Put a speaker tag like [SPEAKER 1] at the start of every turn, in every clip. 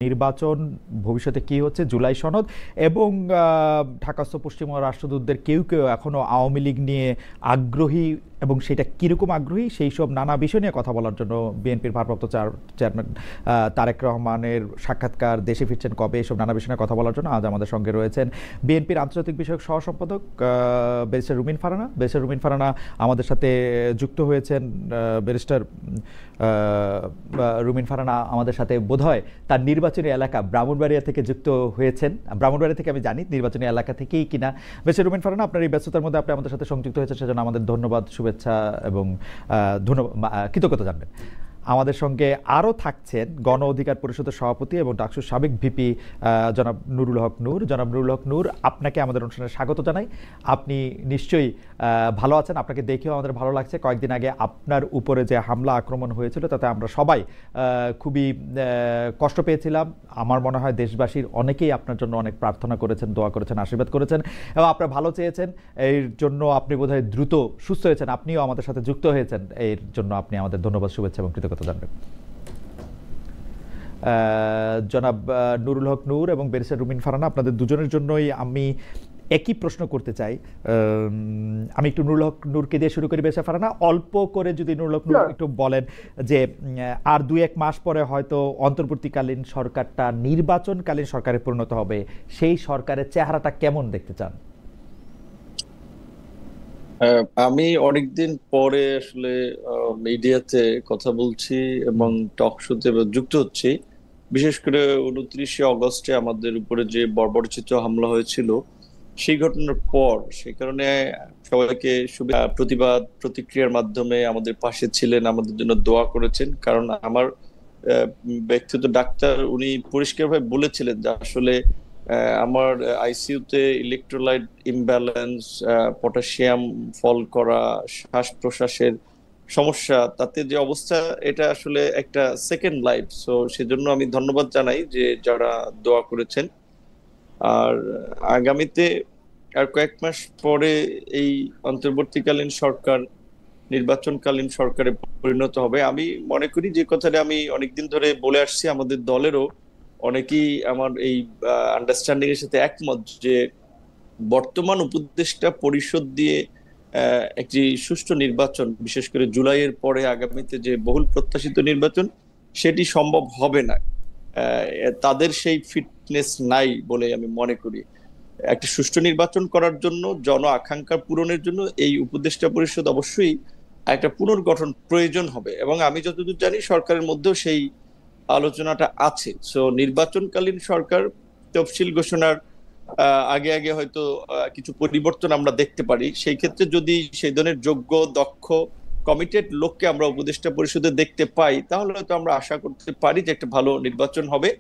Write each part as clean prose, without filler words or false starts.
[SPEAKER 1] নির্বাচন ভবিষ্যতে কি হচ্ছে, জুলাই সনদ এবং ঢাকাস্থ পশ্চিমবঙ্গ রাষ্ট্রদূতদের কেউ কেউ এখনো আওয়ামী লীগ নিয়ে আগ্রহী এবং সেটা কিরকম আগ্রহী সেই সব নানা বিষয় নিয়ে কথা বলার জন্য বিএনপির ভারপ্রাপ্ত চেয়ারম্যান তারেক রহমানের সাক্ষাৎকার, দেশে ফিরছেন কবে, এসব নানা বিষয় নিয়ে কথা বলার জন্য আজ আমাদের সঙ্গে রয়েছেন বিএনপির আন্তর্জাতিক বিষয়ক সহ সম্পাদক ব্যারিস্টার রুমিন ফারহানা। ব্যারিস্টার রুমিন ফারহানা আমাদের সাথে যুক্ত হয়েছেন। ব্যারিস্টার রুমিন ফারহানা আমাদের সাথে বোধহয় তার নির্বাচনী এলাকা ব্রাহ্মণবাড়িয়া থেকে যুক্ত হয়েছেন। ব্রাহ্মণবাড়িয়া থেকে আমি জানি, নির্বাচনী এলাকা থেকেই কিনা। ব্যারিস্টার রুমিন ফারহানা, আপনার এই ব্যস্ততার মধ্যে আপনি আমাদের সাথে সংযুক্ত হয়েছেন, সেজন্য আমাদের ধন্যবাদ, শুভেচ্ছা এবং কৃতজ্ঞতা জানবেন। আমাদের সঙ্গে আরও থাকছেন গণ অধিকার পরিষদের সভাপতি এবং ডাকসুর সাবেক ভিপি জনাব নুরুল হক নূর। জনাব নুরুল হক নূর, আপনাকে আমাদের অনুষ্ঠানে স্বাগত জানাই। আপনি নিশ্চয়ই ভালো আছেন, আপনাকে দেখেও আমাদের ভালো লাগছে। কয়েকদিন আগে আপনার উপরে যে হামলা আক্রমণ হয়েছিল তাতে আমরা সবাই খুবই কষ্ট পেয়েছিলাম। আমার মনে হয় দেশবাসীর অনেকেই আপনার জন্য অনেক প্রার্থনা করেছেন, দোয়া করেছেন, আশীর্বাদ করেছেন এবং আপনার ভালো চেয়েছেন। এর জন্য আপনি বোধহয় দ্রুত সুস্থ হয়েছেন, আপনিও আমাদের সাথে যুক্ত হয়েছেন, এর জন্য আপনি আমাদের ধন্যবাদ, শুভেচ্ছা এবং কৃতজ্ঞতা জানবেন। জনাব নুরুল হক নূর এবং ব্যারিস্টার রুমিন ফারহানা, আপনাদের দুজনের জন্যই আমি একই প্রশ্ন করতে চাই। আমি একটু নুরুল হক নূরকে দিয়ে শুরু করি। ব্যারিস্টার ফারহানা, অল্প করে যদি নুরুল হক নূর একটু বলেন যে আর 2-1 মাস পরে হয়তো অন্তর্বর্তীকালীন সরকারটা নির্বাচনকালীন সরকারে পরিণত হবে, সেই সরকারের চেহারাটা কেমন দেখতে চান?
[SPEAKER 2] আমি অনেকদিন পরে আসলে মিডিয়াতে কথা বলছি এবং টক শোতে যুক্ত হচ্ছি। বিশেষ করে 29শে অগস্টে আমাদের উপরে যে বর্বরচিত হামলা হয়েছিল সেই ঘটনার পর, সেই কারণে সবাইকে প্রতিবাদ প্রতিক্রিয়ার মাধ্যমে আমাদের পাশে ছিলেন, আমাদের জন্য দোয়া করেছেন। কারণ আমার ব্যক্তিগত ডাক্তার উনি পরিষ্কারভাবে বলেছিলেন যে আসলে আমার আইসিইউতে ইলেকট্রোলাইট ইমব্যালেন্স, পটাশিয়াম ফল করা, শ্বাস প্রশ্বাসের সমস্যা, তাতে যে অবস্থা, এটা আসলে একটা সেকেন্ড লাইফ। সো সেজন্য আমি ধন্যবাদ জানাই যে যারা দোয়া করেছেন। আর আগামীতে আর কয়েক মাস পরে এই অন্তর্বর্তীকালীন সরকার নির্বাচনকালীন সরকারে পরিণত হবে। আমি মনে করি যে কথাটা আমি অনেকদিন ধরে বলে আসছি, আমাদের দলেরও অনেকেই আমার এই আন্ডারস্ট্যান্ডিং এর সাথে একমত যে বর্তমান উপদেষ্টা পরিষদ দিয়ে একটি সুষ্ঠু নির্বাচন, বিশেষ করে জুলাইয়ের পরে আগামীতে যে বহুল প্রত্যাশিত নির্বাচন, সেটি সম্ভব হবে না। তাদের সেই ফিটনেস নাই বলে আমি মনে করি। একটা সুষ্ঠু নির্বাচন করার জন্য, জন আকাঙ্ক্ষা পূরণের জন্য এই উপদেষ্টা পরিষদ অবশ্যই একটা পুনর্গঠন প্রয়োজন হবে এবং আমি যতদূর জানি সরকারের মধ্যেও সেই আলোচনাটা আছে। সো নির্বাচনকালীন সরকার তফসিল ঘোষণার আগে আগে হয়তো কিছু পরিবর্তন আমরা দেখতে পারি। সেই ক্ষেত্রে যদি সেই ধরনের যোগ্য, দক্ষ, কমিটেড লোককে আমরা উপদেষ্টা পরিষদে দেখতে পাই, তাহলে হয়তো আমরা আশা করতে পারি যে একটা ভালো নির্বাচন হবে।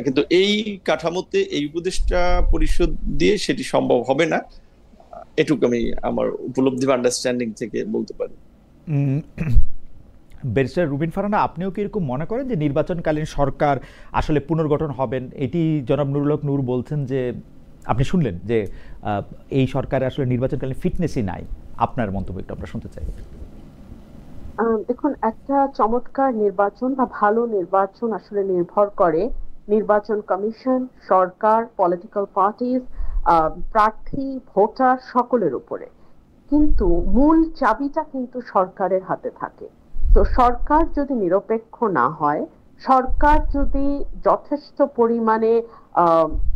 [SPEAKER 2] কিন্তু এই কাঠামোতে এই উপদেষ্টা পরিষদ দিয়ে সেটি সম্ভব হবে না, এটুকু আমি আমার উপলব্ধি বা আন্ডারস্ট্যান্ডিং থেকে বলতে পারি।
[SPEAKER 1] ব্যারিস্টার রুমিন ফারহানা, আপনিও কি এরকম মনে করেন যে নির্বাচনকালীন সরকার আসলে পুনর্গঠন হবেন? এটি জনাব নুরুল হক নূর বলছেন যে আপনি শুনলেন যে এই সরকারে আসলে নির্বাচনকালীন ফিটনেসই নাই। আপনার মন্তব্য একটু আমরা শুনতে চাই।
[SPEAKER 3] দেখুন, একটা চমৎকার নির্বাচন বা ভালো নির্বাচন আসলে নির্ভর করে নির্বাচন কমিশন, সরকার, পলিটিক্যাল পার্টিজ, প্রার্থী, ভোটার সকলের উপরে। কিন্তু মূল চাবিটা কিন্তু সরকারের হাতে থাকে। তো সরকার যদি নিরপেক্ষ না হয়, সরকার যদি যথেষ্ট পরিমাণে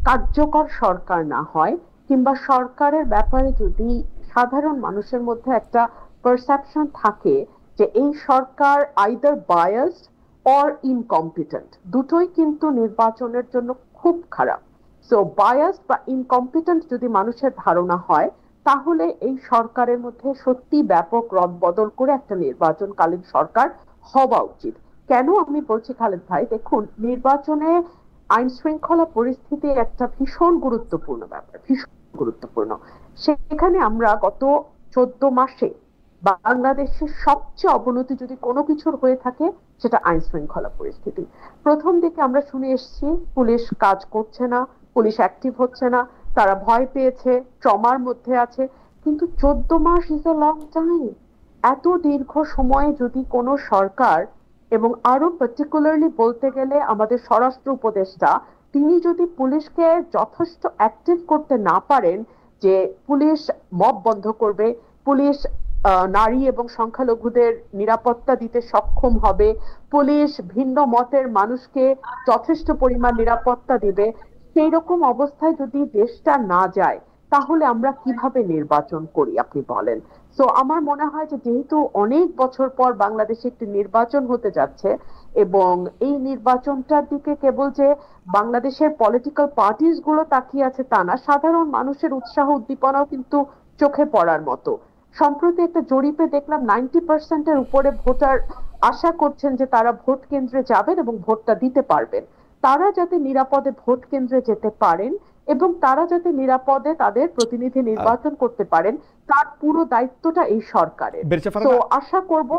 [SPEAKER 3] কার্যকর সরকার না হয়, কিংবা সরকারের ব্যাপারে যদি সাধারণ মানুষের মধ্যে একটা পারসেপশন থাকে যে এই সরকার আইদার বায়াসড অর ইনকম্পিটেন্ট, দুটোই কিন্তু নির্বাচনের জন্য খুব খারাপ। সো বায়াসড বা ইনকম্পিটেন্ট যদি মানুষের ধারণা হয়, তাহলে এই সরকারের মধ্যে সত্যি ব্যাপক রদবদল করে একটা নির্বাচনকালীন সরকার হওয়া উচিত। কেন আমি বলছি খালেদ ভাই, দেখুন, নির্বাচনে আইন শৃঙ্খলা পরিস্থিতি একটা ভীষণ গুরুত্বপূর্ণ ব্যাপার, ভীষণ গুরুত্বপূর্ণ। সেখানে আমরা গত 14 মাসে বাংলাদেশের সবচেয়ে অবনতি যদি কোনো কিছুর হয়ে থাকে, সেটা আইন শৃঙ্খলা পরিস্থিতি। প্রথম দিকে আমরা শুনে এসেছি পুলিশ কাজ করছে না, পুলিশ অ্যাক্টিভ হচ্ছে না, তারা ভয় পেয়েছে, ট্রমার মধ্যে আছে। কিন্তু 14 much is a long time. এত দীর্ঘ সময়ে যদি কোনো সরকার এবং আরো পার্টিকুলারলি বলতে গেলে আমাদের স্বরাষ্ট্র উপদেষ্টা তিনি যদি পুলিশকে যথেষ্ট অ্যাক্টিভ করতে না পারেন, যে পুলিশ মব বন্ধ করবে, পুলিশ নারী এবং সংখ্যালঘুদের নিরাপত্তা দিতে সক্ষম হবে, পুলিশ ভিন্ন মতের মানুষকে যথেষ্ট পরিমাণ নিরাপত্তা দিবে, সেই রকম অবস্থায় যদি দেশটা না যায় তাহলে আমরা কিভাবে নির্বাচন করি আপনি বলেন। সো আমার মনে হয় যে যেহেতু অনেক বছর পর বাংলাদেশে একটি নির্বাচন হতে যাচ্ছে, এবং এই নির্বাচনটার দিকে কেবল যে বাংলাদেশের পলিটিক্যাল পার্টিস গুলো তাকিয়ে আছে তা না, সাধারণ মানুষের উৎসাহ উদ্দীপনাও কিন্তু চোখে পড়ার মতো। সম্প্রতি একটা জরিপে দেখলাম 90%-এর উপরে ভোটার আশা করছেন যে তারা ভোট কেন্দ্রে যাবেন এবং ভোটটা দিতে পারবেন। তারা যাতে নিরাপদে ভোট কেন্দ্রে যেতে পারেন এবং তারা যাতে নিরাপদে তাদের প্রতিনিধি নির্বাচন করতে পারেন, তার পুরো দায়িত্বটা এই সরকারের। তো আশা করব।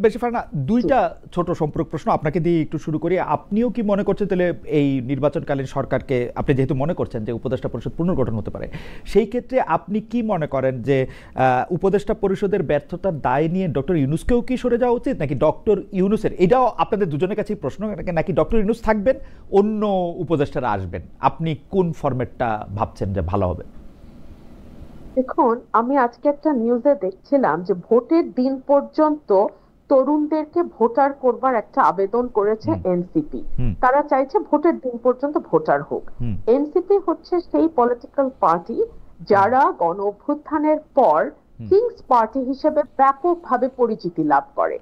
[SPEAKER 1] বেশি ফারহানা, দুইটা ছোট সম্পর্ক প্রশ্ন আপনাকে দিয়ে একটু শুরু করি। আপনিও কি মনে করছেন তাহলে এই নির্বাচনকালীন সরকারকে, আপনি যেহেতু মনে করছেন যে উপদেষ্টা পরিষদ পুনর্গঠন হতে পারে, সেই ক্ষেত্রে আপনি কি মনে করেন যে উপদেষ্টা পরিষদের ব্যর্থতার দায় নিয়ে ডক্টর ইউনূসকেও কি সরে যাওয়া উচিত, নাকি ডক্টর ইউনূসের, এটাও আপনাদের দুজনের কাছেই প্রশ্ন, নাকি ডক্টর ইউনূস থাকবেন অন্য উপদেষ্টারা আসবেন? আপনি কোন ফরম্যাটটা ভাবছেন যে ভালো হবে?
[SPEAKER 3] দেখুন, আমি আজকে একটা নিউজে দেখছিলাম যে ভোটের দিন পর্যন্ত তরুণদেরকে ভোটার করবার একটা আবেদন করেছে এনসিপি। তারা চাইছে ভোটের দিন পর্যন্ত ভোটার হোক। এনসিপি হচ্ছে সেই পলিটিক্যাল পার্টি যারা গণ অভ্যুত্থানের পর কিংস পার্টি হিসেবে ব্যাপকভাবে পরিচিতি লাভ করে।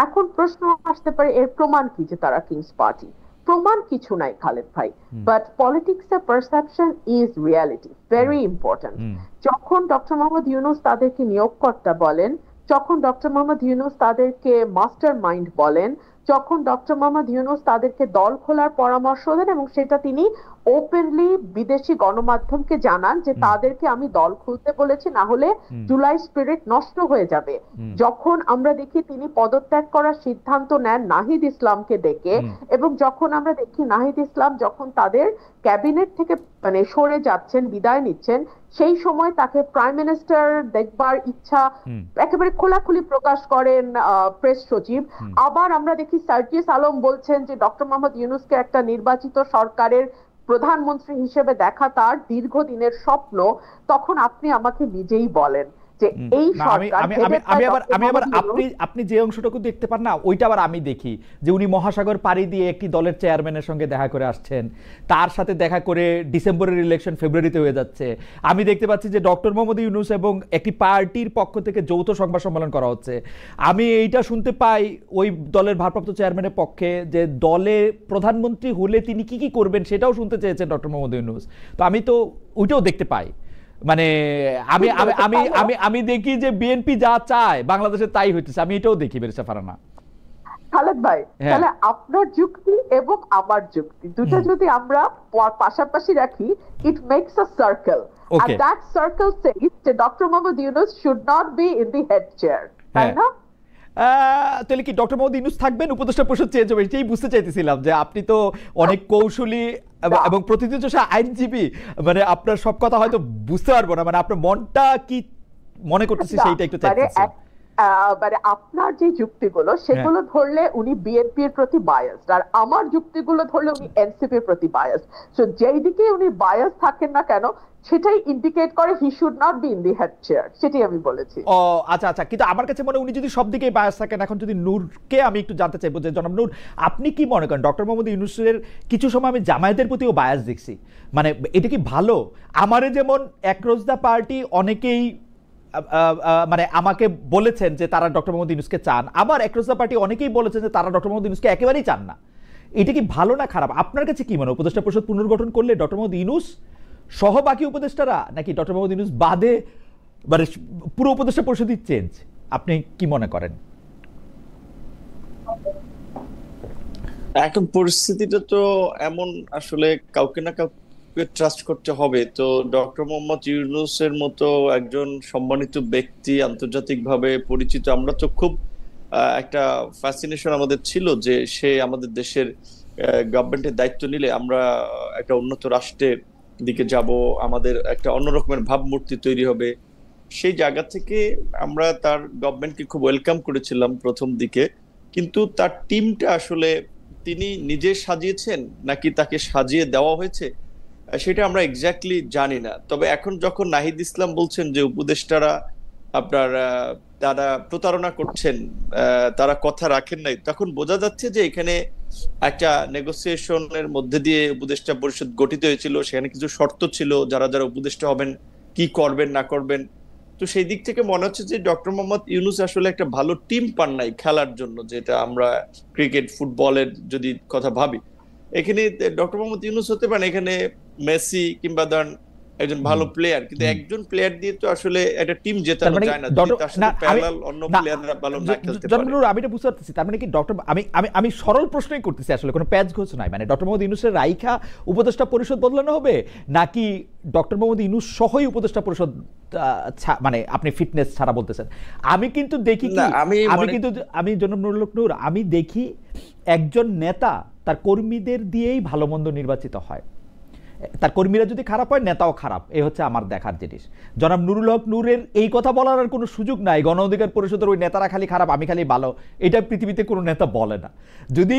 [SPEAKER 3] এখন প্রশ্ন আসতে পারে এর প্রমাণ কি যে তারা কিংস পার্টি? প্রমাণ কিছু নাই খালেদ ভাই, বাট পলিটিক্স এর perception is reality, very important. যখন ডক্টর মোহাম্মদ ইউনূস তাদেরকে নিয়োগকর্তা বলেন, যখন ডক্টর মোহাম্মদ ইউনূস তাদেরকে মাস্টার মাইন্ড বলেন, যখন ডক্টর মোহাম্মদ ইউনূস তাদেরকে দল খোলার পরামর্শ দেন এবং সেটা তিনি ওপেনলি বিদেশি গণমাধ্যমকে জানান যে তাদেরকে আমি দল খুলতে বলেছি, না হলে জুলাই স্পিরিট নষ্ট হয়ে যাবে। যখন আমরা দেখি তিনি পদত্যাগ করার সিদ্ধান্ত নেন নাহিদ ইসলামকে ডেকে, এবং যখন আমরা দেখি নাহিদ ইসলাম যখন তাদের ক্যাবিনেট থেকে মানে সরে যাচ্ছেন, বিদায় নিচ্ছেন, সেই সময় তাকে প্রাইম মিনিস্টার দেখবার ইচ্ছা একেবারে খোলাখুলি প্রকাশ করেন প্রেস সচিব। আবার আমরা দেখি সার্জিস আলম বলছেন যে ডক্টর মোহাম্মদ ইউনূসকে একটা নির্বাচিত সরকারের প্রধানমন্ত্রী হিসেবে দেখা তার দীর্ঘদিনের স্বপ্ন। তখন আপনি আমাকে নিজেই বলেন যে এই সরকার,
[SPEAKER 1] আমি আবার আপনি যে অংশটুকু দেখতে পান না, ওইটা আবার আমি দেখি যে উনি মহাসাগর পাড়ি দিয়ে একটি দলের চেয়ারম্যানের সঙ্গে দেখা করে আসছেন, তার সাথে দেখা করে ডিসেম্বরের ইলেকশন ফেব্রুয়ারিতে হয়ে যাচ্ছে। আমি দেখতে পাচ্ছি যে ডক্টর মোহাম্মদ ইউনূস এবং একটি পার্টির পক্ষ থেকে যৌথ সংবাদ সম্মেলন করা হচ্ছে। আমি এইটা শুনতে পাই ওই দলের ভারপ্রাপ্ত চেয়ারম্যানের পক্ষে যে দলে প্রধানমন্ত্রী হলে তিনি কি কি করবেন সেটাও শুনতে চেয়েছেন ডক্টর মোহাম্মদ ইউনূস। তো আমি তো ওইটাও দেখতে পাই, মানে আমি আমি আমি আমি আমি দেখি যে বিএনপি যা চায় বাংলাদেশে তাই হইতেছে, আমি এটাও দেখি। বেরেশা ফারহানা,
[SPEAKER 3] খালেদ ভাই, তাহলে আপনার যুক্তি এবং আমার যুক্তি দুটো যদি আমরা পাশাপাশি রাখি, it makes a circle, and that circle says that Dr. Mohammad Yunus should not be in the head chair, তাই না?
[SPEAKER 1] তাহলে কি ডক্টর মোহাম্মদ ইউনূস থাকবেন, উপদেষ্টা পরিষদ চেঞ্জ হবে? এটাই বুঝতে চাইতেছিলাম যে আপনি তো অনেক কৌশলী এবং প্রতিনিধিত্বশীল আইনজীবী, মানে আপনার সব কথা হয়তো বুঝতে পারবো না, মানে আপনার মনটা কি মনে করতেছি সেইটা একটু চাইতেছি।
[SPEAKER 3] মানে আপনার যে যুক্তিগুলো সেগুলো ধরলে উনি বিএনপির প্রতি বায়াসড, আর আমার যুক্তিগুলো ধরলে উনি এনসিপির প্রতি বায়াসড। সো যেই দিকে উনি বায়াস থাকেন না কেন সেটাই ইন্ডিকেট করে he should not be in the head chair, সেটাই আমি বলেছি।
[SPEAKER 1] ও আচ্ছা আচ্ছা, কিন্তু আমার কাছে মনে উনি যদি সব দিকেই বায়াস থাকেন, এখন যদি নূরকে আমি একটু জানতে চাইবো যে জনাব নূর, আপনি কি মনে করেন ডক্টর মোহাম্মদ ইউনূসের কিছু সময় আমি জামায়াতের প্রতিও বায়াস দেখছি, মানে এটা কি ভালো? আমারে যেমন অ্যাক্রস দ্য পার্টি অনেকেই মানে আমাকে বলেছেন যে তারা ডক্টর মোহাম্মদ ইউনূসকে চান, আবার অ্যাক্রস দ্য পার্টি অনেকেই বলেছেন যে তারা ডক্টর মোহাম্মদ ইউনূসকে একেবারেই চান না। এটা কি ভালো না খারাপ? আপনার কাছে কি মনে হয়, উপদেষ্টা পরিষদ পুনর্গঠন করলে ডক্টর মোহাম্মদ ইউনূস সহ বাকি উপদেষ্টারা, নাকি ডক্টর মোহাম্মদ ইউনূস বাদে মানে পুরো উপদেষ্টা পরিষদই চেঞ্জ? আপনি কি মনে করেন?
[SPEAKER 2] এখন পরিস্থিতিটা তো এমন, আসলে কাউকে না কাউকে ট্রাস্ট করতে হবে। তো ডক্টর মোহাম্মদ ইউনূসের মতো একজন সম্মানিত ব্যক্তি, আন্তর্জাতিকভাবে পরিচিত, আমরা তো খুব একটা ফ্যাসিনেশন আমাদের ছিল যে সে আমাদের দেশের গভর্নমেন্টের দায়িত্ব নিলে আমরা একটা উন্নত রাষ্ট্রের দিকে যাব, আমাদের একটা অন্যরকমের ভাবমূর্তি তৈরি হবে। সেই জায়গা থেকে আমরা তার গভর্নমেন্টকে খুব ওয়েলকাম করেছিলাম প্রথম দিকে। কিন্তু তার টিমটা আসলে তিনি নিজে সাজিয়েছেন নাকি তাকে সাজিয়ে দেওয়া হয়েছে, সেটা আমরা এক্স্যাক্টলি জানি না। তবে এখন যখন নাহিদ ইসলাম বলছেন যে উপদেষ্টারা আপনার তারা প্রতারণা করছেন, তারা কথা রাখেন নাই, তখন বোঝা যাচ্ছে যে এখানে একটা নেগোসিয়েশনের মধ্যে দিয়ে উপদেষ্টা পরিষদ গঠিত হয়েছিল। সেখানে কিছু শর্ত ছিল, যারা যারা উপদেষ্টা হবেন কি করবেন না করবেন। তো সেই দিক থেকে মনে হচ্ছে যে ডক্টর মোহাম্মদ ইউনূস আসলে একটা ভালো টিম পান নাই খেলার জন্য, যেটা আমরা ক্রিকেট ফুটবলের যদি কথা ভাবি। এখানে ডক্টর মোহাম্মদ ইউনূস হতে পারেন এখানে মেসি কিংবা ধরেন একজন ভালো প্লেয়ার, কিন্তু একজন প্লেয়ার দিয়ে তো আসলে একটা টিম জেতানো যায় না যদি তার সাথে প্যারালাল অন্য প্লেয়াররা ভালো না খেলতে পারে।
[SPEAKER 1] আমি এটা বুঝতে পারতেছি, তার মানে কি ডক্টর আমি সরল প্রশ্নই করতেছি আসলে, কোনো প্যাচ ঘোষ নাই। মানে ডক্টর মোহাম্মদ ইউনূসের রাইখা উপদেষ্টা পরিষদ বদলানো হবে, নাকি ডক্টর মোহাম্মদ ইউনূস সহই উপদেষ্টা পরিষদ মানে আপনি ফিটনেস ছাড়া বলতেছেন? আমি কিন্তু দেখি কি, আমি জনাব নুরুল হক নূর, আমি দেখি একজন নেতা তার কর্মীদের দিয়েই ভালো মন্দ নির্বাচিত হয়। তার কর্মীরা যদি খারাপ হয়, নেতাও খারাপ। এই হচ্ছে আমার দেখার জিনিস। জনাব নুরুল হক নূরের এই কথা বলার আর কোনো সুযোগ নাই, গণ অধিকার পরিষদের ওই নেতারা খালি খারাপ, আমি খালি ভালো, এটা পৃথিবীতে কোনো নেতা বলে না। যদি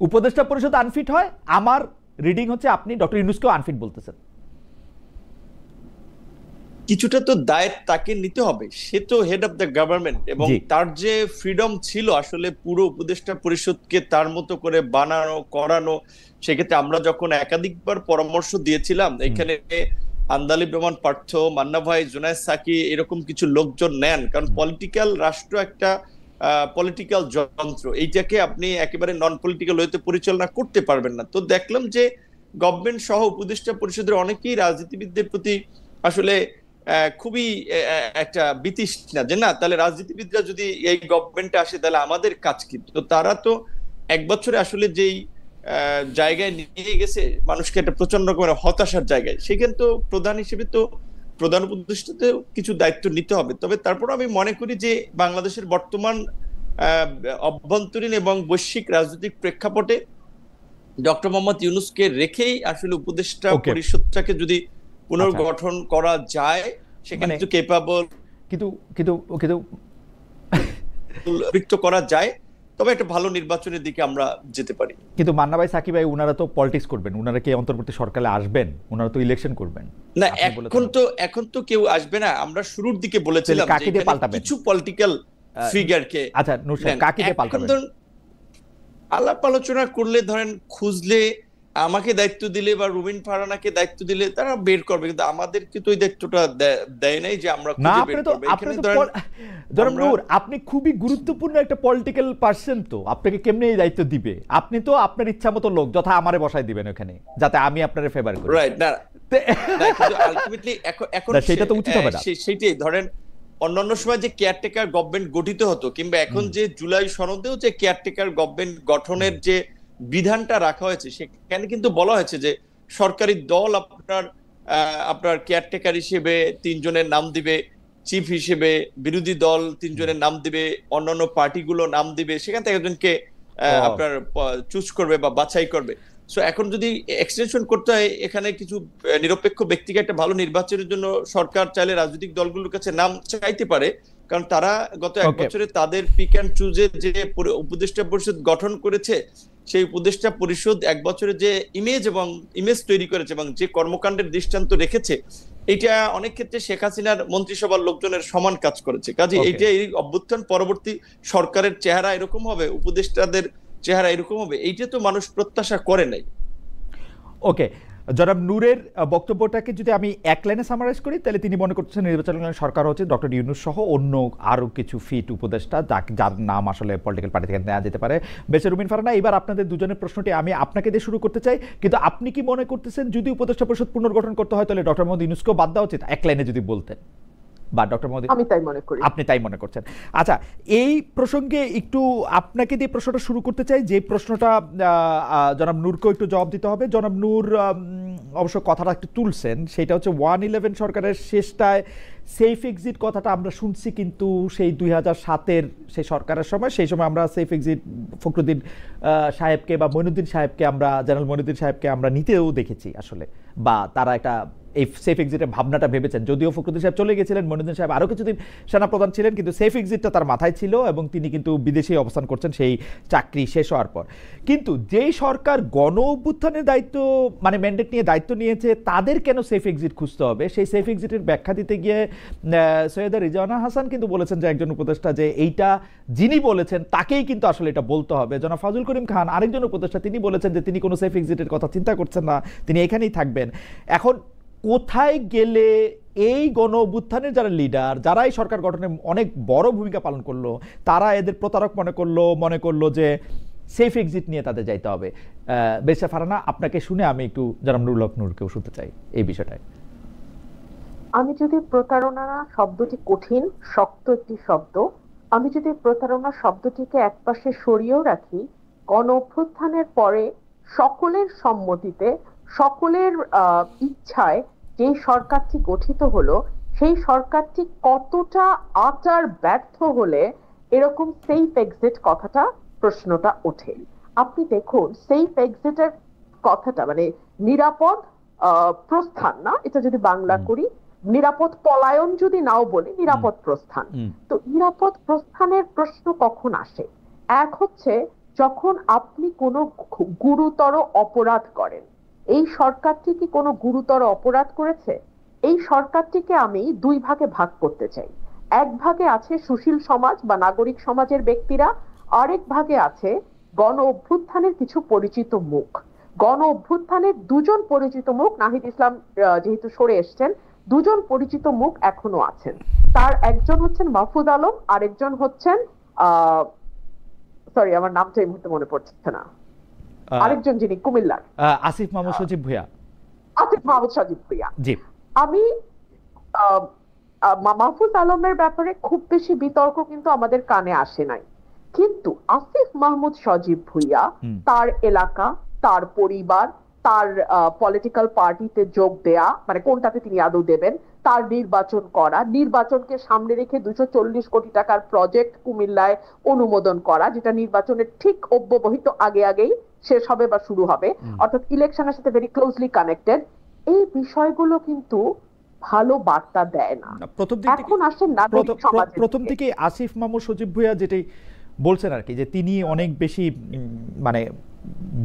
[SPEAKER 1] উপদেষ্টা পরিষদ আনফিট হয়, আমার রিডিং হচ্ছে আপনি ডক্টর ইউনূসকেও আনফিট বলতেছেন।
[SPEAKER 2] কিছুটা তো দায়িত্ব তাকে নিতে হবে, সে তো হেড অফ দ্য গভর্নমেন্ট, এবং তার যে ফ্রিডম ছিল আসলে পুরো উপদেষ্টা পরিষদকে তার মতো করে বানানো করানো। সেক্ষেত্রে আমরা যখন একাধিকবার পরামর্শ দিয়েছিলাম, এখানে আন্দালিব রহমান পার্থ, মান্না ভাই, জুনায়েদ সাকি এরকম কিছু লোকজন নেন, কারণ পলিটিক্যাল রাষ্ট্র একটা পলিটিক্যাল যন্ত্র, এইটাকে আপনি একেবারে নন পলিটিক্যাল ওয়েতে পরিচালনা করতে পারবেন না। তো দেখলাম যে গভর্নমেন্ট সহ উপদেষ্টা পরিষদের অনেকেই রাজনীতিবিদদের প্রতি আসলে খুবই একটা বিতৃষ্ণা, যে না তাহলে রাজনীতিবিদরা যদি এই গভর্নমেন্টে আসে তাহলে আমাদের কাজ কি। তো তারা তো এক বছরে আসলে যেই জায়গায় নিয়ে গেছে মানুষকে একটা প্রচন্ড রকমের হতাশার জায়গায়, সেখানে তো প্রধান হিসেবে তো প্রধান উপদেষ্টাতে কিছু দায়িত্ব নিতে হবে। তবে তারপর আমি মনে করি যে বাংলাদেশের বর্তমান অভ্যন্তরীণ এবং বৈশ্বিক রাজনৈতিক প্রেক্ষাপটে ডক্টর মোহাম্মদ ইউনূসকে রেখেই আসলে উপদেষ্টা পরিষদটাকে যদি পুনর্গঠন করা যায়, সেখানে একটু কেপাবল কিন্তু করা যায়, তবে একটা ভালো নির্বাচনের দিকে আমরা যেতে পারি।
[SPEAKER 1] কিন্তু মান্না ভাই, সাকিব ভাই, উনারা তো পলিটিক্স করবেন, উনারা কি অন্তর্বর্তী সরকারে আসবেন? উনারা তো ইলেকশন করবেন
[SPEAKER 2] না, এখন তো কেউ আসবে না। আমরা শুরুর দিকে বলেছিলাম কিছু পলিটিক্যাল ফিগারকে,
[SPEAKER 1] আচ্ছা নূর সাহেব, কাকে দিয়ে পাল্টাবেন?
[SPEAKER 2] আলাপ আলোচনা করলে, ধরেন খুঁজলে, আমাকে দায়িত্ব দিলে বা রুমিন ফারহানাকে দায়িত্ব দিলে তারা বের করবে, কিন্তু আমাদেরকে তো ওই দায়িত্বটা দেয় নাই যে আমরা খুঁজে বের করব।
[SPEAKER 1] জনাব নূর, আপনি খুবই গুরুত্বপূর্ণ একটা পলিটিক্যাল পার্সন, তো আপনাকে কেমনে এই দায়িত্ব দিবে? আপনি তো আপনার ইচ্ছা মতো লোক যথা আমারে বসাই দিবেন ওখানে, যাতে আমি আপনারে ফেভার করি,
[SPEAKER 2] রাইট? না, কিন্তু আলটিমেটলি এখন
[SPEAKER 1] সেটা তো উচিত হবে না।
[SPEAKER 2] সেইটাই ধরেন অন্যান্য সময় যে কেয়ারটেকার গভর্নমেন্ট গঠিত হতো, কিংবা এখন যে জুলাই সনদেও যে কেয়ারটেকার গভর্নমেন্ট গঠনের যে বিধানটা রাখা হয়েছে, সেখানে কিন্তু বলা হয়েছে যে সরকারি দল আপনার কেয়ারটেকার হিসেবে 3 জনের নাম দিবে, চিফ হিসেবে বিরোধী দল 3 জনের নাম দিবে, অন্যান্য পার্টিগুলো নাম দিবে, সেখান থেকে একজনকে আপনার চুজ করবে বা বাছাই করবে। সো এখন যদি এক্সটেনশন করতে হয়, এখানে কিছু নিরপেক্ষ ব্যক্তিকে একটা ভালো নির্বাচনের জন্য সরকার চাইলে রাজনৈতিক দলগুলোর কাছে নাম চাইতে পারে, কারণ তারা গত 1 বছরে তাদের পিক অ্যান্ড চুজে যে উপদেষ্টা পরিষদ গঠন করেছে, সেই উপদেষ্টা পরিষদ 1 বছরে যে ইমেজ তৈরি করেছে এবং যে কর্মকাণ্ডের দৃষ্টান্ত রেখেছে, এটা অনেক ক্ষেত্রে শেখ হাসিনার মন্ত্রিসভার লোকজনের সমান কাজ করেছে। কাজে এইটা এই অভ্যুত্থান পরবর্তী সরকারের চেহারা এরকম হবে, উপদেষ্টাদের চেহারা এরকম হবে, এইটা তো মানুষ প্রত্যাশা করে নাই।
[SPEAKER 1] ওকে, জনাব নূরের বক্তব্যটাকে যদি আমি এক লাইনে সামারাইজ করি, তাহলে তিনি মনে করছেন নির্বাচন সরকার হচ্ছে ডক্টর ইউনূস সহ অন্য আরো কিছু ফিট উপদেষ্টা, যার নাম আসলে পলিটিক্যাল পার্টি থেকে নেওয়া যেতে পারে। বেশ, রুমিন ফারহানা, এবার আপনাদের দুজনের প্রশ্নটি আমি আপনাকে দিয়ে শুরু করতে চাই। কিন্তু আপনি কি মনে করতেছেন যদি উপদেষ্টা পরিষদ পুনর্গঠন করতে হয়, তাহলে ডক্টর মোহাম্মদ ইউনূসকেও বাদ দেওয়া উচিত? এক লাইনে যদি বলতেন। বা ডক্টর মোহাম্মদ,
[SPEAKER 3] আমি তাই মনে করি।
[SPEAKER 1] আপনি তাই মনে করছেন? আচ্ছা, এই প্রসঙ্গে একটু আপনাকে দিয়ে প্রশ্নটা শুরু করতে চাই, যে প্রশ্নটা জনাব নূরকেও একটু জবাব দিতে হবে। জনাব নূর অবশ্য কথাটা একটু তুলছেন, সেটা হচ্ছে 111 সরকারের শেষটায় সেফ এক্সিট কথাটা আমরা শুনছি, কিন্তু সেই 2007-এর সেই সরকারের সময়, সেই সময় আমরা সেফ এক্সিট ফখরুদ্দিন সাহেবকে বা মঈনুদ্দিন সাহেবকে, আমরা জেনারেল মঈনুদ্দিন সাহেবকে আমরা নিতেও দেখেছি আসলে, বা তারা একটা এই সেফ এক্সিটের ভাবনাটা ভেবেছেন। যদিও ফখরুদ্দিন সাহেব চলে গেছিলেন, মনিরুদ্দিন সাহেব আরও কিছুদিন সেনাপ্রধান ছিলেন, কিন্তু সেফ এক্সিটটা তার মাথায় ছিল এবং তিনি কিন্তু বিদেশেই অবস্থান করছেন সেই চাকরি শেষ হওয়ার পর। কিন্তু যেই সরকার গণ অভ্যুত্থানের দায়িত্ব মানে ম্যান্ডেট নিয়ে দায়িত্ব নিয়েছে, তাদের কেন সেফ এক্সিট খুঁজতে হবে? সেই সেফ এক্সিটের ব্যাখ্যা দিতে গিয়ে সৈয়দা রিজওয়ানা হাসান কিন্তু বলেছেন যে একজন উপদেষ্টা, যে এইটা যিনি বলেছেন তাকেই কিন্তু আসলে এটা বলতে হবে। জনাব ফাজুল করিম খান আরেকজন উপদেষ্টা, তিনি বলেছেন যে তিনি কোনো সেফ এক্সিটের কথা চিন্তা করছেন না, তিনি এখানেই থাকবেন। এখন কোথায় গেলে এই গণ অভ্যুত্থানের যারা লিডার, যারা এই সরকার গঠনে অনেক বড় ভূমিকা পালন করলো, তারা এদের প্রতারক মনে করলো যে সেফ এক্সিট নিয়ে তাদের যাইতে হবে? বেশা ফারহানা, আপনাকে শুনে আমি একটু জনাব নুরুল হক নূরকেও শুনতে চাই এই বিষয়টায়।
[SPEAKER 3] আমি যদি প্রতারণা শব্দটি কঠিন শক্ত একটি শব্দ, আমি যদি প্রতারণা শব্দটিকে একপাশে সরিয়েও রাখি, গণ অভ্যুত্থানের পরে সকলের সম্মতিতে, সকলের ইচ্ছায় যে সরকারটি গঠিত হলো, সেই সরকারটি কতটা আচার ব্যর্থ হলে এরকম সেফ এক্সিট কথাটা প্রশ্নটা ওঠে। আপনি দেখুন, সেফ এক্সিটের কথাটা মানে নিরাপদ প্রস্থান না, এটা যদি বাংলা করি, নিরাপদ পলায়ন যদি নাও বলি, নিরাপদ প্রস্থান। তো নিরাপদ প্রস্থানের প্রশ্ন কখন আসে? এক হচ্ছে যখন আপনি কোনো গুরুতর অপরাধ করেন। এই সরকারটি কি কোনো গুরুতর অপরাধ করেছে? এই সরকারটিকে আমি দুই ভাগে ভাগ করতে চাই। এক ভাগে আছে সুশীল সমাজ বা নাগরিক সমাজের ব্যক্তিরা, আরেক ভাগে আছে গণ অভ্যুত্থানের কিছু পরিচিত মুখ। গণ অভ্যুত্থানের দুজন পরিচিত মুখ, নাহিদ ইসলাম যেহেতু সরে এসছেন, দুজন পরিচিত মুখ এখনো আছেন। তার একজন হচ্ছেন মাহফুজ আলম, আরেকজন হচ্ছেন সরি আমার নামটা এই মুহূর্তে মনে পড়ছে না, আরেকজন যিনি কুমিল্লার,
[SPEAKER 1] আসিফ মাহমুদ সজীব ভুঁইয়া।
[SPEAKER 3] আসিফ মাহমুদ সজীব ভুঁইয়া।
[SPEAKER 1] জি,
[SPEAKER 3] আমি মাহফুজ আলমের ব্যাপারে খুব বেশি বিতর্ক কিন্তু আমাদের কানে আসে নাই, কিন্তু আসিফ মাহমুদ সজীব ভুঁইয়া, তার এলাকা, তার পরিবার, তার পলিটিক্যাল পার্টিতে যোগ দেয়া, মানে কোনটাতে তিনি আদৌ দেবেন, তার নির্বাচন করা, নির্বাচনকে সামনে রেখে 240 কোটি টাকার প্রজেক্ট কুমিল্লায় অনুমোদন করা, যেটা নির্বাচনের ঠিক অব্যবহিত আগেই শেষ হবে বা শুরু হবে, অর্থাৎ ইলেকশনের সাথে ভেরি ক্লোজলি কানেক্টেড। এই বিষয়গুলো কিন্তু ভালো বার্তা দেয় না। এখন আসেন নাগরিক সমাজ।
[SPEAKER 1] প্রথম থেকে আসিফ মাহমুদ সজীব ভুঁইয়া যেটাই বলছেন আর কি, যে তিনি অনেক বেশি মানে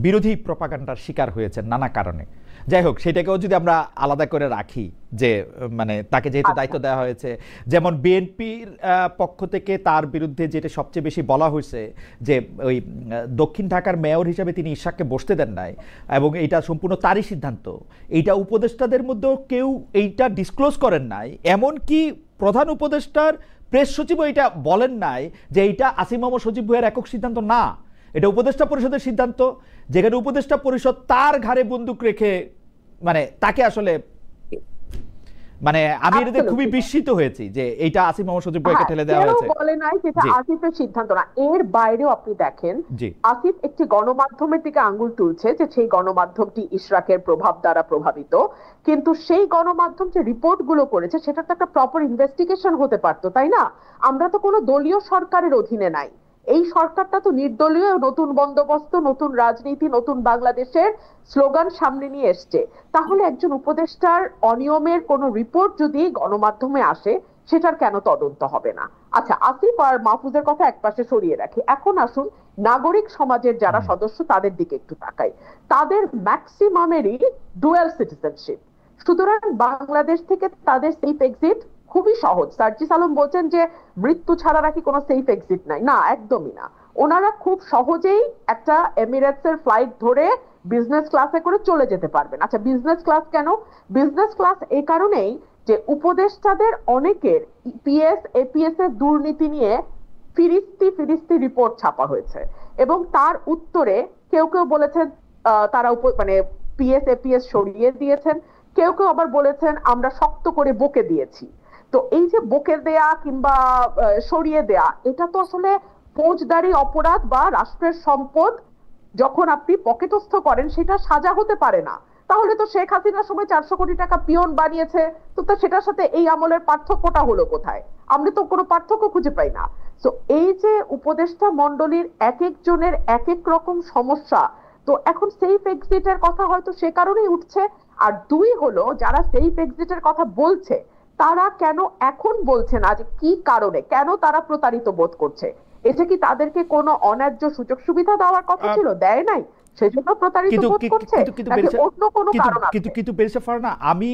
[SPEAKER 1] বিরোধী প্রপাগান্ডার শিকার হয়েছেন নানা কারণে। যাই হোক, সেটাকেও যদি আমরা আলাদা করে রাখি, যে মানে তাকে যেহেতু দায়িত্ব দেওয়া হয়েছে, যেমন বিএনপির পক্ষ থেকে তার বিরুদ্ধে যেটা সবচেয়ে বেশি বলা হয়েছে, যে ওই দক্ষিণ ঢাকার মেয়র হিসেবে তিনি ইশাককে বসতে দেন নাই, এবং এইটা সম্পূর্ণ তারই সিদ্ধান্ত। এইটা উপদেষ্টাদের মধ্যেও কেউ এইটা ডিসক্লোজ করেন নাই, এমনকি প্রধান উপদেষ্টার প্রেস সচিবও এটা বলেন নাই যে এইটা আসিফ মাহমুদ সজীব ভুঁইয়ার একক সিদ্ধান্ত না, এটা উপদেষ্টা পরিষদের সিদ্ধান্ত, যেখানে উপদেষ্টা পরিষদ তার ঘাড়ে বন্দুক রেখে মানে তাকে আসলে মানে আমি এতে খুবই বিস্মিত হয়েছি যে এইটা আসিফ মাহমুদ সজীব ভুঁইয়াকে ঠেলে দেওয়া হয়েছে।
[SPEAKER 3] বলে নাই যেটা আসিফের সিদ্ধান্ত না। এর বাইরেও আপনি দেখেন, আসিফ একটি গণমাধ্যমের দিকে আঙ্গুল তুলছে যে সেই গণমাধ্যমটি ইশরাকের প্রভাব দ্বারা প্রভাবিত, কিন্তু সেই গণমাধ্যম যে রিপোর্ট গুলো করেছে সেটা তো একটা প্রপার ইনভেস্টিগেশন হতে পারতো, তাই না? আমরা তো কোনো দলীয় সরকারের অধীনে নাই, এই সরকারটা তো নির্দলীয়, নতুন বন্দোবস্ত, নতুন রাজনীতি, নতুন বাংলাদেশের স্লোগান সামনে নিয়ে এসছে। তাহলে একজন উপদেষ্টার অনিয়মের কোন রিপোর্ট যদি গণমাধ্যমে আসে, সেটার কেন তদন্ত হবে না? আচ্ছা, আসিফ আর মাহফুজের কথা একপাশে সরিয়ে রাখি, এখন আসুন নাগরিক সমাজের যারা সদস্য তাদের দিকে একটু তাকাই। তাদের ম্যাক্সিমামেরই ডুয়াল সিটিজেনশিপ, সুতরাং বাংলাদেশ থেকে তাদের সেফ এক্সিট খুবই সহজ। সার্জিস আলম বলছেন যে মৃত্যু ছাড়া নাকি কোনো সেফ এক্সিট নাই, না, একদমই না। ওনারা খুব সহজেই একটা এমিরেটসের ফ্লাইট ধরে বিজনেস ক্লাসে করে চলে যেতে পারবেন। আচ্ছা, বিজনেস ক্লাস কেন? বিজনেস ক্লাস এই কারণেই যে উপদেষ্টাদের অনেকের ইপিএস এপিএস এর দুর্নীতি নিয়ে ফিরিস্তি রিপোর্ট ছাপা হয়েছে, এবং তার উত্তরে কেউ বলেছেন তারা মানে পিএস এপিএস সরিয়ে দিয়েছেন, কেউ আবার বলেছেন আমরা শক্ত করে বকে দিয়েছি। তো এই যে বকে দেয়া কিংবা সরিয়ে দেয়া, এটা তো আসলে ফৌজদারি অপরাধ বা রাষ্ট্রের সম্পদ যখন আপনি পকেটস্থ করেন সেটা সাজা হতে পারে না। তাহলে তো শেখ হাসিনার সময় 400 কোটি টাকা পিয়ন বানিয়েছে, তো সেটার সাথে এই আমলের পার্থক্যটা হলো কোথায়? আমরা তো কোনো পার্থক্য খুঁজে পাই না। তো এই যে উপদেষ্টা মণ্ডলীর এক একজনের এক এক রকম সমস্যা, তো এখন সেফ এক্সিটের কথা হয়তো সে কারণেই উঠছে। আর দুই হলো, যারা সেফ এক্সিটের কথা বলছে তারা কেন এখন বলছে না যে কি কারণে, কেন তারা প্রতারিত বোধ করছে? এটা কি তাদেরকে কোনো অন্যায্য সুযোগ সুবিধা দেওয়ার কথা ছিল, দেয় নাই, সেজন্য প্রতারিত
[SPEAKER 1] কিন্তু
[SPEAKER 3] বোধ করছে, নাকি অন্য কোনো কারণ আছে?
[SPEAKER 1] কিন্তু বেরিসা ফারহানা, আমি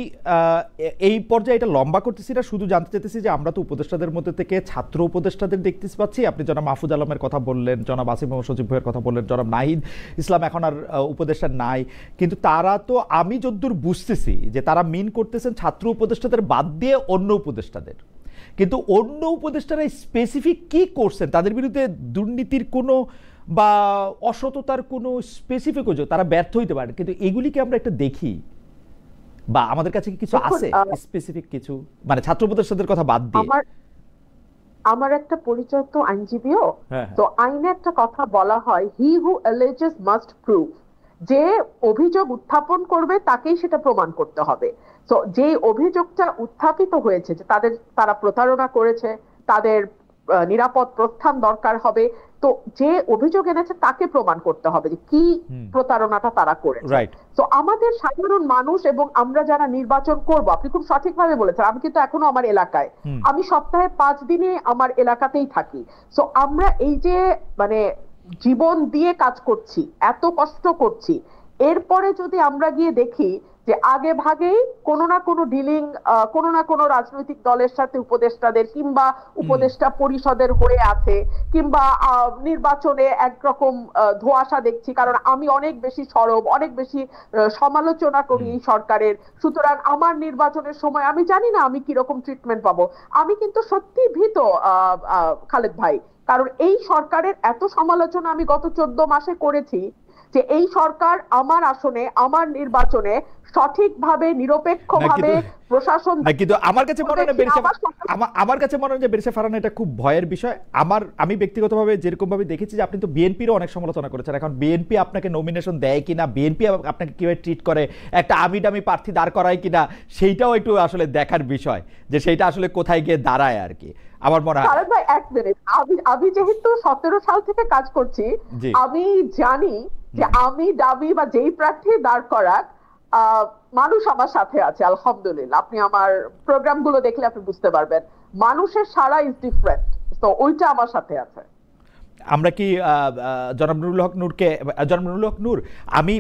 [SPEAKER 1] এই পর্যায়ে এটা লম্বা করতেছি না, শুধু জানতে চাইতেছি যে আমরা তো উপদেষ্টাদের মধ্যে থেকে ছাত্র উপদেষ্টাদের দেখতে পাচ্ছি। আপনি জনাব মাহফুজ আলমের কথা বললেন, জনাব আসিফ মোহাম্মদ সজীব ভাইয়ের কথা বললেন, জনাব নাহিদ ইসলাম এখন আর উপদেষ্টা নাই, কিন্তু তারা তো, আমি যতদূর বুঝতেছি যে তারা মিন করতেছেন ছাত্র উপদেষ্টাদের বাদ দিয়ে অন্য উপদেষ্টাদের। কিন্তু অন্য উপদেষ্টারা স্পেসিফিক কি করছেন, তাদের বিরুদ্ধে দুর্নীতির কোনো বা অসততার কোনো স্পেসিফিক অভিযোগ, তারা ব্যর্থ হইতে পারে, কিন্তু এগুলিকে আমরা একটা দেখি বা আমাদের কাছে কি কিছু আছে স্পেসিফিক কিছু, মানে ছাত্র উপদেষ্টাদের কথা বাদ দিয়ে?
[SPEAKER 3] আমার একটা পরিচয় তো আইনজীবীও, তো আইনে একটা কথা বলা হয়, হি হু অ্যালেজেস মাস্ট প্রুভ। যে অভিযোগ উত্থাপন করবে তাকেই সেটা প্রমাণ করতে হবে। তো যে অভিযোগটা উত্থাপিত হয়েছে যে তারা প্রতারণা করেছে, তাদের নিরাপদ প্রস্থান দরকার হবে, তো যে অভিযোগ এনেছে তাকে প্রমাণ করতে হবে যে কি প্রতারণাটা তারা করেছে। তো আমাদের সাধারণ মানুষ এবং আমরা যারা নির্বাচন করব, আপনি খুব সঠিকভাবে বলেছেন, আমি কিন্তু এখনো আমার এলাকায়, আমি সপ্তাহে 5 দিনে আমার এলাকাতেই থাকি। তো আমরা এই যে মানে জীবন দিয়ে কাজ করছি, এত কষ্ট করছি, এরপরে যদি আমরা গিয়ে দেখি যে আগে ভাগেই কোনো না কোনো ডিলিং কোনো না কোনো রাজনৈতিক দলের সাথে উপদেষ্টাদের কিংবা উপদেষ্টা পরিষদের হয়ে আছে, কিংবা নির্বাচনে একরকম ধোঁয়াশা দেখছি, কারণ আমি অনেক বেশি সরব, অনেক বেশি সমালোচনা করি এই সরকারের, সুতরাং আমার নির্বাচনের সময় আমি জানি না আমি কিরকম ট্রিটমেন্ট পাবো। আমি কিন্তু সত্যি ভীত খালেদ ভাই, কারণ এই সরকারের এত সমালোচনা আমি গত 14 মাসে করেছি যে এই সরকার আমার আসনে, আমার নির্বাচনে সঠিকভাবে নিরপেক্ষভাবে প্রশাসন,
[SPEAKER 1] কিন্তু আমার কাছে মনে হয় যে বেরিসা ফারহানা এটা খুব ভয়ের বিষয়। আমি ব্যক্তিগতভাবে যেরকম ভাবে দেখেছি যে আপনি তো বিএনপিরও অনেক সমালোচনা করেছেন, এখন বিএনপি আপনাকে নমিনেশন দেয় কিনা, বিএনপি আপনাকে কিভাবে ট্রিট করে, একটা আমিডামি প্রার্থী দাঁড় করায় কিনা, সেইটাও একটু আসলে দেখার বিষয়, যে সেইটা আসলে কোথায় গিয়ে দাঁড়ায় আর কি। আমার মনে হয়
[SPEAKER 3] এক মিনিট, আমি যেহেতু 17 সাল থেকে কাজ করছি, আমি জানি যে আমি দাবি বা যেই প্রার্থী দাঁড় করাক মানুষ আমার সাথে আছে আলহামদুলিল্লাহ। আপনি আমার প্রোগ্রামগুলো দেখলে আপনি বুঝতে পারবেন মানুষের সারা ইজ ডিফারেন্ট, তো ওইটা আমার সাথে আছে।
[SPEAKER 1] আমরা কি জনাব নুরুল হক নূর, আমি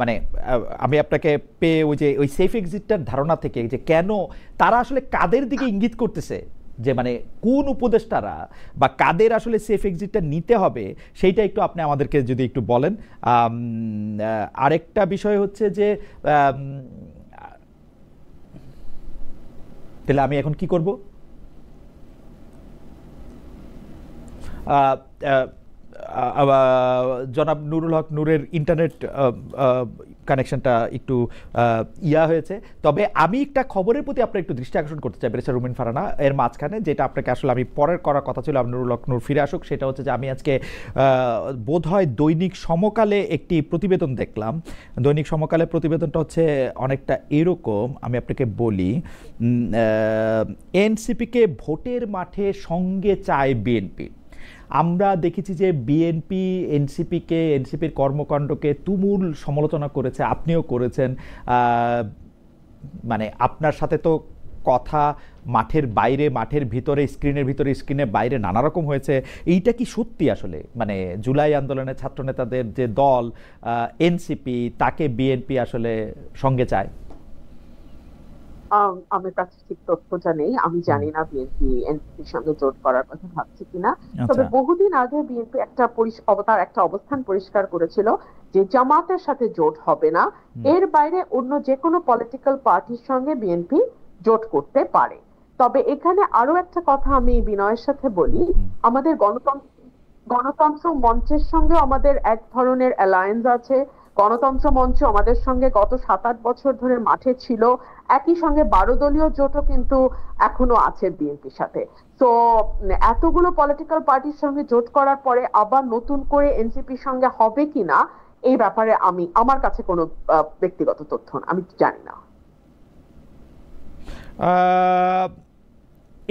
[SPEAKER 1] মানে আমি আপনাকে পেয়ে ওই সেফ এক্সিটটার ধারণা থেকে যে কেন তারা আসলে কাদের দিকে ইঙ্গিত করতেছে, যে মানে কোন উপদেষ্টারা বা কাদের আসলে সেফ এক্সিটটা নিতে হবে, সেইটা একটু আপনি আমাদেরকে যদি একটু বলেন। আরেকটা বিষয় হচ্ছে যে তাহলে আমি এখন কি করব? জনাব নুরুল হক নূরের ইন্টারনেট কানেকশনটা একটু হয়েছে, তবে আমি একটা খবরের প্রতি আপনার একটু দৃষ্টি আকর্ষণ করতে চাই বেরিসা রুমিন ফারহানা, এর মাঝখানে যেটা আপনাকে আসলে আমি পরের করার কথা ছিল, নুরুল হক নূর ফিরে আসুক, সেটা হচ্ছে যে আমি আজকে বোধহয় দৈনিক সমকালে একটি প্রতিবেদন দেখলাম। দৈনিক সমকালে প্রতিবেদনটা হচ্ছে অনেকটা এরকম, আমি আপনাকে বলি, এনসিপিকে ভোটের মাঠে সঙ্গে চায় বিএনপি। আমরা দেখেছি যে বিএনপি এনসিপির কর্মকাণ্ডকে তুমুল সমালোচনা করেছে, আপনিও করেছেন, মানে আপনার সাথে তো কথা মাঠের বাইরে, মাঠের ভিতরে, স্ক্রিনের বাইরে নানা রকম হয়েছে। এইটা কি সত্যি আসলে, মানে জুলাই আন্দোলনের ছাত্র নেতাদের যে দল এনসিপি, তাকে বিএনপি আসলে সঙ্গে চায়?
[SPEAKER 3] আমার কাছে ঠিক তথ্যটা নেই, আমি জানি না বিএনপি এনসিপির সঙ্গে জোট করার কথা ভাবছে কিনা। তবে বহুদিন আগে বিএনপি একটা অবস্থান পরিষ্কার করেছিল যে জামাতের সাথে জোট হবে না, এর বাইরে অন্য যে কোনো পলিটিক্যাল পার্টির সঙ্গে বিএনপি জোট করতে পারে। তবে এখানে আরো একটা কথা আমি বিনয়ের সাথে বলি, আমাদের গণতন্ত্র মঞ্চের সঙ্গে আমাদের এক ধরনের অ্যালায়েন্স আছে। গণতন্ত্র মঞ্চ আমাদের সঙ্গে গত 7-8 বছর ধরে মাঠে ছিল, একই সঙ্গে 12 দলীয় জোটও কিন্তু এখনো আছে বিএনপির সাথে। তো এতগুলো পলিটিক্যাল পার্টির সঙ্গে জোট করার পরে আবার নতুন করে এনসিপির সঙ্গে হবে কিনা, এই ব্যাপারে আমার কাছে কোনো ব্যক্তিগত তথ্য আমি জানি না।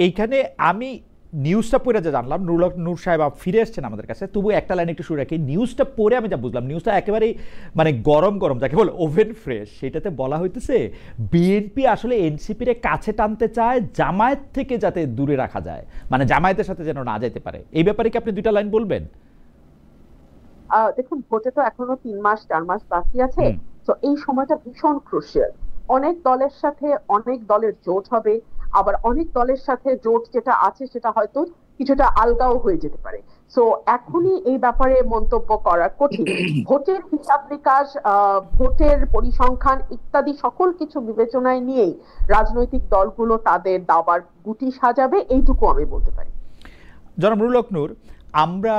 [SPEAKER 1] এইখানে আমি নিউজটা পড়ে যা জানলাম, নূর সাহেব ফিরে এসছেন আমাদের কাছে, তবু একটা লাইন একটু শুরু রাখি। নিউজটা পড়ে আমি যা বুঝলাম, নিউজটা একেবারেই মানে গরম গরম, যাকে বলে ওভেন ফ্রেশ। সেটাতে বলা হইতেছে বিএনপি আসলে এনসিপির কাছে টানতে চায় জামায়াত থেকে যাতে দূরে রাখা যায়, মানে জামায়াতের সাথে যেন না যেতে পারে। এই ব্যাপারে কি আপনি দুইটা লাইন বলবেন?
[SPEAKER 3] দেখুন, ভোটে তো এখনো 3 মাস 4 মাস বাকি আছে। তো এই সময়টা ভীষণ ক্রুশিয়াল। অনেক দলের সাথে অনেক দলের জোট হবে, আবার অনেক দলের সাথে জোট যেটা আছে সেটা হয়তো কিছুটা আলগাও হয়ে যেতে পারে। তো এখনই এই ব্যাপারে মন্তব্য করা কঠিন। ভোটের হিসাব নিকাশ, ভোটের পরিসংখ্যান ইত্যাদি সকল কিছু বিবেচনায় নিয়েই রাজনৈতিক দলগুলো তাদের দাবার গুটি সাজাবে, এইটুকু আমি বলতে পারি।
[SPEAKER 1] জনাব নুরুল হক নূর, আমরা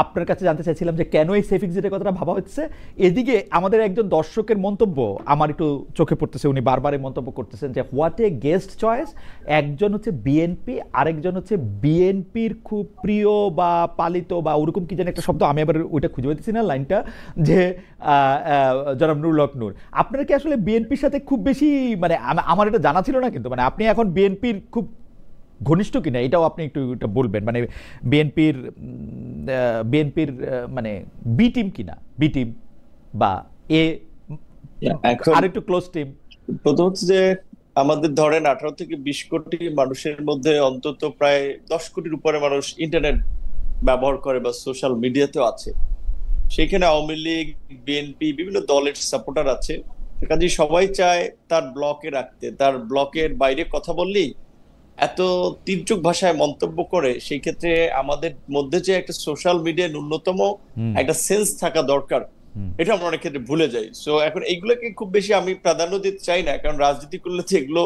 [SPEAKER 1] আপনার কাছে জানতে চাইছিলাম যে কেন এই সেফ এক্সিটের কথাটা ভাবা হচ্ছে। এদিকে আমাদের একজন দর্শকের মন্তব্য আমার একটু চোখে পড়তেছে, উনি বারবারই মন্তব্য করতেছেন যে হোয়াট এ গেস্ট চয়েস। একজন হচ্ছে বিএনপি, আরেকজন হচ্ছে বিএনপির খুব প্রিয় বা পালিত বা ওরকম কি যেন একটা শব্দ, আমি আবার ওইটা খুঁজে পাইতেছি না লাইনটা, যে জনাব নুরুল হক নূর, আপনারা কি আসলে বিএনপির সাথে খুব বেশি, মানে আমার এটা জানা ছিল না, কিন্তু মানে আপনি এখন বিএনপির খুব ঘনিষ্ঠ কিনা এটাও আপনি একটু বলবেন, মানে বিএনপির বিএনপির মানে বি টিম কিনা, বি টিম বা এ আর একটু ক্লোজ টিম।
[SPEAKER 2] প্রথম হচ্ছে যে আমাদের ধরেন 18 থেকে 20 কোটি মানুষের মধ্যে অন্তত প্রায় 10 কোটির উপরে মানুষ ইন্টারনেট ব্যবহার করে বা সোশ্যাল মিডিয়াতেও আছে। সেখানে আওয়ামী লীগ, বিএনপি, বিভিন্ন দলের সাপোর্টার আছে। কাজে সবাই চায় তার ব্লকে রাখতে, তার ব্লকের বাইরে কথা বললেই এত তীর্যক ভাষায় মন্তব্য করে। সেই ক্ষেত্রে আমাদের মধ্যে যে একটা সোশ্যাল মিডিয়ার ন্যূনতম একটা সেন্স থাকা দরকার, এটা আমরা অনেক ক্ষেত্রে ভুলে যাই। সো এখন এইগুলোকে খুব বেশি আমি প্রাধান্য দিতে চাই না, কারণ রাজনীতি করলে তো এগুলো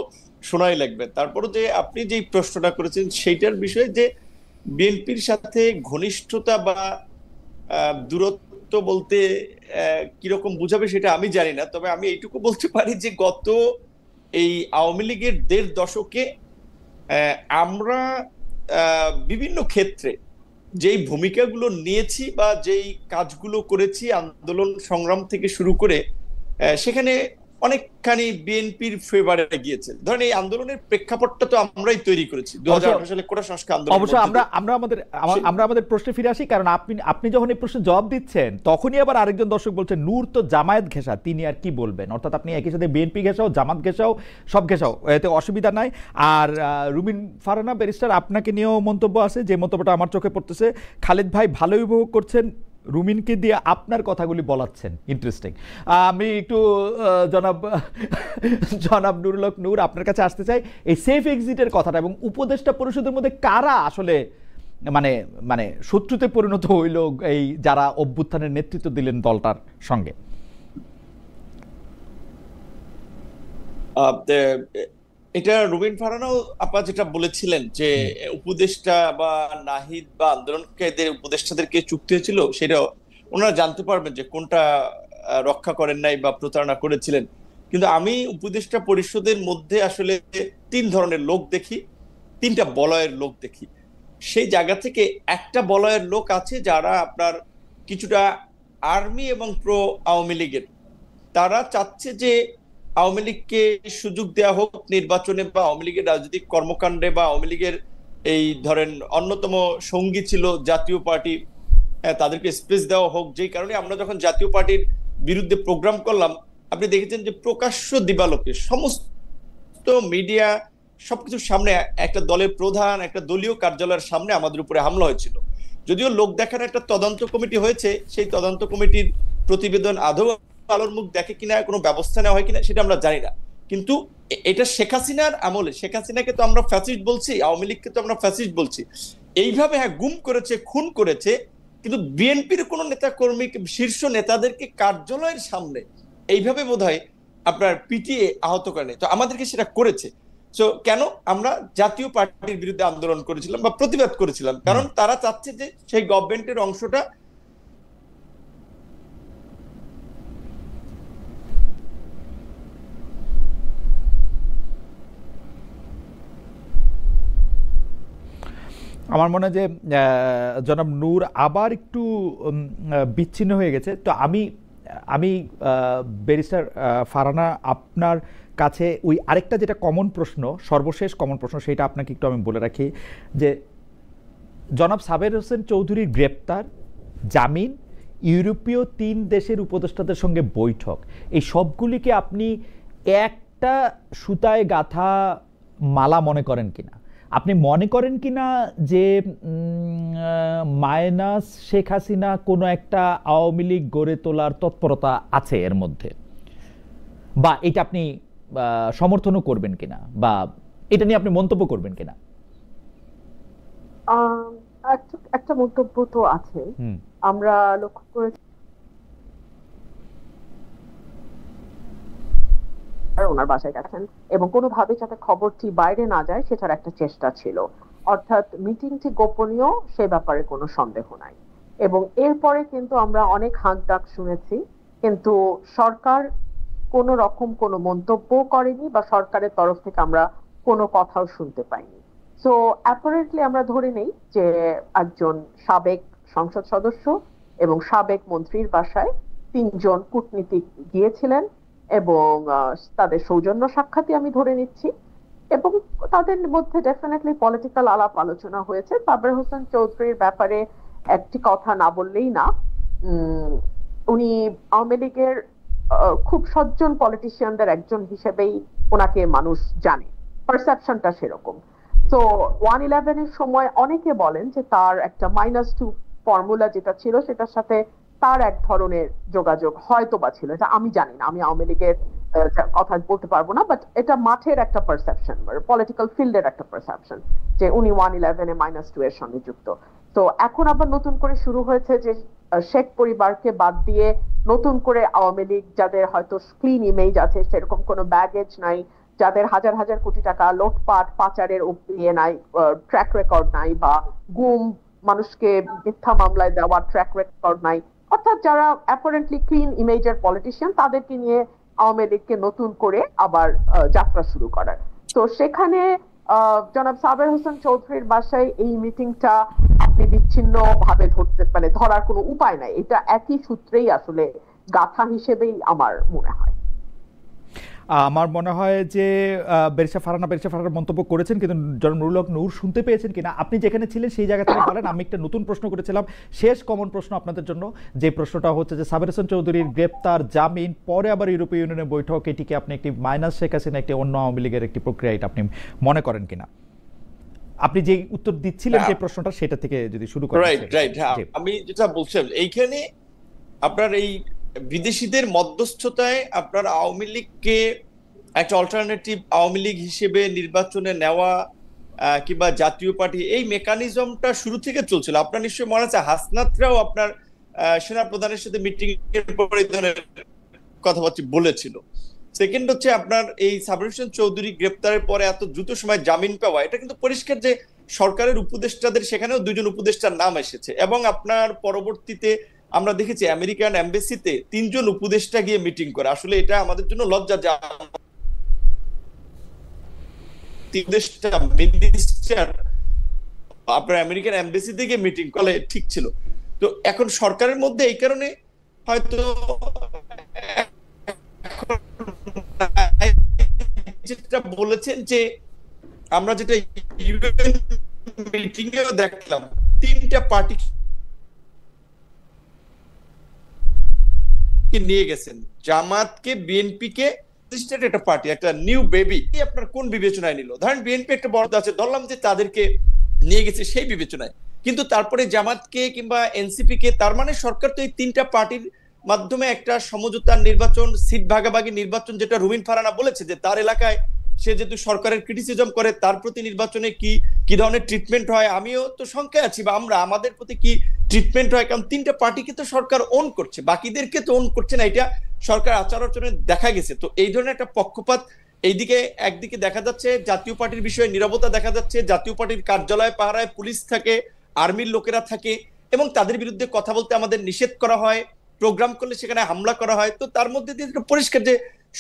[SPEAKER 2] শোনাই লাগবে। তারপরে যে আপনি যে প্রশ্নটা করেছেন সেইটার বিষয়ে, যে বিএনপির সাথে ঘনিষ্ঠতা বা দূরত্ব বলতে কিরকম বুঝাবে সেটা আমি জানি না। তবে আমি এইটুকু বলতে পারি যে গত এই আওয়ামী লীগের 1.5 দশকে আমরা বিভিন্ন ক্ষেত্রে যেই ভূমিকাগুলো নিয়েছি বা যেই কাজগুলো করেছি, আন্দোলন সংগ্রাম থেকে শুরু করে, সেখানে অনেকখানি বিএনপির ফেভারে গিয়েছে। ধরেন এই আন্দোলনের প্রেক্ষাপটটা তো আমরাই তৈরি করেছি 2018 সালে কোটা সংস্কার আন্দোলন।
[SPEAKER 1] অবশ্য আমরা আমাদের প্রশ্নে ফিরে আসি, কারণ আপনি যখন এই প্রশ্নের জবাব দিচ্ছেন তখনই আবার আরেকজন দর্শক বলছেন নূর তো জামায়াত ঘেঁষা, তিনি আর কি বলবেন। অর্থাৎ আপনি একই সাথে বিএনপি ঘেঁষাও, জামাত ঘেঁষাও, সব ঘেঁষাও, এতে অসুবিধা নাই। আর রুমিন ফারহানা ব্যারিস্টার, আপনাকে নিয়েও মন্তব্য আছে, যে মন্তব্যটা আমার চোখে পড়তেছে। খালেদ ভাই ভালোই উপভোগ করছেন, রুমিনকে দিয়ে আপনার কথাগুলি বলাচ্ছেন, ইন্টারেস্টিং। আমি একটু জনাব নুরুল হক নূর আপনার কাছে আসতে চাই, এই সেফ এক্সিটের কথাটা এবং উপদেষ্টা পরিষদের মধ্যে কারা আসলে মানে মানে শত্রুতে পরিণত হইল এই যারা অভ্যুত্থানের নেতৃত্ব দিলেন দলটার সঙ্গে?
[SPEAKER 2] এটা রুবিন ফারহানাও আপা যেটা বলেছিলেন যে উপদেষ্টা বা নাহিদ বা আন্দোলনকারীদের উপদেষ্টাদেরকে চুক্তি হয়েছিল, সেটা ওনারা জানতে পারবেন যে কোনটা রক্ষা করেন নাই বা প্রতারণা করেছিলেন। কিন্তু আমি উপদেষ্টা পরিষদের মধ্যে আসলে 3 ধরনের লোক দেখি, 3টা বলয়ের লোক দেখি। সেই জায়গা থেকে একটা বলয়ের লোক আছে যারা আপনার কিছুটা আর্মি এবং প্রো আওয়ামী লীগের। তারা চাচ্ছে যে আওয়ামী লীগকে সুযোগ দেওয়া হোক নির্বাচনে বা আওয়ামী লীগের রাজনৈতিক কর্মকাণ্ডে, বা আওয়ামী লীগের এই ধরেন অন্যতম সঙ্গী ছিল জাতীয় পার্টি, তাদেরকে স্পেস দেওয়া হোক। যেই কারণে আমরা যখন জাতীয় পার্টির বিরুদ্ধে প্রোগ্রাম করলাম, আপনি দেখেছেন যে প্রকাশ্য দিবালোকে সমস্ত মিডিয়া সবকিছুর সামনে একটা দলের প্রধান, একটা দলীয় কার্যালয়ের সামনে আমাদের উপরে হামলা হয়েছিল। যদিও লোক দেখার একটা তদন্ত কমিটি হয়েছে, সেই তদন্ত কমিটির প্রতিবেদন আদৌ আলোর মুখ দেখে কিনা, কোনো ব্যবস্থা নেওয়া হয় কিনা সেটা আমরা জানি না। কিন্তু এটা শেখ হাসিনার আমলে, শেখ হাসিনাকে তো আমরা ফ্যাসিস্ট বলছি, আওয়ামী লীগকে তো আমরা ফ্যাসিস্ট বলছি। এইভাবে হ্যাঁ গুম করেছে, খুন করেছে, কিন্তু বিএনপির কোন নেতা কর্মী, শীর্ষ নেতাদেরকে কার্যালয়ের সামনে এইভাবে বোধহয় আপনার পিটিয়ে আহত করেনি। তো আমাদেরকে সেটা করেছে। সো কেন আমরা জাতীয় পার্টির বিরুদ্ধে আন্দোলন করেছিলাম বা প্রতিবাদ করেছিলাম? কারণ তারা চাচ্ছে যে সেই গভর্নমেন্টের অংশটা
[SPEAKER 1] আমার মনে হয় যে জনাব নূর আবার একটু বিচ্ছিন্ন হয়ে গেছে। তো আমি আমি ব্যারিস্টার ফারহানা আপনার কাছে ওই আরেকটা যেটা কমন প্রশ্ন, সর্বশেষ কমন প্রশ্ন, সেটা আপনাকে একটু আমি বলে রাখি যে জনাব সাবের হোসেন চৌধুরীর গ্রেপ্তার, জামিন, ইউরোপীয় 3 দেশের উপদেষ্টাদের সঙ্গে বৈঠক, এই সবগুলিকে আপনি একটা সুতায় গাঁথা মালা মনে করেন কিনা? আপনি মনে করেন কিনা যে মাইনাস শেখ হাসিনা কোনো একটা আওয়ামী লীগ গড়ে তোলার তৎপরতা আছে এর মধ্যে, বা এটা আপনি সমর্থনও করবেন কিনা, বা এটা নিয়ে আপনি মন্তব্য করবেন কিনা?
[SPEAKER 3] একটা মন্তব্য তো আছে। আমরা লক্ষ্য করেছি ওনার বাসায় গেছেন এবং কোনোভাবে যাতে খবরটি বাইরে না যায় সেটার একটা চেষ্টা ছিল, অর্থাৎ মিটিংটি গোপনীয় সে ব্যাপারে কোনো সন্দেহ নাই। এবং এরপরে কিন্তু আমরা অনেক হাঁক ডাক শুনেছি, কিন্তু সরকার কোনো রকম কোনো মন্তব্য করেনি বা সরকারের তরফ থেকে আমরা কোনো কথাও শুনতে পাইনি। সো অ্যাপারেন্টলি আমরা ধরে নেই যে একজন সাবেক সংসদ সদস্য এবং সাবেক মন্ত্রীর বাসায় 3 জন কূটনীতিক গিয়েছিলেন এবং তাদের সৌজন্য সাক্ষাৎই আমি ধরে নিচ্ছি, এবং তাদের মধ্যে ডেফিনেটলি পলিটিক্যাল আলাপ আলোচনা হয়েছে। সাবের হোসেন চৌধুরীর ব্যাপারে একটি কথা না বললেই না, উনি আওয়ামী লীগের খুব সজ্জন পলিটিশিয়ানদের একজন হিসেবেই ওনাকে মানুষ জানে, পারসেপশনটা সেরকম। তো 111 এর সময় অনেকে বলেন যে তার একটা -2 ফর্মুলা যেটা ছিল সেটার সাথে তার এক ধরনের যোগাযোগ হয়তো বা ছিল, এটা আমি জানি না, আমি আওয়ামী লীগের কথা বলতে পারবো না, বাট এটা মাঠের একটা পারসেপশন, পলিটিক্যাল ফিল্ডের একটা পারসেপশন যে উনি 111 এ -2 এর সঙ্গে যুক্ত। তো এখন আবার নতুন করে শুরু হয়েছে যে শেখ পরিবারকে বাদ দিয়ে নতুন করে আওয়ামী লীগ যাদের হয়তো ক্লিন ইমেজ আছে, সেরকম কোনো ব্যাগেজ নাই, যাদের হাজার হাজার কোটি টাকা লোটপাট পাচারের ইয়ে নাই, ট্র্যাক রেকর্ড নাই, বা গুম মানুষকে মিথ্যা মামলায় দেওয়ার ট্র্যাক রেকর্ড নাই, অর্থাৎ যারা অ্যাপারেন্টলি ক্লিন ইমেজের পলিটিশিয়ান, তাদেরকে নিয়ে আওয়ামী লীগকে নতুন করে আবার যাত্রা শুরু করার। তো সেখানে জনাব সাবের হোসেন চৌধুরীর বাসায় এই মিটিংটা আপনি বিচ্ছিন্ন ভাবে ধরার কোনো উপায় নাই, এটা একই সূত্রেই আসলে গাথা হিসেবেই আমার মনে হয়।
[SPEAKER 1] আমার মনে হয় যে ব্যারিস্টার ফারহানা মন্তব্য করেছেন, কিন্তু জনাব নুরুল হক নূর শুনতে পেয়েছেন কিনা আপনি যেখানে ছিলেন সেই জায়গা থেকে বলেন। আমি একটা নতুন প্রশ্ন করেছিলাম, শেষ কমন প্রশ্ন আপনাদের জন্য, যে প্রশ্নটা হচ্ছে যে সাবের হোসেন চৌধুরীর গ্রেপ্তার, জামিন, পরে আবার ইউরোপীয় ইউনিয়নের বৈঠক, এটিকে আপনি একটি মাইনাস শেখ হাসিনা একটি অন্য আওয়ামী লীগের একটি প্রক্রিয়া, এটা আপনি মনে করেন কিনা? আপনি যে উত্তর দিচ্ছিলেন যে প্রশ্নটা, সেটা থেকে যদি শুরু করেন।
[SPEAKER 2] রাইট, আমি যেটা বলছিলাম, এইখানে আপনার এই বিদেশিদের মধ্যস্থতায় আপনার আওয়ামী লীগকে একটা অল্টারনেটিভ আওয়ামী লীগ হিসেবে নির্বাচনে নেওয়া কিংবা জাতীয় পার্টি, এই মেকানিজমটা শুরু থেকে চলছিল। আপনার নিশ্চয়ই মনে আছে হাসনাতরাও আপনার সেনা প্রধানের সাথে মিটিং এর পরে ধরনের কথাবার্তা বলেছিল। সেকেন্ড হচ্ছে আপনার এই সাবের হোসেন চৌধুরী গ্রেপ্তারের পরে এত দ্রুত সময় জামিন পাওয়া, এটা কিন্তু পরিষ্কার যে সরকারের উপদেষ্টাদের সেখানেও 2 জন উপদেষ্টার নাম এসেছে, এবং আপনার পরবর্তীতে আমরা দেখেছি আমেরিকান এমবাসিতে 3 জন উপদেষ্টা গিয়ে মিটিং করে। আসলে এটা আমাদের জন্য লজ্জা যে আপনার আমেরিকান এমবাসিতে গিয়ে মিটিং করলে ঠিক ছিল। তো এখন সরকারের মধ্যে এই কারণে হয়তো যেটা বলেছেন যে আমরা যেটা ইউএন মিটিং এও দেখলাম, 3টা পার্টি নিয়ে গেছেন, জামাতকে, বিএনপিকে, একটা পার্টি, একটা নিউ বেবি, আপনার কোন বিবেচনায় নিল? ধরেন বিএনপি একটা বড় আছে, ধরলাম যে তাদেরকে নিয়ে গেছে সেই বিবেচনায়, কিন্তু তারপরে জামাতকে কিংবা এনসিপি কে, তার মানে সরকার তো এই 3টা পার্টির মাধ্যমে একটা সমঝোতার নির্বাচন, সিট ভাগাভাগি নির্বাচন, যেটা রুমিন ফারহানা বলেছে যে তার এলাকায় সে যেহেতু সরকারের ক্রিটিসিজম করে, তার প্রতি নির্বাচনে কি ধরনের ট্রিটমেন্ট হয়, আমিও তো শঙ্কায় আছি, বা আমাদের প্রতি কি ট্রিটমেন্ট হয়, কারণ 3টা পার্টিকে তো সরকার ওন করছে, বাকিদেরকে তো ওন করছে না, এটা সরকার আচার আচরণে দেখা গেছে। তো এই ধরনের একটা পক্ষপাত এইদিকে একদিকে দেখা যাচ্ছে, জাতীয় পার্টির বিষয়ে নীরবতা দেখা যাচ্ছে, জাতীয় পার্টির কার্যালয় পাহারায় পুলিশ থাকে, আর্মির লোকেরা থাকে, এবং তাদের বিরুদ্ধে কথা বলতে আমাদের নিষেধ করা হয়, প্রোগ্রাম করলে সেখানে হামলা করা হয়। তো তার মধ্যে দিয়ে পরিষ্কার যে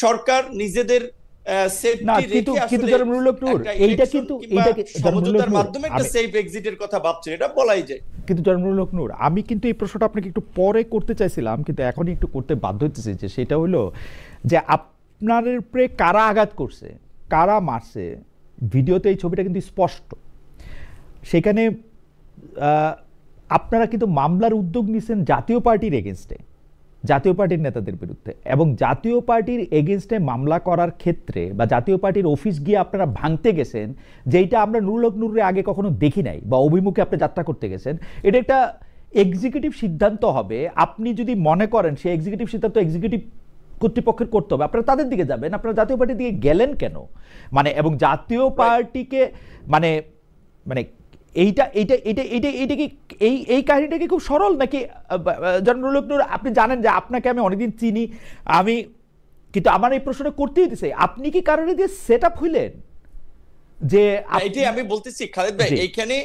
[SPEAKER 2] সরকার নিজেদের
[SPEAKER 1] না,
[SPEAKER 2] সেফটি
[SPEAKER 1] কিন্তু
[SPEAKER 2] রেখে
[SPEAKER 1] কিন্তু
[SPEAKER 2] আসলে
[SPEAKER 1] জনাব নুরুল হক নূর,
[SPEAKER 2] একটা
[SPEAKER 1] এইটা
[SPEAKER 2] ইলেকশন
[SPEAKER 1] কিন্তু
[SPEAKER 2] কিংবা
[SPEAKER 1] এইটা জনাব নুরুল হক
[SPEAKER 2] সমঝোতার
[SPEAKER 1] নূর,
[SPEAKER 2] মাধ্যমে একটা
[SPEAKER 1] আমি
[SPEAKER 2] সেফ এক্সিটের কথা ভাবছেন, এটা বলাই যায়।
[SPEAKER 1] কিন্তু জনাব নুরুল হক নূর, আমি কিন্তু এই প্রশ্নটা আপনাকে একটু পরে করতে চাইছিলাম, কিন্তু এখনই একটু করতে বাধ্য হইতেছি, যে সেটা হলো যে আপনার উপরে কারা আঘাত করছে, কারা মারছে, ভিডিওতে এই ছবিটা কিন্তু স্পষ্ট। সেখানে আপনারা কিন্তু মামলার উদ্যোগ নিয়েছেন জাতীয় পার্টির এগেনস্টে, জাতীয় পার্টির নেতাদের বিরুদ্ধে, এবং জাতীয় পার্টির এগেনস্টে মামলা করার ক্ষেত্রে বা জাতীয় পার্টির অফিস গিয়ে আপনারা ভাঙতে গেছেন, যেটা আমরা নুরুল হক নূরের আগে কখনো দেখি নাই, বা অভিমুখে আপনি যাত্রা করতে গেছেন। এটা একটা এক্সিকিউটিভ সিদ্ধান্ত হবে, আপনি যদি মনে করেন সেই এক্সিকিউটিভ সিদ্ধান্ত এক্সিকিউটিভ কর্তৃপক্ষের করতে হবে, আপনারা তাদের দিকে যাবেন, আপনারা জাতীয় পার্টির দিকে গেলেন কেন? মানে এবং জাতীয় পার্টিকে মানে মানে এইটা এইটা এইটা এইটা এইটা কি এই কাহিনীটা কি খুব সরল নাকি? জনাব নূর, আপনি জানেন যে আপনাকে আমি অনেকদিন চিনি, আমি কিন্তু আমার এই প্রশ্নটা করতেই দিছে, আপনি কি কারণে দিয়ে সেট আপ হইলেন যে
[SPEAKER 2] এটাই আমি বলতেছি খালেদ ভাই, এইখানে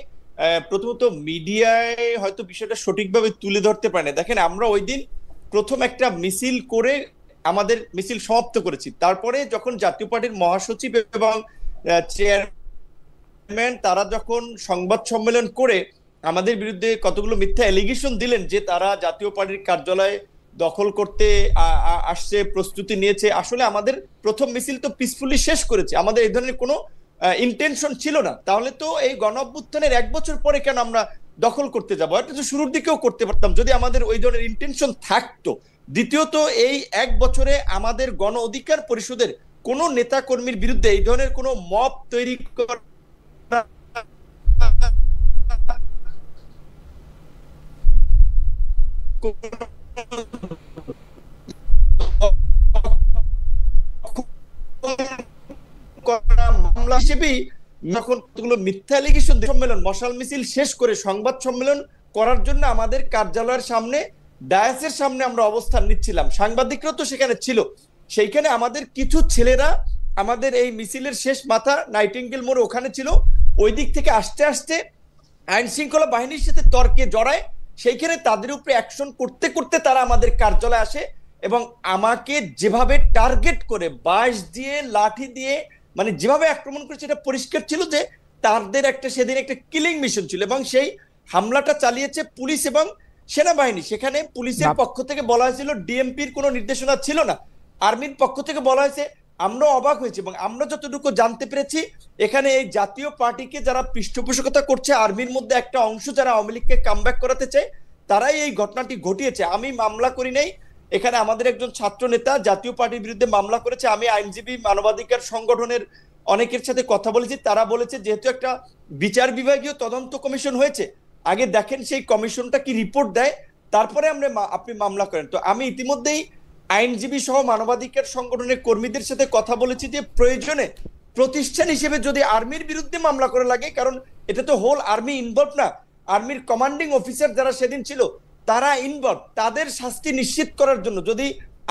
[SPEAKER 2] প্রথমত মিডিয়ায় হয়তো বিষয়টা সঠিকভাবে তুলে ধরতে পারে না। দেখেন, আমরা ওই দিন প্রথম একটা মিছিল করে আমাদের মিছিল সমাপ্ত করেছি, তারপরে যখন জাতীয় পার্টির মহাসচিব এবং চেয়ারম্যান তারা যখন সংবাদ সম্মেলন করে আমাদের বিরুদ্ধে কতগুলো মিথ্যা এলিগেশন দিলেন যে তারা জাতীয় পার্টির কার্যালয় দখল করতে আসছে, প্রস্তুতি নিয়েছে। আসলে আমাদের প্রথম মিছিল তো পিসফুলি শেষ করেছে, আমাদের এই ধরনের কোনো ইন্টেনশন ছিল না। তাহলে তো এই গণ অভ্যুত্থানের 1 বছর পরে কেন আমরা দখল করতে যাবো? এটা তো শুরুর দিকেও করতে পারতাম যদি আমাদের ওই ধরনের ইন্টেনশন থাকতো। দ্বিতীয়ত, এই 1 বছরে আমাদের গণ অধিকার পরিষদের কোন নেতা কর্মীর বিরুদ্ধে এই ধরনের কোনো মব তৈরি করা মামলা হিসেবেই যখন মিথ্যা এলিগেশন সম্মেলন মশাল মিছিল শেষ করে সংবাদ সম্মেলন করার জন্য আমাদের কার্যালয়ের সামনে ডায়াসের সামনে আমরা অবস্থান নিচ্ছিলাম, সাংবাদিকরা তো সেখানে ছিল। সেইখানে আমাদের কিছু ছেলেরা আমাদের এই মিছিলের শেষ মাথা নাইটিঙ্গেল মোড় ওখানে ছিল, ওই দিক থেকে আসতে আসতে আইন শৃঙ্খলা বাহিনীর সাথে তর্কে জড়ায়। সেইখানে তাদের উপরে অ্যাকশন করতে করতে তারা আমাদের কার্যালয়ে আসে এবং আমাকে যেভাবে টার্গেট করে বাঁশ দিয়ে লাঠি দিয়ে মানে যেভাবে আক্রমণ করেছে, এটা পরিষ্কার ছিল যে তাদের একটা সেদিন একটা কিলিং মিশন ছিল এবং সেই হামলাটা চালিয়েছে পুলিশ এবং সেনাবাহিনী। সেখানে পুলিশের পক্ষ থেকে বলা হয়েছিল ডিএমপির কোনো নির্দেশনা ছিল না, আর্মির পক্ষ থেকে বলা হয়েছে। আমরা অবাক হয়েছি এবং আমরা যতটুকু জানতে পেরেছি এখানে এই জাতীয় পার্টিকে যারা পৃষ্ঠপোষকতা করছে, আর্মির মধ্যে একটা অংশ যারা আওয়ামী লীগকে কামব্যাক করাতে চায়, তারাই এই ঘটনাটি ঘটিয়েছে। আমি মামলা করি নাই, এখানে আমাদের একজন ছাত্র নেতা জাতীয় পার্টির বিরুদ্ধে মামলা করেছে। আমি আইনজীবী মানবাধিকার সংগঠনের অনেকের সাথে কথা বলেছি, তারা বলেছে যেহেতু একটা বিচার বিভাগীয় তদন্ত কমিশন হয়েছে, আগে দেখেন সেই কমিশনটা কি রিপোর্ট দেয়, তারপরে আপনি মামলা করেন। তো আমি ইতিমধ্যেই আইনজীবী সহ মানবাধিকার সংগঠনের কর্মীদের সাথে কথা বলেছি যে প্রয়োজনে প্রতিষ্ঠান হিসেবে যদি আর্মির বিরুদ্ধে মামলা করা লাগে, কারণ এটা তো হোল আর্মি ইনভলভ না, আর্মির কমান্ডিং অফিসার যারা সেদিন ছিল তারা ইনভলভ, তাদের শাস্তি নিশ্চিত করার জন্য যদি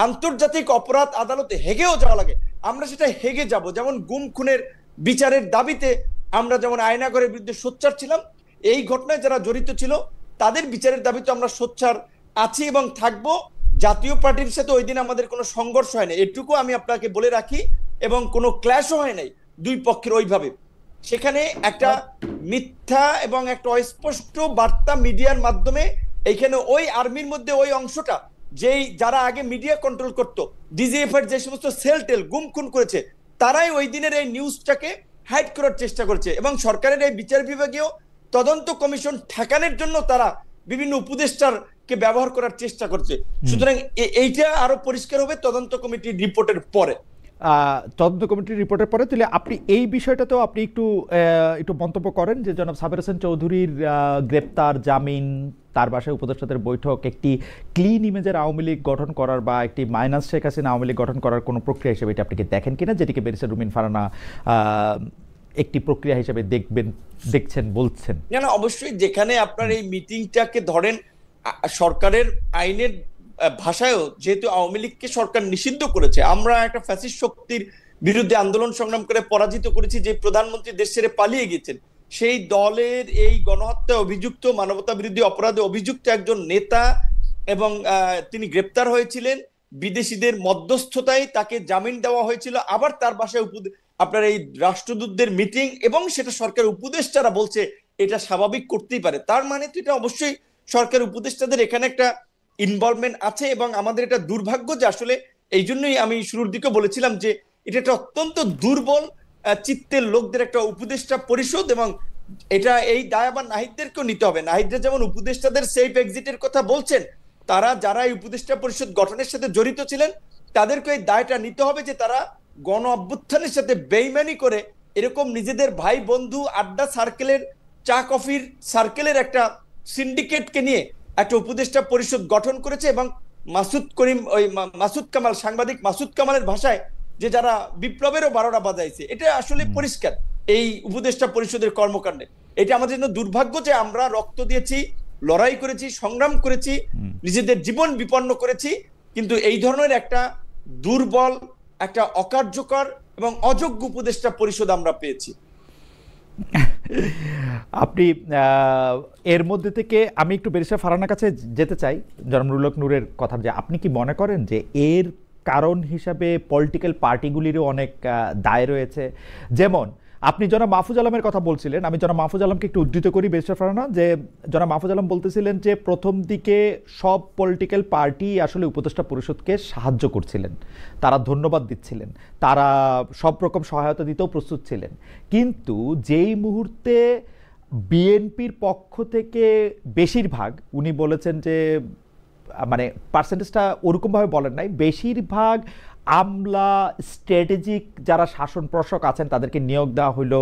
[SPEAKER 2] আন্তর্জাতিক অপরাধ আদালতে হেগেও যাওয়া লাগে আমরা সেটা হেগে যাব। যেমন গুম খুনের বিচারের দাবিতে আমরা যেমন আয়নাগরের বিরুদ্ধে সোচ্চার ছিলাম, এই ঘটনায় যারা জড়িত ছিল তাদের বিচারের দাবিতে আমরা সোচ্চার আছি এবং থাকবো। জাতীয় পার্টির সাথে ওই দিন আমাদের কোনো সংঘর্ষ হয় না, এটুকু আমি আপনাকে বলে রাখি, এবং কোনো ক্ল্যাশও হয় নাই দুই পক্ষের ওইভাবে। সেখানে একটা মিথ্যা এবং একটা অস্পষ্ট বার্তা মিডিয়ার মাধ্যমে এইখানে ওই আর্মির মধ্যে ওই অংশটা যেই যারা আগে মিডিয়া কন্ট্রোল করতো, ডিজিএফ এর যে সমস্ত সেল টেল গুম খুন করেছে, তারাই ওই দিনের এই নিউজটাকে হাইড করার চেষ্টা করছে এবং সরকারের এই বিচার বিভাগীয় তদন্ত কমিশন ঠেকানোর জন্য তারা বিভিন্ন উপদেষ্টারকে ব্যবহার করার চেষ্টা করছে। সুতরাং এইটা আরো পরিষ্কার হবে তদন্ত কমিটির রিপোর্টের পরে।
[SPEAKER 1] তদন্ত কমিটির রিপোর্টের পরে তাহলে আপনি এই বিষয়টাতেও আপনি একটু মন্তব্য করেন যে জনাব সাবের হোসেন চৌধুরীর গ্রেপ্তার, জামিন, তার বাসায় উপদেষ্টাদের বৈঠক একটি ক্লিন ইমেজের আওয়ামী লীগ গঠন করার বা একটি মাইনাস শেখ হাসিনা আওয়ামী লীগ গঠন করার কোনো প্রক্রিয়া হিসেবে এটা আপনি কি দেখেন কিনা, যেটিকে ব্যারিস্টার রুমিন ফারহানা একটি প্রক্রিয়া হিসেবে দেখছেন বলছেন?
[SPEAKER 2] না, অবশ্যই। যেখানে আপনার এই মিটিংটাকে ধরেন সরকারের আইনের ভাষায়ও যেহেতু আওয়ামী লীগকে সরকার নিষিদ্ধ করেছে, আমরা একটা ফ্যাসিস্ট শক্তির বিরুদ্ধে আন্দোলন সংগ্রাম করে পরাজিত করেছি, যে প্রধানমন্ত্রী দেশ ছেড়ে পালিয়ে গেছেন, সেই দলের এই গণহত্যায় অভিযুক্ত, মানবতা বিরোধী অপরাধে অভিযুক্ত একজন নেতা এবং তিনি গ্রেপ্তার হয়েছিলেন, বিদেশিদের মধ্যস্থতায় তাকে জামিন দেওয়া হয়েছিল, আবার তার বাসায় আপনার এই রাষ্ট্রদূতদের মিটিং, এবং সেটা সরকার উপদেষ্টারা বলছে এটা স্বাভাবিক করতেই পারে। তার মানে তো এটা অবশ্যই সরকার উপদেষ্টাদের এখানে একটা ইনভলভমেন্ট আছে, এবং আমাদের এটা দুর্ভাগ্য যে আসলে এই জন্যই আমি শুরুর দিকে বলেছিলাম যে এটা একটা অত্যন্ত দুর্বল চিত্তের লোকদের একটা উপদেষ্টা পরিষদ, এবং এটা এই দায় আবার নাহিদদেরকেও নিতে হবে। নাহিদরা যেমন উপদেষ্টাদের সেফ এক্সিটের কথা বলছেন, তারা যারা এই উপদেষ্টা পরিষদ গঠনের সাথে জড়িত ছিলেন তাদেরকে এই দায়টা নিতে হবে যে তারা গণ অভ্যুত্থানের সাথে বেইমানি করে এরকম নিজেদের ভাই বন্ধু আড্ডা সার্কেলের, চা কফির সার্কেলের একটা সিন্ডিকেটকে নিয়ে একটা উপদেষ্টা পরিষদ গঠন করেছে, এবং মাসুদ করিম, ওই মাসুদ কামাল, সাংবাদিক মাসুদ কামালের ভাষায় যে যারা বিপ্লবেরও 12টা বাজাইছে, এটা আসলে পরিষ্কার এই উপদেষ্টা পরিষদের কর্মকাণ্ডে। এটা আমাদের জন্য দুর্ভাগ্য যে আমরা রক্ত দিয়েছি, লড়াই করেছি, সংগ্রাম করেছি, নিজেদের জীবন বিপন্ন করেছি, কিন্তু এই ধরনের একটা দুর্বল, একটা অকার্যকর এবং অযোগ্য উপদেষ্টা পরিষদ আমরা পেয়েছি।
[SPEAKER 1] আপনি এর মধ্যে থেকে আমি একটু ব্যারিস্টার ফারহানার কাছে যেতে চাই, জনাব নুরুল হক নূরের কথা, যে আপনি কি মনে করেন যে এর কারণ হিসাবে পলিটিক্যাল পার্টিগুলিরও অনেক দায় রয়েছে? যেমন আপনি জনাব মাহফুজ আলমের কথা বলছিলেন, আমি জনাব মাহফুজ আলমকে একটু উদ্ধৃত করি ব্যারিস্টার ফারহানা, যে জনাব মাহফুজ আলম বলতেছিলেন যে প্রথম দিকে সব পলিটিক্যাল পার্টি আসলে উপদেষ্টা পরিষদকে সাহায্য করছিলেন, তারা ধন্যবাদ দিচ্ছিলেন, তারা সব রকম সহায়তা দিতেও প্রস্তুত ছিলেন, কিন্তু যেই মুহূর্তে বিএনপির পক্ষ থেকে বেশিরভাগ, উনি বলেছেন যে মানে পার্সেন্টেজটা ওরকমভাবে বলেন নাই, বেশিরভাগ আমলা, স্ট্র্যাটেজিক যারা শাসন প্রশাসক আছেন তাদেরকে নিয়োগ দেওয়া হলো,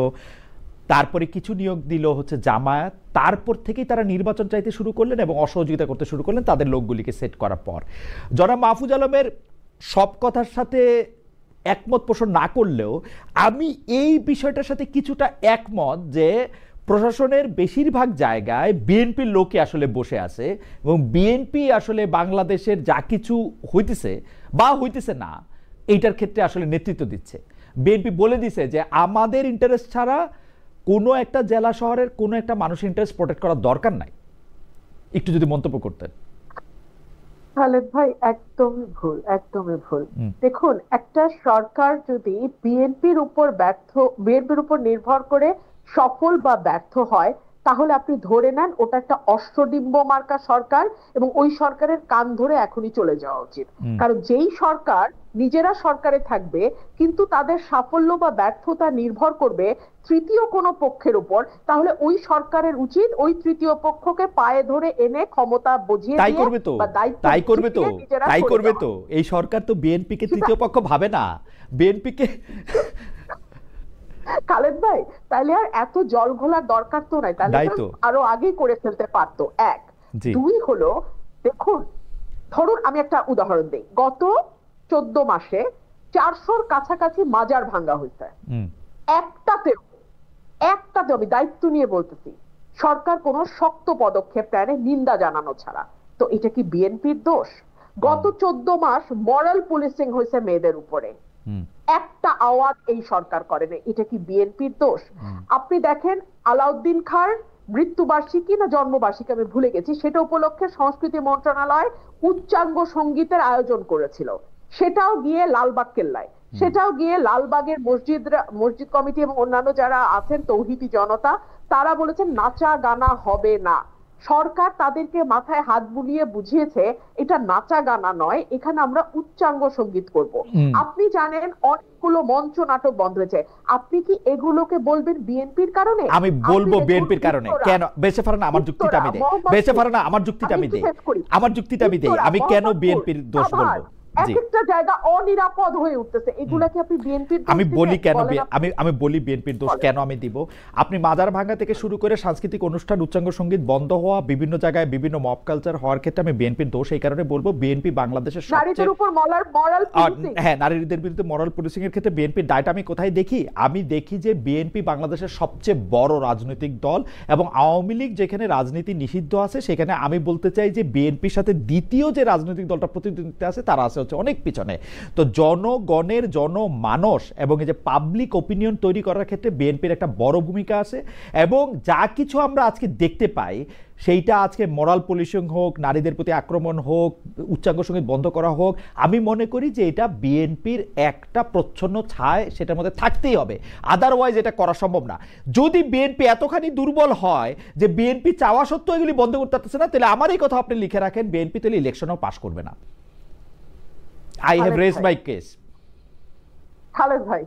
[SPEAKER 1] তারপরে কিছু নিয়োগ দিল হচ্ছে জামায়াত, তারপর থেকেই তারা নির্বাচন চাইতে শুরু করলেন এবং অসহযোগিতা করতে শুরু করলেন তাদের লোকগুলিকে সেট করার পর। জনাব মাহফুজ আলমের সব কথার সাথে একমত পোষণ না করলেও আমি এই বিষয়টার সাথে কিছুটা একমত যে প্রশাসনের বেশিরভাগ জায়গায় বিএনপির লোকে আসলে বসে আছে, এবং বিএনপি আসলে বাংলাদেশের যা কিছু হইতেছে বা হইতেছে না এইটার ক্ষেত্রে আসলে নেতৃত্ব দিচ্ছে। বিএনপি বলে দিছে যে আমাদের ইন্টারেস্ট ছাড়া কোনো একটা জেলা শহরের কোনো একটা মানুষের ইন্টারেস্ট প্রোটেক্ট করার দরকার নাই। একটু যদি মন্তব্য করতেন।
[SPEAKER 3] খালেদ ভাই, একদমই ভুল, একদমই ভুল। দেখুন, একটা সরকার যদি বিএনপির উপর নির্ভর করে সফল বা ব্যর্থ হয়, তাহলে আপনি ধরে নেন ওটা একটা অশ্বডিম্ব মার্কা সরকার, এবং ওই সরকারের কান ধরে এখনই চলে যাওয়া উচিত। কারণ যেই সরকার নিজেরা সরকারে থাকবে কিন্তু তাদের সাফল্য বা ব্যর্থতা নির্ভর করবে তৃতীয় কোনো পক্ষের উপর, তাহলে ওই সরকারের উচিত ওই তৃতীয় পক্ষকে পায়ে ধরে এনে ক্ষমতা বুঝিয়ে দিয়ে বা দায়িত্ব
[SPEAKER 1] তাই করবে তো। এই সরকার তো বিএনপিকে তৃতীয় পক্ষ ভাবে না, বিএনপিকে।
[SPEAKER 3] খালেদ ভাই, তাহলে আর এত জল ঘোলার দরকার তো নাই, তাহলে আরো আগেই করে ফেলতে পারতো। এক, দুই হলো, দেখুন ধরুন আমি একটা উদাহরণ দিই, গত 14 মাসে 400-র কাছাকাছি মাজার ভাঙ্গা হয়েছে, একটাতেও আমি দায়িত্ব নিয়ে বলতেছি সরকার কোনো শক্ত পদক্ষেপ নেয়, নিন্দা জানানো ছাড়া। তো এটা কি বিএনপির দোষ? গত 14 মাস মরাল পুলিশিং হয়েছে মেয়েদের উপরে, একটা আওয়াজ এই সরকার করেনি, এটা কি বিএনপির দোষ? আপনি দেখেন আলাউদ্দিন খাঁর মৃত্যুবার্ষিকী না জন্মবার্ষিকী আমি ভুলে গেছি, সেটা উপলক্ষে সংস্কৃতি মন্ত্রণালয় উচ্চাঙ্গ সঙ্গীতের আয়োজন করেছিল, সেটাও গিয়ে লালবাগ কেল্লায়, সেটাও গিয়ে লালবাগের মসজিদ কমিটি এবং অন্যান্য যারা আছেন তৌহিদি জনতা, তারা বলেছেন নাচা গানা হবে না। সরকার তাদেরকে মাথায় হাত বুলিয়ে বুঝিয়েছে এটা নাচা গানা নয়, এখানে আমরা উচ্চাঙ্গ সঙ্গীত করব। আপনি জানেন অনেকগুলো মঞ্চ নাটক বন্ধ হয়েছে, আপনি কি এগুলোকে বলবেন বিএনপির কারণে?
[SPEAKER 1] আমি বলবো বিএনপির কারণে কেন? বেঁচে ফারহানা আমার যুক্তিটা আমি দেই, বেঁচে ফারহানা আমার যুক্তিটা আমি দেই, আমি কেন বিএনপির দোষ বলবো?
[SPEAKER 3] একটা জায়গা অনিরাপদ হয়ে উঠতেছে, এগুলা কি আপনি বিএনপির দোষ?
[SPEAKER 1] আমি বলি কেন, আমি বলি বিএনপির দোষ কেন আমি দিব। আপনি মাজার ভাঙা থেকে শুরু করে সাংস্কৃতিক অনুষ্ঠান, উচ্চাঙ্গ সঙ্গীত বন্ধ হওয়া, বিভিন্ন জায়গায় বিভিন্ন মব কালচার হওয়ার ক্ষেত্রে আমি বিএনপির দোষ এই কারণে বলবো, বিএনপি বাংলাদেশের
[SPEAKER 3] নারীদের উপর মরাল পুলিশিং,
[SPEAKER 1] হ্যাঁ নারীদের বিরুদ্ধে মরাল পুলিশিং এর ক্ষেত্রে বিএনপির দায়টা আমি কোথায় দেখি? আমি দেখি যে বিএনপি বাংলাদেশের সবচেয়ে বড় রাজনৈতিক দল, এবং আওয়ামী লীগ যেখানে রাজনীতি নিষিদ্ধ আছে সেখানে আমি বলতে চাই যে বিএনপির সাথে দ্বিতীয় যে রাজনৈতিক দলটা প্রতিদ্বন্দ্বিতা আছে তারা আছে হচ্ছে অনেক পিছনে। তো জনগণের জনমানস এবং এই যে পাবলিক ওপিনিয়ন তৈরি করার ক্ষেত্রে বিএনপির একটা বড় ভূমিকা আছে, এবং যা কিছু আমরা আজকে দেখতে পাই সেইটা আজকে মোরাল পুলিশিং হোক, নারীদের প্রতি আক্রমণ হোক, উচ্চাঙ্গ সঙ্গীত বন্ধ করা হোক, আমি মনে করি যে এটা বিএনপির একটা প্রচ্ছন্ন ছায় সেটার মধ্যে থাকতেই হবে, আদারওয়াইজ এটা করা সম্ভব না। যদি বিএনপি এতখানি দুর্বল হয় যে বিএনপি চাওয়া সত্ত্বেও এগুলি বন্ধ করতে পারতেছে না, তাহলে আমার এই কথা আপনি লিখে রাখেন, বিএনপি তাহলে ইলেকশনও পাস করবে না। I have raise my case.
[SPEAKER 3] Khaled ভাই,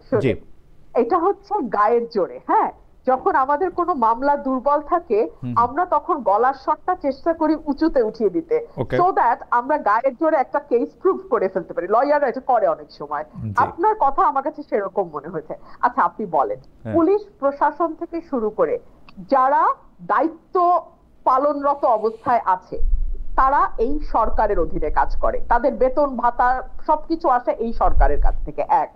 [SPEAKER 3] এটা হচ্ছে গায়ের জোরে। হ্যাঁ, যখন আমাদের কোনো মামলা দুর্বল থাকে আমরা তখন গলার স্বরটা চেষ্টা করি উঁচুতে উঠিয়ে দিতে, সো দ্যাট আমরা গায়ের জোরে একটা কেস প্রুফ করে ফেলতে পারি। লয়াররা এটা করে অনেক সময়। আপনার কথা আমার কাছে সেরকম মনে হয়েছে। আচ্ছা, আপনি বলেন, পুলিশ প্রশাসন থেকে শুরু করে যারা দায়িত্ব পালনরত অবস্থায় আছে তারা এই সরকারের অধীনে কাজ করে, তাদের বেতন ভাতা সবকিছু আসে এই সরকারের কাছ থেকে। এক,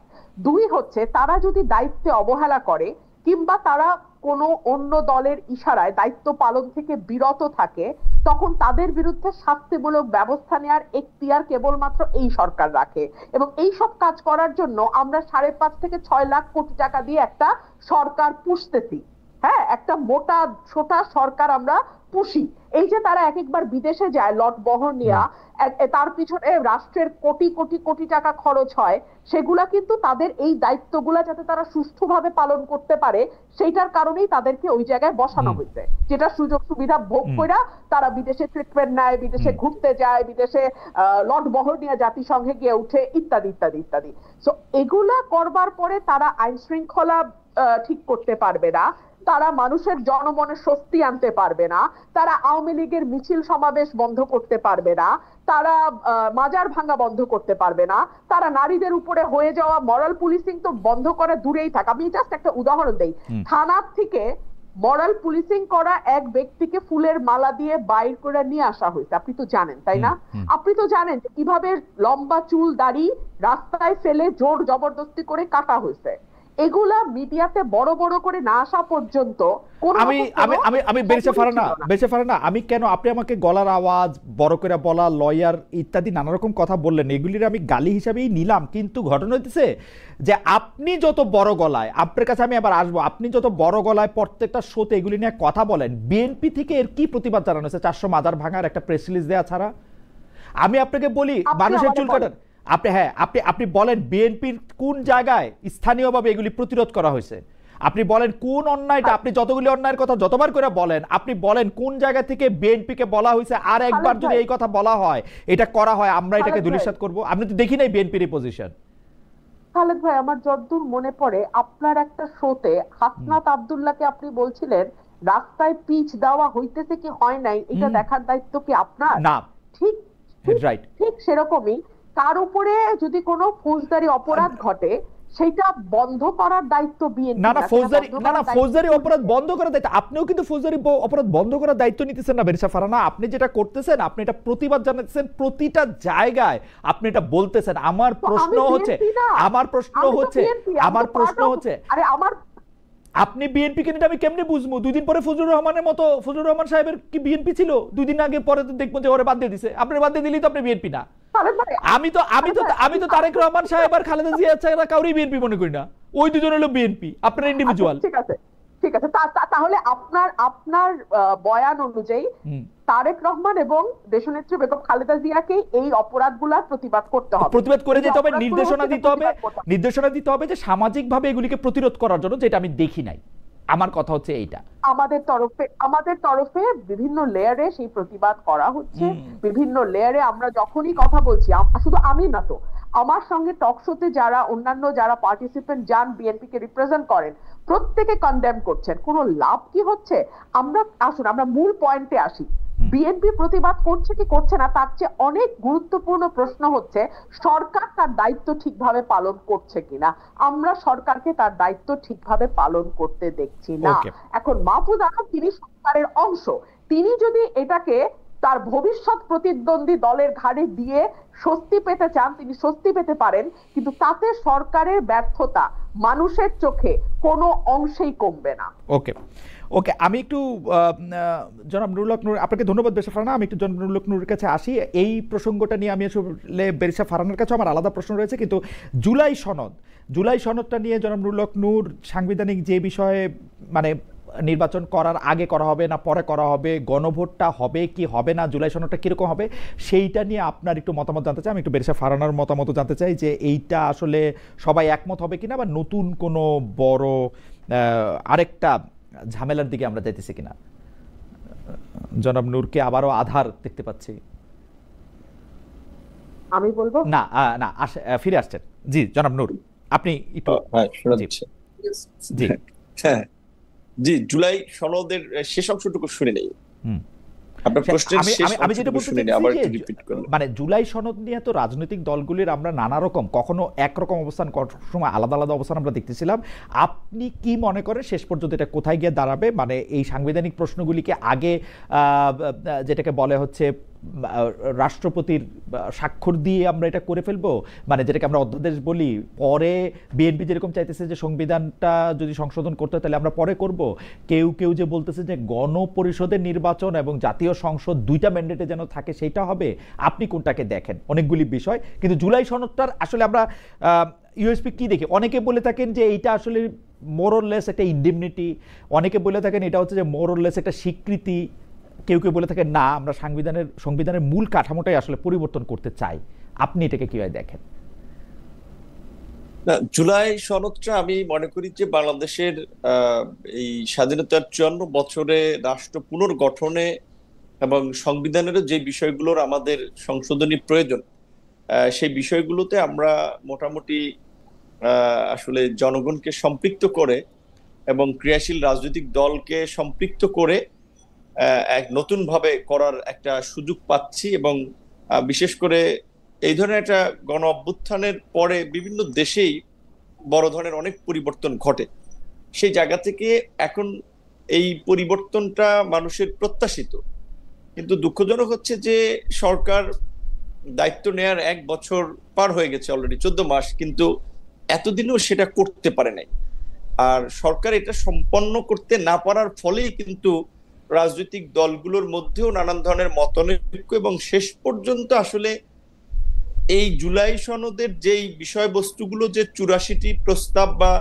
[SPEAKER 3] দুই হচ্ছে তারা যদি দায়িত্বে অবহেলা করে কিংবা তারা কোনো অন্য দলের ইশারায় দায়িত্ব পালন থেকে বিরত থাকে, তখন তাদের বিরুদ্ধে শাস্তিমূলক ব্যবস্থা নেওয়ার এখতিয়ার কেবলমাত্র এই সরকার রাখে। এবং এই সব কাজ করার জন্য আমরা 5.5 থেকে 6 লাখ কোটি টাকা দিয়ে একটা সরকার পুষতেছি। হ্যাঁ, একটা মোটা ছোটা সরকার আমরা পুষি। এই যে তারা এক একবার বিদেশে যায় লট বহর নিয়ে, তার পিছনে রাষ্ট্রের কোটি কোটি কোটি টাকা খরচ হয়, সেগুলা কিন্তু তাদের এই দায়িত্বগুলা যাতে তারা সুষ্ঠুভাবে পালন করতে পারে সেইটার কারণেই তাদেরকে ওই জায়গায় বসানো হয়েছে। যেটা সুযোগ সুবিধা ভোগ করে তারা বিদেশে ট্রিটমেন্ট নেয়, বিদেশে ঘুরতে যায়, বিদেশে লট বহর নিয়ে জাতিসংঘে গিয়ে উঠে, ইত্যাদি ইত্যাদি ইত্যাদি। সো এগুলা করবার পরে তারা আইন শৃঙ্খলা ঠিক করতে পারবে না, তারা মানুষের জনমনে স্বস্তি আনতে পারবে না, তারা আওয়ামী লীগের মিছিল সমাবেশ বন্ধ করতে পারবে না, তারা মাজার ভাঙা বন্ধ করতে পারবে না, তারা নারীদের উপরে হয়ে যাওয়া মরাল পুলিশিং তো বন্ধ করে দূরেই থাক। আমি জাস্ট একটা উদাহরণ দেই, থানার থেকে মরাল পুলিশিং করা এক ব্যক্তিকে ফুলের মালা দিয়ে বাইর করে নিয়ে আসা হয়েছে, আপনি তো জানেন তাই না? আপনি তো জানেন কিভাবে লম্বা চুল দাড়ি রাস্তায় ফেলে জোর জবরদস্তি করে কাটা হয়েছে। এগুলা মিডিয়াতে বড় বড় করে না আসা পর্যন্ত
[SPEAKER 1] আমি বেঁচে ফারানা, আমি কেন, আপনি আমাকে গলার আওয়াজ বড় করে বলা, লয়ার ইত্যাদি নানা রকম কথা বললেন, এগুলির আমি গালি হিসাবেই নিলাম। কিন্তু ঘটনা হচ্ছে যে আপনি যত বড় গলায়, আপনার কাছে আমি আবার আসবো, আপনি যত বড় গলায় প্রত্যেকটা শোতে এগুলি নিয়ে কথা বলেন, বিএনপি থেকে এর কি প্রতিবাদ জানানো হয়েছে 400 মাজার ভাঙার একটা প্রেস রিলিজ দেওয়া ছাড়া? আমি আপনাকে বলি, মানুষের চুল কাটার আপনি বলেন বিএনপির কোন জায়গায় স্থানীয়ভাবে এগুলি প্রতিরোধ করা হয়েছে? আপনি বলেন কোন অন্যায়টা, আপনি যতগুলি অন্যায়ের কথা যতবার করে বলেন, আপনি বলেন কোন জায়গা থেকে বিএনপিকে বলা হয়েছে আর একবার যদি এই কথা বলা হয়, এটা করা হয়, আমরা এটাকে ধূলিসাৎ করব? আপনি তো দেখি নাই বিএনপির এই পজিশন।
[SPEAKER 3] খালেদ ভাই, আমার যতদূর মনে পড়ে আপনার একটা শোতে হাসনাত আব্দুল্লাহকে আপনি বলছিলেন রাস্তায় পিচ দেওয়া হইতেছে কি হয় নাই এটা দেখার দায়িত্ব কি আপনার?
[SPEAKER 1] না,
[SPEAKER 3] ঠিক
[SPEAKER 1] রাইট,
[SPEAKER 3] ঠিক সেরকমই তার উপরে যদি কোনো ফৌজদারি অপরাধ ঘটে সেটা বন্ধ করার দায়িত্ব বিএনপি।
[SPEAKER 1] ফৌজদারি অপরাধ বন্ধ করার দায়িত্ব, আপনিও কিন্তু ফৌজদারি অপরাধ বন্ধ করার দায়িত্ব নিতেছেন না বেরিসা ফারানা। আপনি যেটা করতেছেন, আপনি এটা প্রতিবাদ জানাচ্ছেন প্রতিটা জায়গায়, আপনি এটা বলতেছেন। আমার প্রশ্ন হচ্ছে
[SPEAKER 3] আরে আমার
[SPEAKER 1] আপনি বিএনপি কেন আমি কেমনে বুঝবো? 2 দিন পরে ফজলুর রহমানের মতো, ফজলুর রহমান সাহেবের কি বিএনপি ছিল? 2 দিন আগে পরে তো দেখবো যে ওরে বাদ দিয়ে দিছে। আপনি বাদ দিয়ে দিলেই তো আপনি বিএনপি না। আমি তো তারেক রহমান সাহেব আর খালেদা জিয়া ছাড়া কাউরই বিএনপি মনে করি না। ওই দুজন হলো বিএনপি, আপনার ইন্ডিভিজুয়াল।
[SPEAKER 3] ঠিক আছে তাহলে আপনার বয়ান অনুযায়ী তারেক রহমান এবং দেশনেত্রী বেগম খালেদা জিয়াকে এই অপরাধগুলোর প্রতিবাদ করতে হবে,
[SPEAKER 1] প্রতিবাদ করে যেতে হবে, নির্দেশনা দিতে হবে যে সামাজিকভাবে এগুলিকে প্রতিরোধ করার জন্য, যেটা আমি দেখি নাই। আমার কথা হচ্ছে এইটা,
[SPEAKER 3] আমাদের তরফে বিভিন্ন লেয়ারে সেই প্রতিবাদ করা হচ্ছে। বিভিন্ন লেয়ারে আমরা যখনই কথা বলছি, শুধু আমি না তো, আমার সঙ্গে টক শোতে অন্যান্য যারা পার্টিসিপেন্ট যান বিএনপি কে রিপ্রেজেন্ট করেন, প্রত্যেকে কনডেম করছেন। কোনো লাভ কি হচ্ছে? আমরা মূল পয়েন্টে আসি। বিএনপি প্রতিবাদ করছে কি করছে না তার চেয়ে অনেক গুরুত্বপূর্ণ প্রশ্ন হচ্ছে সরকার তার দায়িত্ব ঠিকভাবে পালন করছে কিনা। আমরা সরকারকে তার দায়িত্ব ঠিকভাবে পালন করতে দেখছি না। এখন মাহফুজ আলম তিনি সরকারের অংশ, তিনি যদি এটাকে তার ভবিষ্যৎ প্রতিদ্বন্দ্বী দলের ঘাড়ে দিয়ে স্বস্তি পেতে চান, তিনি স্বস্তি পেতে পারেন, কিন্তু তাতে সরকারের ব্যর্থতা মানুষের চোখে কোনো অংশেই কমবে না।
[SPEAKER 1] ওকে, আমি একটু জনাব নুরুল হক নূর, আপনাকে ধন্যবাদ বেরিসা ফারানা। আমি একটু জনাব নুরুল হক নূরের কাছে আসি। এই প্রসঙ্গটা নিয়ে আমি আসলে বেরিসা ফারানার কাছে আমার আলাদা প্রশ্ন রয়েছে, কিন্তু জুলাই সনদটা নিয়ে জনাব নুরুল হক নূর সাংবিধানিক যে বিষয়ে মানে নির্বাচন করার আগে করা হবে না পরে করা হবে, গণভোটটা হবে কি হবে না, জুলাই সনদটা কিরকম হবে, সেইটা নিয়ে আপনার একটু মতামত জানতে চাই। আমি একটু বেরিসা ফারহানার মতামত জানতে চাই যে এইটা আসলে সবাই একমত হবে কিনা, বা নতুন কোনো বড় আরেকটা ঝামেলার দিকে আমরা যাইতেছি কিনা। জনাব নূরকে আবারও আধার দেখতে পাচ্ছি।
[SPEAKER 3] আমি বলবো
[SPEAKER 1] না না ফিরে আসছেন। জি জনাব নূর, আপনি একটু।
[SPEAKER 2] হ্যাঁ, শোনা যাচ্ছে।
[SPEAKER 1] জি
[SPEAKER 2] হ্যাঁ, জি, জুলাই সনদের শেষ অংশটুকু শুনে নেই। আপনার প্রশ্নের শেষ
[SPEAKER 1] আমি যেটা
[SPEAKER 2] অংশটুকু
[SPEAKER 1] বলতে
[SPEAKER 2] শুনে নেই, আবার একটু রিপিট করুন।
[SPEAKER 1] মানে জুলাই সনদ নিয়ে তো রাজনৈতিক দলগুলির আমরা নানা রকম, কখনো একরকম অবস্থান, কখনো সময় আলাদা আলাদা অবস্থান আমরা দেখতেছিলাম। আপনি কি মনে করেন শেষ পর্যন্ত এটা কোথায় গিয়ে দাঁড়াবে? মানে এই সাংবিধানিক প্রশ্নগুলিকে আগে যেটাকে বলে হচ্ছে রাষ্ট্রপতির স্বাক্ষর দিয়ে আমরা এটা করে ফেলবো, মানে যেটাকে আমরা অধ্যাদেশ বলি, পরে বিএনপি যেরকম চাইতেছে যে সংবিধানটা যদি সংশোধন করতে হয় তাহলে আমরা পরে করব, কেউ কেউ যে বলতেছে যে গণপরিষদের নির্বাচন এবং জাতীয় সংসদ দুইটা ম্যান্ডেটে যেন থাকে সেইটা হবে। আপনি কোনটাকে দেখেন? অনেকগুলি বিষয়, কিন্তু জুলাই সনদটার আসলে আমরা ইউএসপি কি দেখি? অনেকে বলে থাকেন যে এইটা আসলে মোরলেস একটা ইন্ডেমনিটি, অনেকে বলে থাকেন এটা হচ্ছে যে মোরলেস একটা স্বীকৃতি, কেউ কেউ বলে থাকেন না আমরা সংবিধানের মূল কাঠামোটাই আসলে পরিবর্তন করতে চাই। আপনি এটাকে কিভাবে দেখেন?
[SPEAKER 2] না, জুলাই সনদটা আমি মনে করি যে বাংলাদেশের এই স্বাধীনতার 54 বছরে রাষ্ট্র পুনর্গঠনে এবং সংবিধানের যে বিষয়গুলোর আমাদের সংশোধনী প্রয়োজন, সেই বিষয়গুলোতে আমরা মোটামুটি আসলে জনগণকে সম্পৃক্ত করে এবং ক্রিয়াশীল রাজনৈতিক দলকে সম্পৃক্ত করে এক নতুন ভাবে করার একটা সুযোগ পাচ্ছি। এবং বিশেষ করে এই ধরনের একটা গণ অভ্যুত্থানের পরে বিভিন্ন দেশেই বড় ধরনের অনেক পরিবর্তন ঘটে। সেই জায়গা থেকে এখন এই পরিবর্তনটা মানুষের প্রত্যাশিত, কিন্তু দুঃখজনক হচ্ছে যে সরকার দায়িত্ব নেয়ার 1 বছর পার হয়ে গেছে, অলরেডি 14 মাস, কিন্তু এতদিনও সেটা করতে পারে নাই। আর সরকার এটা সম্পন্ন করতে না পারার ফলেই কিন্তু রাজনৈতিক দলগুলোর মধ্যেও নানান ধরনের মতানৈক্য, এবং শেষ পর্যন্ত আসলে এই জুলাই সনদের যেই বিষয়বস্তুগুলো, যে 84টি প্রস্তাব বা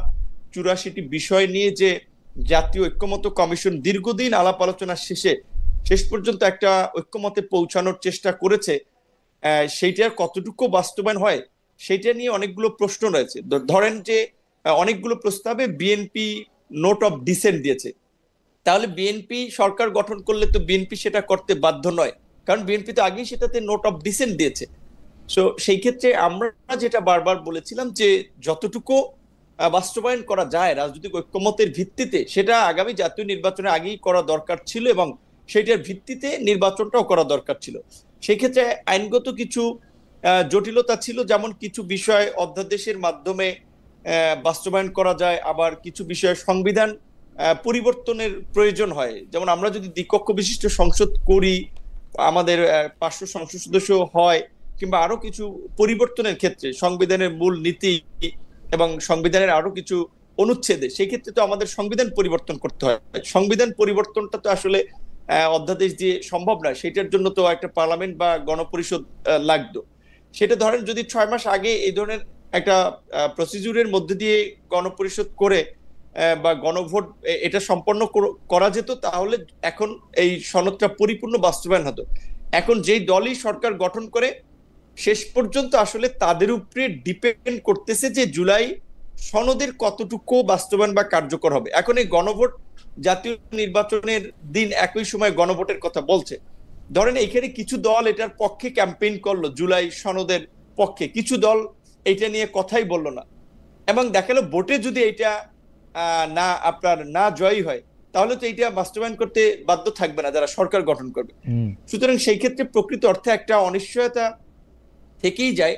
[SPEAKER 2] 84টি বিষয় নিয়ে যে জাতীয় ঐক্যমত্য কমিশন দীর্ঘদিন আলাপ আলোচনা শেষ পর্যন্ত একটা ঐক্যমতে পৌঁছানোর চেষ্টা করেছে, সেইটার কতটুকু বাস্তবায়ন হয় সেইটা নিয়ে অনেকগুলো প্রশ্ন রয়েছে। ধরেন যে অনেকগুলো প্রস্তাবে বিএনপি নোট অফ ডিসেন্ট দিয়েছে, তাহলে বিএনপি সরকার গঠন করলে তো বিএনপি সেটা করতে বাধ্য নয়, কারণ বিএনপি তো আগেই সেটাতে নোট অফ ডিসেন্ট দিয়েছে। সো সেই ক্ষেত্রে আমরা যেটা বারবার বলেছিলাম যে যতটুকু বাস্তবায়ন করা যায় রাজনৈতিক ঐক্যমতের ভিত্তিতে, সেটা আগামী জাতীয় নির্বাচনের আগেই করা দরকার ছিল, এবং সেটার ভিত্তিতে নির্বাচনটাও করা দরকার ছিল। সেই ক্ষেত্রে আইনগত কিছু জটিলতা ছিল, যেমন কিছু বিষয় অধ্যাদেশের মাধ্যমে বাস্তবায়ন করা যায়, আবার কিছু বিষয় সংবিধান পরিবর্তনের প্রয়োজন হয়। যেমন আমরা যদি দ্বিকক্ষ বিশিষ্ট সংসদ করি, আমাদের 500 সংসদ সদস্য হয়, কিংবা আরো কিছু পরিবর্তনের ক্ষেত্রে সংবিধানের মূল নীতি এবং সংবিধানের আরো কিছু অনুচ্ছেদে, সেই ক্ষেত্রে তো আমাদের সংবিধান পরিবর্তন করতে হয়। সংবিধান পরিবর্তনটা তো আসলে অধ্যাদেশ দিয়ে সম্ভব নয়, সেটার জন্য তো একটা পার্লামেন্ট বা গণপরিষদ লাগতো। সেটা ধরেন যদি 6 মাস আগে এই ধরনের একটা প্রসিডিউরের মধ্যে দিয়ে গণপরিষদ করে বা গণভোট এটা সম্পন্ন করা যেত, তাহলে এখন এই সনদটা পরিপূর্ণ বাস্তবায়ন হতো। এখন যেই দলই সরকার গঠন করে, শেষ পর্যন্ত আসলে তাদের উপরে ডিপেন্ড করতেছে যে জুলাই সনদের কতটুকু বাস্তবায়ন বা কার্যকর হবে। এখন এই গণভোট, জাতীয় নির্বাচনের দিন একই সময় গণভোটের কথা বলছে। ধরেন এইখানে কিছু দল এটার পক্ষে ক্যাম্পেইন করলো, জুলাই সনদের পক্ষে, কিছু দল এটা নিয়ে কথাই বললো না, এবং দেখালো ভোটে যদি এটা না জয়ী হয়, তাহলে তো এটা বাস্তবায়ন করতে বাধ্য থাকবে না যারা সরকার গঠন করবে। সুতরাং সেই ক্ষেত্রে প্রকৃত অর্থে একটা অনিশ্চয়তা থেকেই যায়,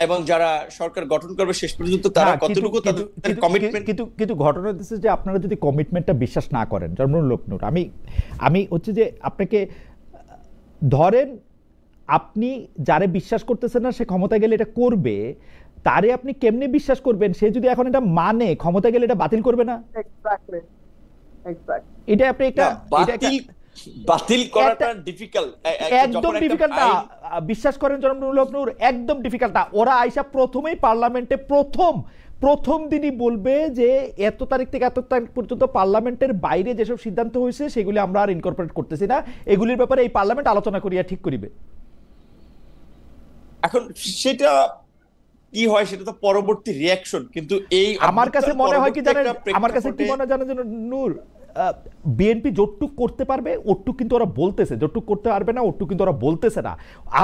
[SPEAKER 2] এবং যারা সরকার গঠন করবে শেষ পর্যন্ত তারা কতটুকু তাদের কমিটমেন্ট।
[SPEAKER 1] কিন্তু ঘটনা হচ্ছে যে আপনারা যদি কমিটমেন্টটা বিশ্বাস না করেন, জন্মনুর লোকনুর, আমি হচ্ছে যে আপনাকে ধরেন, আপনি যারে বিশ্বাস করতেছেন না সে ক্ষমতায় গেলে এটা করবে, তারে আপনি কেমনে বিশ্বাস করবেন? সে যদি এখন এটা মানে ক্ষমতা গেলে এটা বাতিল করবে না? এটা আপনি একটা
[SPEAKER 2] বাতিল করাটা ডিফিকাল্ট,
[SPEAKER 1] একদম ডিফিকাল্ট না, বিশ্বাস করেন জনাব নূর, একদম ডিফিকাল্ট না। ওরা আইসা প্রথমেই পার্লামেন্টে প্রথম দিনই বলবে যে এত তারিখ থেকে এত তারিখ পর্যন্ত পার্লামেন্টের বাইরে যেসব সিদ্ধান্ত হয়েছে সেগুলি আমরা আর ইনকর্পোরেট করতেছি না, এগুলির ব্যাপারে এই পার্লামেন্ট আলোচনা করিয়া ঠিক করিবে।
[SPEAKER 2] এখন সেটা কি হয় সেটা তো পরবর্তী রিয়াকশন, কিন্তু এই
[SPEAKER 1] আমার কাছে মনে হয় কি জানেন, আমার কাছে কি মনে জানেন নূর, বিএনপি যতটুক করতে পারবে ওটুক কিন্তু ওরা বলতেছে, যতটুক করতে পারবে না ওটুক কিন্তু ওরা বলতেছে না।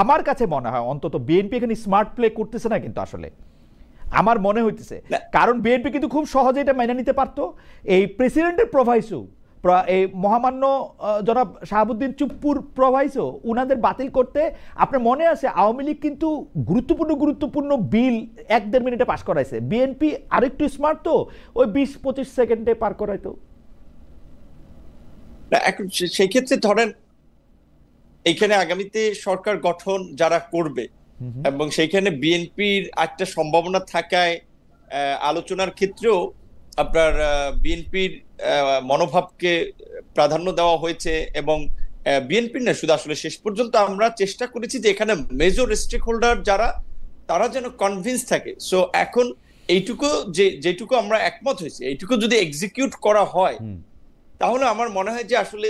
[SPEAKER 1] আমার কাছে মনে হয় অন্তত বিএনপি এখানে স্মার্ট প্লে করতেছে না কিন্তু আসলে আমার মনে হইতেছে, কারণ বিএনপি কিন্তু খুব সহজে এটা মেনে নিতে পারতো। এই প্রেসিডেন্টের প্রভাইসও, এই মহামান্য জনাব শাহাবুদ্দিন চুপ্পুর প্রভাইসও উনাদের বাতিল করতে, আপনার মনে আছে আওয়ামী লীগ কিন্তু গুরুত্বপূর্ণ বিল 1-1.5 মিনিটে পাশ করাইছে, বিএনপি আরেকটু স্মার্ট তো ওই 20-25 সেকেন্ডে পার করাইতো।
[SPEAKER 2] এখন সেই ক্ষেত্রে ধরেন এখানে আগামীতে সরকার গঠন যারা করবে এবং সেইখানে বিএনপির একটা সম্ভাবনা থাকায় আলোচনার ক্ষেত্রেও আপনার বিএনপির মনোভাবকে প্রাধান্য দেওয়া হয়েছে, এবং বিএনপির না শুধু আসলে শেষ পর্যন্ত আমরা চেষ্টা করেছি যে এখানে মেজর স্টেক হোল্ডার যারা তারা যেন কনভিন্স থাকে। সো এখন এইটুকু যেটুকু আমরা একমত হয়েছি এইটুকু যদি এক্সিকিউট করা হয় তাহলে আমার মনে হয় যে আসলে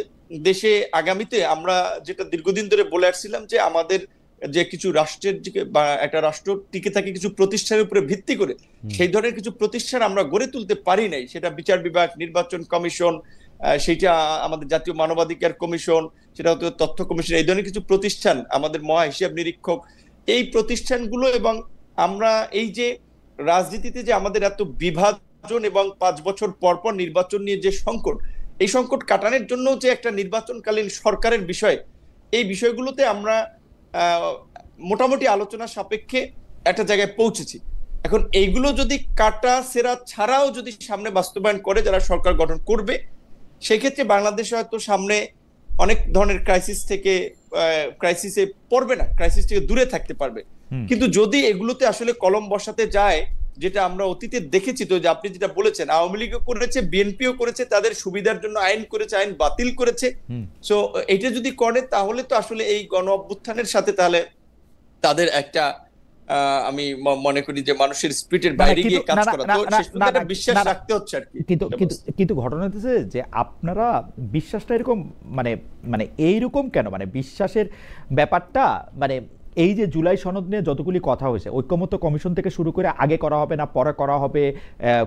[SPEAKER 2] দেশে আগামীতে আমরা যেটা দীর্ঘদিন ধরে বলে আসছিলাম যে আমাদের যে কিছু রাষ্ট্রের বা একটা রাষ্ট্র টিকে থাকে কিছু প্রতিষ্ঠানের উপরে ভিত্তি করে, সেই ধরনের কিছু প্রতিষ্ঠান আমরা গড়ে তুলতে পারি নাই। সেটা বিচার বিভাগ, নির্বাচন কমিশন, সেটা আমাদের জাতীয় মানবাধিকার কমিশন, সেটা হতো তথ্য কমিশন, এই ধরনের কিছু প্রতিষ্ঠান, আমাদের মহা হিসাব নিরীক্ষক, এই প্রতিষ্ঠানগুলো, এবং আমরা এই যে রাজনীতিতে যে আমাদের এত বিভাজন এবং 5 বছর পর পর নির্বাচন নিয়ে যে সংকট, এই সংকট কাটানোর জন্য যে একটা নির্বাচনকালীন সরকারের বিষয়, এই বিষয়গুলোতে আমরা মোটামুটি আলোচনা সাপেক্ষে একটা জায়গায় পৌঁছেছি। এখন এইগুলো যদি কাটা সেরা ছাড়াও যদি সামনে বাস্তবায়ন করে যারা সরকার গঠন করবে, সেক্ষেত্রে বাংলাদেশ হয়তো সামনে অনেক ধরনের ক্রাইসিসে পড়বে না, ক্রাইসিস থেকে দূরে থাকতে পারবে। কিন্তু যদি এগুলোতে আসলে কলম বসাতে যায়, যেটা আমরা অতীতে দেখেছি, তো যে আপনি যেটা বলেছেন আওয়ামী লীগও করেছে, বিএনপিও করেছে, তাদের সুবিধার জন্য আইন করেছে, আইন বাতিল করেছে। সো এটা যদি করে তাহলে তো আসলে এই গণ অভ্যুত্থানের সাথে তাহলে তাদের একটা আমি মনে করি যে মানুষের স্পিরিটের বাইরে গিয়ে কাজ করা, তো শেষ পর্যন্ত একটা বিশ্বাস রাখতে হচ্ছে আর কি।
[SPEAKER 1] কিন্তু ঘটনা হচ্ছে যে আপনারা বিশ্বাসটা এরকম মানে এইরকম কেন, মানে বিশ্বাসের ব্যাপারটা মানে এই যে জুলাই সনদ নিয়ে যতগুলি কথা হয়েছে, ঐক্যমত্য কমিশন থেকে শুরু করে আগে করা হবে না পরে করা হবে,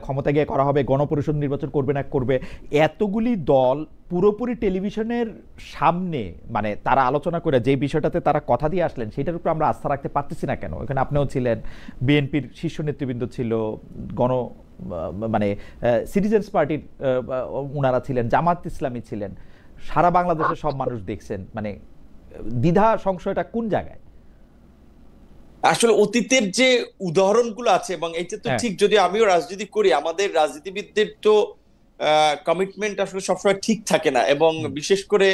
[SPEAKER 1] ক্ষমতা গিয়ে করা হবে, গণপরিষদ নির্বাচন করবে না করবে, এতগুলি দল পুরোপুরি টেলিভিশনের সামনে মানে তারা আলোচনা করে যে বিষয়টাতে তারা কথা দিয়ে আসলেন সেটার উপর আমরা আস্থা রাখতে পারতেছি না কেন? এখানে আপনিও ছিলেন, বিএনপির শীর্ষ নেতৃবৃন্দ ছিল, মানে সিটিজেন্স পার্টির ওনারা ছিলেন, জামাত ইসলামী ছিলেন, সারা বাংলাদেশের সব মানুষ দেখছেন, মানে দ্বিধা সংশয়টা কোন জায়গায়?
[SPEAKER 2] আসলে অতীতের যে উদাহরণগুলো আছে, এবং এটা তো ঠিক, যদি আমিও রাজনীতি করি, আমাদের রাজনীতিবিদদের তো কমিটমেন্ট আসলে সবসময় ঠিক থাকে না, এবং বিশেষ করে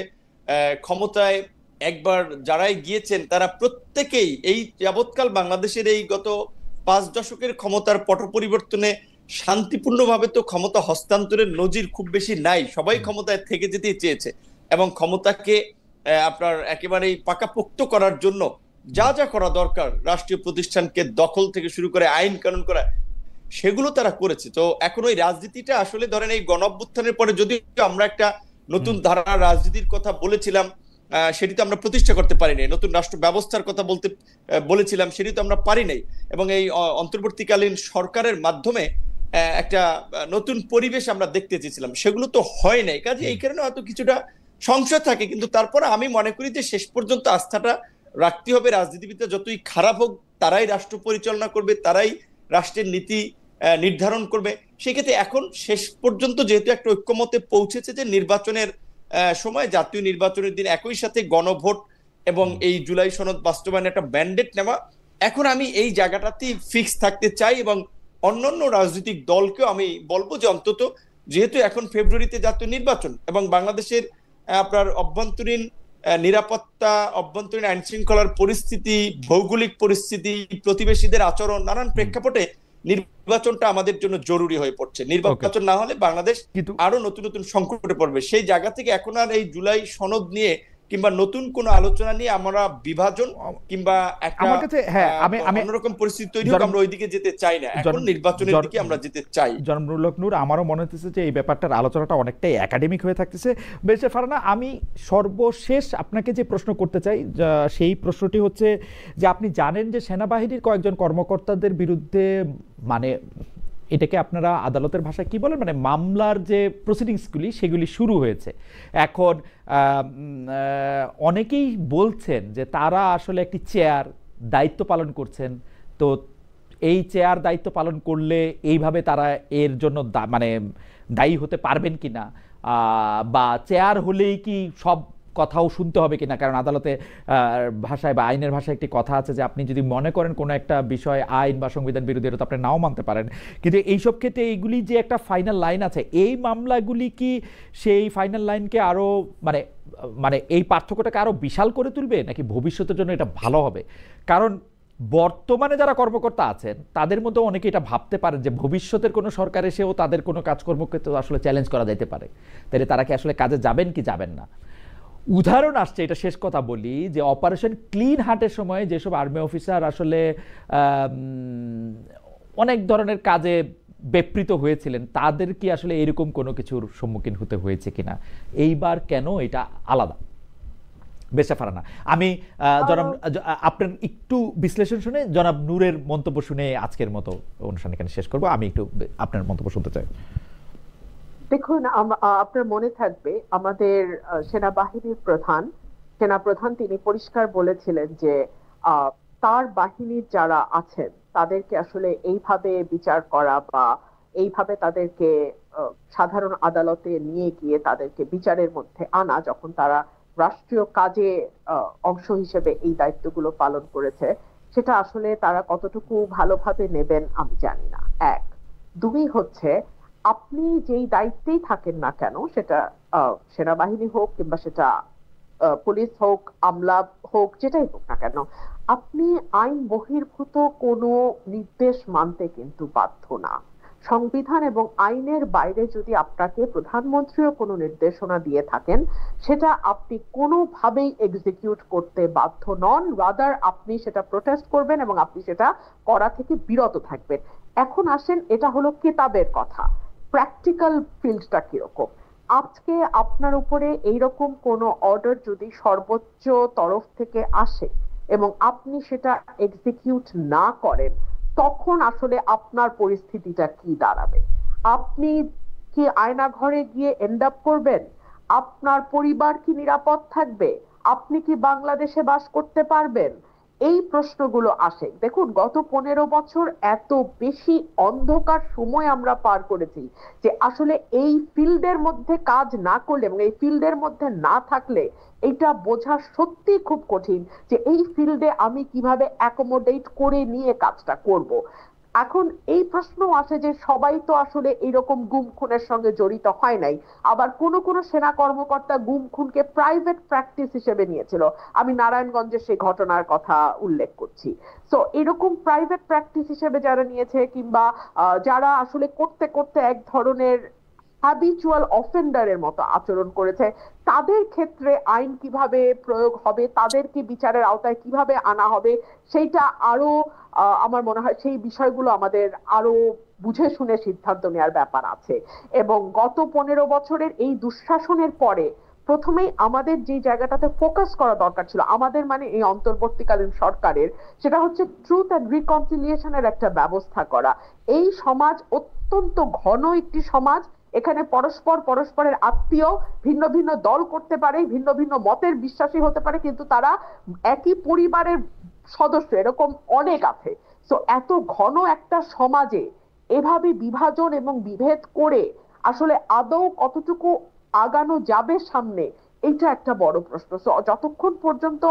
[SPEAKER 2] ক্ষমতায় একবার যারাই গিয়েছেন তারা প্রত্যেকেই এই যাবৎকাল বাংলাদেশের এই গত 5 দশকের ক্ষমতার পট পরিবর্তনে শান্তিপূর্ণভাবে তো ক্ষমতা হস্তান্তরের নজির খুব বেশি নাই। সবাই ক্ষমতায় থেকে যেতে চেয়েছে, এবং ক্ষমতাকে আপনার একেবারেই পাকাপোক্ত করার জন্য যা যা করা দরকার, রাষ্ট্রীয় প্রতিষ্ঠানকে দখল থেকে শুরু করে আইন কানুন করা, সেগুলো তারা করেছে। তো এখন ওই রাজনীতিটা আসলে ধরেন এই গণঅভ্যুত্থানের পরে যদি আমরা একটা নতুন ধারার রাজনীতির কথা বলেছিলাম, সেটি তো আমরা প্রতিষ্ঠা করতে পারি নাই। নতুন রাষ্ট্র ব্যবস্থার কথা বলেছিলাম, সেটি তো আমরা পারি নাই। এবং এই অন্তর্বর্তীকালীন সরকারের মাধ্যমে একটা নতুন পরিবেশ আমরা দেখতে চেয়েছিলাম, সেগুলো তো হয় নাই। কাজে এই কারণে হয়তো কিছুটা সংশয় থাকে, কিন্তু তারপরে আমি মনে করি যে শেষ পর্যন্ত আস্থাটা রাখতে হবে। রাজনীতিবিদরা যতই খারাপ হোক তারাই রাষ্ট্র পরিচালনা করবে, তারাই রাষ্ট্রের নীতি নির্ধারণ করবে। সেক্ষেত্রে এখন শেষ পর্যন্ত যেহেতু একটা ঐক্যমতে পৌঁছেছে যে নির্বাচনের সময়, জাতীয় নির্বাচনের দিন একই সাথে গণভোট এবং এই জুলাই সনদ বাস্তবায়নের একটা ব্যান্ডেড নেওয়া, এখন আমি এই জায়গাটাতেই ফিক্স থাকতে চাই। এবং অন্যান্য রাজনৈতিক দলকেও আমি বলবো যে অন্তত যেহেতু এখন ফেব্রুয়ারিতে জাতীয় নির্বাচন এবং বাংলাদেশের আপনার অভ্যন্তরীণ নিরাপত্তা, অভ্যন্তরীণ আইন শৃঙ্খলার পরিস্থিতি, ভৌগোলিক পরিস্থিতি, প্রতিবেশীদের আচরণ, নানান প্রেক্ষাপটে নির্বাচনটা আমাদের জন্য জরুরি হয়ে পড়ছে।
[SPEAKER 1] ওকে,
[SPEAKER 2] নির্বাচন না হলে বাংলাদেশ
[SPEAKER 1] কিন্তু
[SPEAKER 2] আরো নতুন নতুন সংকটে পড়বে। সেই জায়গা থেকে এখন আর এই জুলাই সনদ নিয়ে কিংবা নতুন কোনো আলোচনা নিয়ে আমরা বিভাজন কিংবা একটা
[SPEAKER 1] আমার কাছে, হ্যাঁ, আমি আমি
[SPEAKER 2] অন্যরকম পরিস্থিতি তৈরি হোক,
[SPEAKER 1] জনাব
[SPEAKER 2] আমরা ওইদিকে যেতে চাই না। এখন নির্বাচনের দিকে আমরা যেতে চাই।
[SPEAKER 1] জনাব নূর, আমারও মনে হচ্ছে যে এই ব্যাপারটার আলোচনাটা অনেকটাই একাডেমিক হয়ে থাকতেছে। বেশি ফারহানা, আমি সর্বশেষ আপনাকে যে প্রশ্ন করতে চাই সেই প্রশ্নটি হচ্ছে যে আপনি জানেন যে সেনাবাহিনীর কয়েকজন কর্মকর্তাদের বিরুদ্ধে, মানে এটাকে আপনারা আদালতের ভাষায় কি বলেন, মানে মামলার যে প্রসিডিংসগুলি সেগুলি শুরু হয়েছে। এখন অনেকেই বলছেন যে তারা আসলে একটি চেয়ার দায়িত্ব পালন করছেন, তো এই চেয়ার দায়িত্ব পালন করলে এইভাবে তারা এর জন্য মানে দায়ী হতে পারবেন কিনা, বা চেয়ার হলেই কি সব কথাও শুনতে হবে কিনা। কারণ আদালতে ভাষায় বা আইনের ভাষায় একটি কথা আছে যে আপনি যদি মনে করেন কোনো একটা বিষয় আইন বা সংবিধান বিরোধী, এটা তো আপনি নাও মানতে পারেন, কিন্তু এইসব ক্ষেত্রে এইগুলি যে একটা ফাইনাল লাইন আছে, এই মামলাগুলি কি সেই ফাইনাল লাইনকে আরও মানে মানে এই পার্থক্যটাকে আরও বিশাল করে তুলবে, নাকি ভবিষ্যতের জন্য এটা ভালো হবে? কারণ বর্তমানে যারা কর্মকর্তা আছেন তাদের মধ্যে অনেকে এটা ভাবতে পারেন যে ভবিষ্যতের কোনো সরকার এসেও তাদের কোনো কাজকর্মকে তো আসলে চ্যালেঞ্জ করা যেতে পারে, তাহলে তারা কি আসলে কাজে যাবেন কি যাবেন না। উদাহরণ আসছে, এটা শেষ কথা বলি, যে অপারেশন ক্লিন হার্টের সময় যেসব আর্মি অফিসার আসলে অনেক ধরনের কাজে ব্যাপৃত হয়েছিলেন, তাদের কি আসলে এরকম কোনো কিছুর সম্মুখীন হতে হয়েছে কিনা, এইবার কেন এটা আলাদা? বেশা ফারহানা, আমি জনাব আপনার একটু বিশ্লেষণ শুনে জনাব নূরের মন্তব্য শুনে আজকের মতো অনুষ্ঠান এখানে শেষ করব। আমি একটু আপনার মন্তব্য শুনতে চাই।
[SPEAKER 3] দেখুন, আপনার মনে থাকবে আমাদের সেনাবাহিনীর সেনাপ্রধান তিনি পরিষ্কার বলেছিলেন যে তার বাহিনীর যারা আছেন তাদেরকে আসলে এইভাবে বিচার করা বা এইভাবে তাদেরকে সাধারণ আদালতে নিয়ে গিয়ে তাদেরকে বিচারের মধ্যে আনা, যখন তারা রাষ্ট্রীয় কাজে অংশ হিসেবে এই দায়িত্বগুলো পালন করেছে, সেটা আসলে তারা কতটুকু ভালোভাবে নেবেন আমি জানি না। এক, দুই হচ্ছে, আপনি যেই দায়িত্বেই থাকেন না কেন, সেটা সেনাবাহিনী হোক কিংবা সেটা পুলিশ হোক, আমলা হোক, যেটাই হোক না কেন, আপনি আইন বহির্ভূত কোনো নির্দেশ মানতে কিন্তু বাধ্য না। সংবিধান এবং আইনের বাইরে যদি আপনাকে প্রধানমন্ত্রীও কোনো নির্দেশনা দিয়ে থাকেন, সেটা আপনি কোনোভাবেই এক্সিকিউট করতে বাধ্য নন। রাদার আপনি সেটা প্রোটেস্ট করবেন এবং আপনি সেটা করা থেকে বিরত থাকবেন। এখন আসেন, এটা হলো কিতাবের কথা, প্র্যাকটিক্যাল ফিল্ডটা কিরকম। আজকে আপনার উপরে এইরকম কোনো অর্ডার যদি সর্বোচ্চ তরফ থেকে আসে এবং আপনি সেটা এক্সিকিউট না করেন, তখন আসলে আপনার পরিস্থিতিটা কি দাঁড়াবে? আপনি কি আয়না ঘরে গিয়ে এন্ড আপ করবেন? আপনার পরিবার কি নিরাপদ থাকবে? আপনি কি বাংলাদেশে বাস করতে পারবেন? এই প্রশ্নগুলো আসে। দেখুন, গত 15 বছর এত বেশি অন্ধকার সময় আমরা পার করেছি যে আসলে এই ফিল্ডের মধ্যে কাজ না করলে এবং এই ফিল্ডের মধ্যে না থাকলে এটা বোঝা সত্যি খুব কঠিন যে এই ফিল্ডে আমি কিভাবে অ্যাকোমোডেট করে নিয়ে কাজটা করব। এখন এই প্রশ্ন আসে যে সবাই তো আসলে এইরকম গুম খুনের সঙ্গে জড়িত হয় নাই, আবার কোন কোন সেনা কর্মকর্তা গুম খুনকে প্রাইভেট প্র্যাকটিস হিসেবে নিয়েছিল। আমি নারায়ণগঞ্জের সেই ঘটনার কথা উল্লেখ করছি। সো এরকম প্রাইভেট প্র্যাকটিস হিসেবে যারা নিয়েছে কিংবা যারা আসলে করতে করতে এক ধরনের হ্যাবিচুয়াল অফেন্ডারের মতো আচরণ করেছে, তাদের ক্ষেত্রে আইন কিভাবে প্রয়োগ হবে, তাদেরকে বিচারের আওতায় কিভাবে আনা হবে, সেইটা আরো আমার মনে হয় সেই বিষয়গুলো আমাদের আরো বুঝে শুনে সিদ্ধান্ত নেওয়ার ব্যাপার আছে। এবং গত 15 বছরের এই দুঃশাসনের পরে প্রথমেই আমাদের যে জায়গাটাতে ফোকাস করা দরকার ছিল, আমাদের মানে এই অন্তর্বর্তীকালীন সরকারের, সেটা হচ্ছে ট্রুথ অ্যান্ড রিকনসিলিয়েশনের একটা ব্যবস্থা করা। এই সমাজ অত্যন্ত ঘন একটি সমাজ, এখানে পরস্পর পরস্পরের আত্মীয়, ভিন্ন ভিন্ন দল করতে পারে, ভিন্ন ভিন্ন মতের বিশ্বাসী হতে পারে, কিন্তু তারা একই পরিবারের সদস্য, এরকম অনেক আছে। তো এত ঘন একটা সমাজে এভাবে বিভাজন এবং বিভেদ করে আসলে আদৌ কতটুকু আগানো যাবে সামনে, এইটা একটা বড় প্রশ্ন। তো যতক্ষণ পর্যন্ত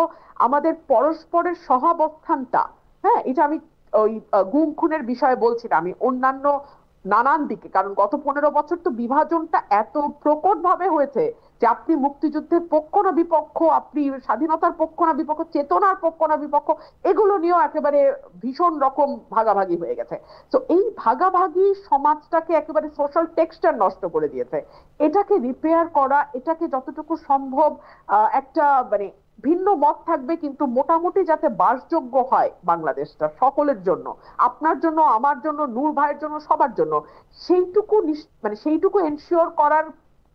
[SPEAKER 3] আমাদের পরস্পরের সহাবস্থানটা, হ্যাঁ, এটা আমি ওই গুম খুনের বিষয়ে বলছি না, আমি অন্যান্য নানান দিকে, কারণ গত 15 বছর তো বিভাজনটা এত প্রকট ভাবে হয়েছে যে আপনি মুক্তিযুদ্ধের পক্ষ না বিপক্ষ, আপনি স্বাধীনতার পক্ষ না বিপক্ষ, চেতনার পক্ষ না বিপক্ষ, এগুলো নিয়েও একেবারে ভীষণ রকম ভাগাভাগি হয়ে গেছে। তো এই ভাগাভাগি সমাজটাকে একেবারে সোশ্যাল টেক্সচার নষ্ট করে দিয়েছে। এটাকে রিপেয়ার করা, এটাকে যতটুকু সম্ভব একটা মানে ভিন্ন মত থাকবে কিন্তু মোটামুটি যাতে বাসযোগ্য হয় বাংলাদেশটা সকলের জন্য, আপনার জন্য, আমার জন্য, নূর ভাইয়ের জন্য, সবার জন্য, সেইটুকু মানে সেইটুকু এনশিওর করার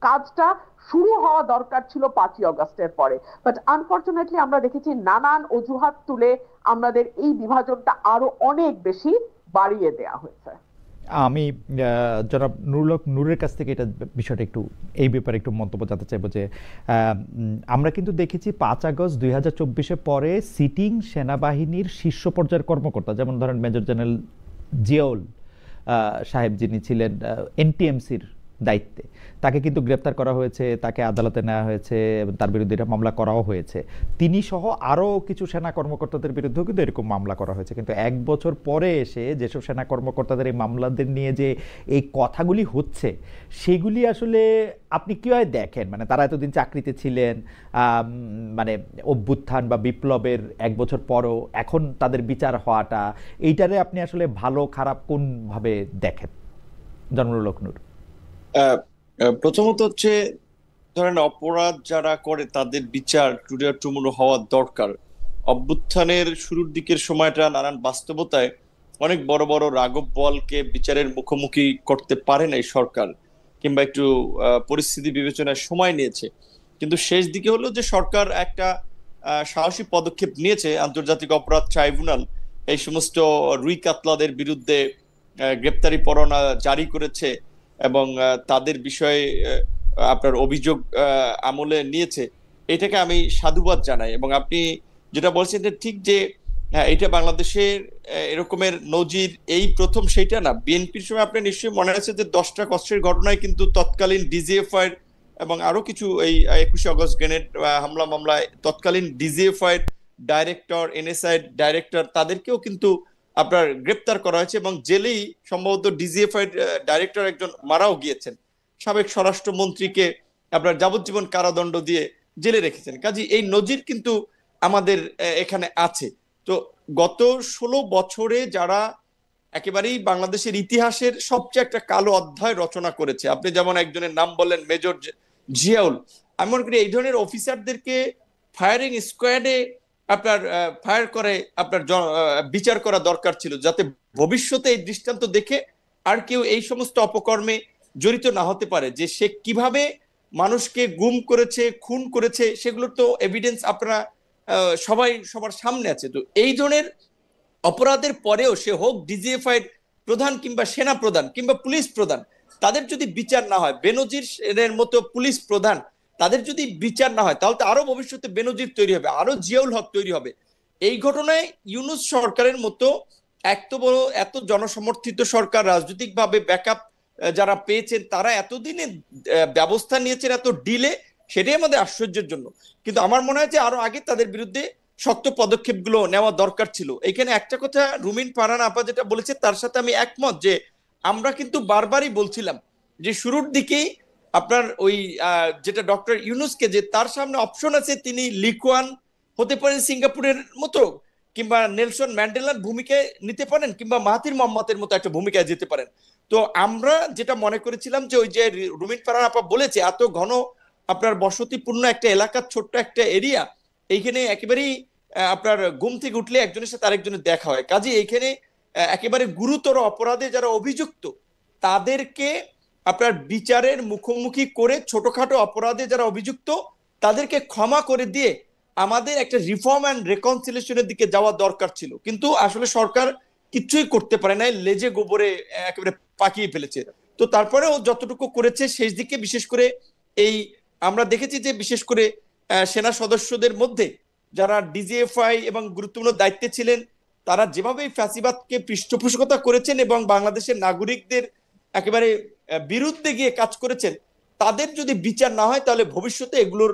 [SPEAKER 3] কাজটা শুরু হওয়া দরকার ছিল 5ই আগস্টের পরে। বাট আনফরচুনেটলি আমরা দেখেছি নানান অজুহাত তুলে আমাদের এই বিভাজনটা আরো অনেক বেশি বাড়িয়ে দেয়া হয়েছে।
[SPEAKER 1] আমি জনাব নূরের কাছ থেকে এটা বিষয়টা একটু এই ব্যাপারে একটু মন্তব্য জানতে চাইবো যে আমরা কিন্তু দেখেছি 5 আগস্ট 2024 পরে সিটিং সেনাবাহিনীর শীর্ষ পর্যায়ের কর্মকর্তা, যেমন ধরেন মেজর জেনারেল জিয়াউল সাহেব যিনি ছিলেন এনটিএমসির দায়িত্বে, তাকে কিন্তু গ্রেপ্তার করা হয়েছে, তাকে আদালতে নেওয়া হয়েছে এবং তার বিরুদ্ধে এটা মামলা করাও হয়েছে। তিনি সহ আরও কিছু সেনা কর্মকর্তাদের বিরুদ্ধেও কিন্তু এরকম মামলা করা হয়েছে। কিন্তু 1 বছর পরে এসে যেসব সেনা কর্মকর্তাদের এই মামলাদের নিয়ে যে এই কথাগুলি হচ্ছে, সেগুলি আসলে আপনি কীভাবে দেখেন? মানে তারা এতদিন চাকরিতে ছিলেন, মানে অভ্যুত্থান বা বিপ্লবের 1 বছর পরও এখন তাদের বিচার হওয়াটা, এইটারে আপনি আসলে ভালো খারাপ কোনভাবে দেখেন জনরুল হক নূর?
[SPEAKER 2] প্রথমত হচ্ছে, ধরেন অপরাধ যারা করে তাদের বিচার টুমুরো হওয়া দরকার। অভ্যুত্থানের শুরুর দিকের সময়টা নানান বাস্তবতায় অনেক বড় বড় রাঘব বোয়ালকে বিচারের মুখোমুখি করতে পারে নাই সরকার, কিংবা একটু পরিস্থিতি বিবেচনায় সময় নিয়েছে। কিন্তু শেষ দিকে হলো যে সরকার একটা সাহসী পদক্ষেপ নিয়েছে, আন্তর্জাতিক অপরাধ ট্রাইব্যুনাল এই সমস্ত রুই কাতলাদের বিরুদ্ধে গ্রেপ্তারি পরোয়ানা জারি করেছে এবং তাদের বিষয়ে আপনার অভিযোগ আমলে নিয়েছে। এটাকে আমি সাধুবাদ জানাই। এবং আপনি যেটা বলছেন এটা ঠিক যে এটা বাংলাদেশের এরকমের নজির এই প্রথম সেটা না। বিএনপির সময় আপনার নিশ্চয়ই মনে আছে যে 10টা কষ্টের ঘটনায় কিন্তু তৎকালীন ডিজিএফআই এবং আরো কিছু এই 21শে আগস্ট গ্রেনেড হামলা মামলায় তৎকালীন ডিজিএফআই ডাইরেক্টর, এনএসআই ডাইরেক্টর, তাদেরকেও কিন্তু আপনার গ্রেপ্তার করা হয়েছে এবং জেলেই সম্ভবত ডিজিএফআই ডাইরেক্টর একজন মারাও গিয়েছেন। সাবেক স্বরাষ্ট্রমন্ত্রীকে আপনার যাবজ্জীবন কারাদণ্ড দিয়ে জেলে রেখেছেন। কাজে এই নজির কিন্তু আমাদের এখানে আছে। তো গত 16 বছরে যারা একেবারেই বাংলাদেশের ইতিহাসের সবচেয়ে একটা কালো অধ্যায় রচনা করেছে, আপনি যেমন একজনের নাম বললেন মেজর জিয়াউল, আমি মনে করি এই ধরনের অফিসারদেরকে ফায়ারিং স্কোয়াডে আপনার ফায়ার করে আপনার বিচার করা দরকার ছিল, যাতে ভবিষ্যতে এই দৃষ্টান্ত দেখে আর কেউ এই সমস্ত অপকর্মে জড়িত না হতে পারে। যে সে কিভাবে মানুষকে গুম করেছে, খুন করেছে, সেগুলোর তো এভিডেন্স আপনারা সবাই সবার সামনে আছে। তো এই ধরনের অপরাধের পরেও সে হোক ডিজিএফআই প্রধান কিংবা সেনা প্রধান কিংবা পুলিশ প্রধান, তাদের যদি বিচার না হয়, বেনজির মতো পুলিশ প্রধান, তাদের যদি বিচার না হয়, তাহলে তো আরো ভবিষ্যতে বেনজির তৈরি হবে, আরো জিয়াউল হক তৈরি হবে। এই ঘটনায় ইউনূস সরকারের মতো এত বড় এত জনসমর্থিত সরকার, রাজনৈতিকভাবে ব্যাকআপ যারা পেয়েছেন, তারা এতদিনে ব্যবস্থা নিয়েছেন এত ডিলে, সেটাই আমাদের আশ্চর্যের জন্য। কিন্তু আমার মনে হয় যে আরো আগে তাদের বিরুদ্ধে শক্ত পদক্ষেপগুলো নেওয়া দরকার ছিল। এখানে একটা কথা রুমিন ফারহান আপা যেটা বলেছে তার সাথে আমি একমত, যে আমরা কিন্তু বারবারই বলছিলাম যে শুরুর দিকেই আপনার ওই যেটা ডক্টর ইউনূসকে, যে তার সামনে অপশন আছে, তিনি লিকুয়ান হতে পারেন সিঙ্গাপুরের মতো, কিংবা নেলসন ম্যান্ডেলার ভূমিকায় নিতে পারেন, কিংবা মাহাথির মোহাম্মদের মতো একটা ভূমিকায় যেতে পারেন। তো আমরা যেটা মনে করেছিলাম যে ওই যে রুমিন ফারহান আপা বলেছে, এত ঘন আপনার বসতিপূর্ণ একটা এলাকার ছোট্ট একটা এরিয়া, এইখানে একেবারেই আপনার ঘুম থেকে উঠলে একজনের সাথে আরেকজনের দেখা হয়। কাজে এইখানে একেবারে গুরুতর অপরাধে যারা অভিযুক্ত তাদেরকে আপনার বিচারের মুখোমুখি করে, ছোটখাটো অপরাধে যারা অভিযুক্ত তাদেরকে ক্ষমা করে দিয়ে আমাদের একটা রিফর্ম অ্যান্ড রেকনসিলিয়েশনের দিকে যাওয়া দরকার ছিল। কিন্তু আসলে সরকার কিচ্ছুই করতে পারে নাই, লেজে গোবরে একেবারে পাকিয়ে ফেলেছে। তো তারপরেও যতটুকু করেছে শেষ দিকে, বিশেষ করে এই আমরা দেখেছি যে বিশেষ করে সেনা সদস্যদের মধ্যে যারা ডিজিএফআই এবং গুরুত্বপূর্ণ দায়িত্বে ছিলেন, তারা যেভাবে ফ্যাসিবাদকে পৃষ্ঠপোষকতা করেছেন এবং বাংলাদেশের নাগরিকদের একেবারে বিরুদ্ধে গিয়ে কাজ করেছেন, তাদের যদি বিচার না হয় তাহলে ভবিষ্যতে এগুলোর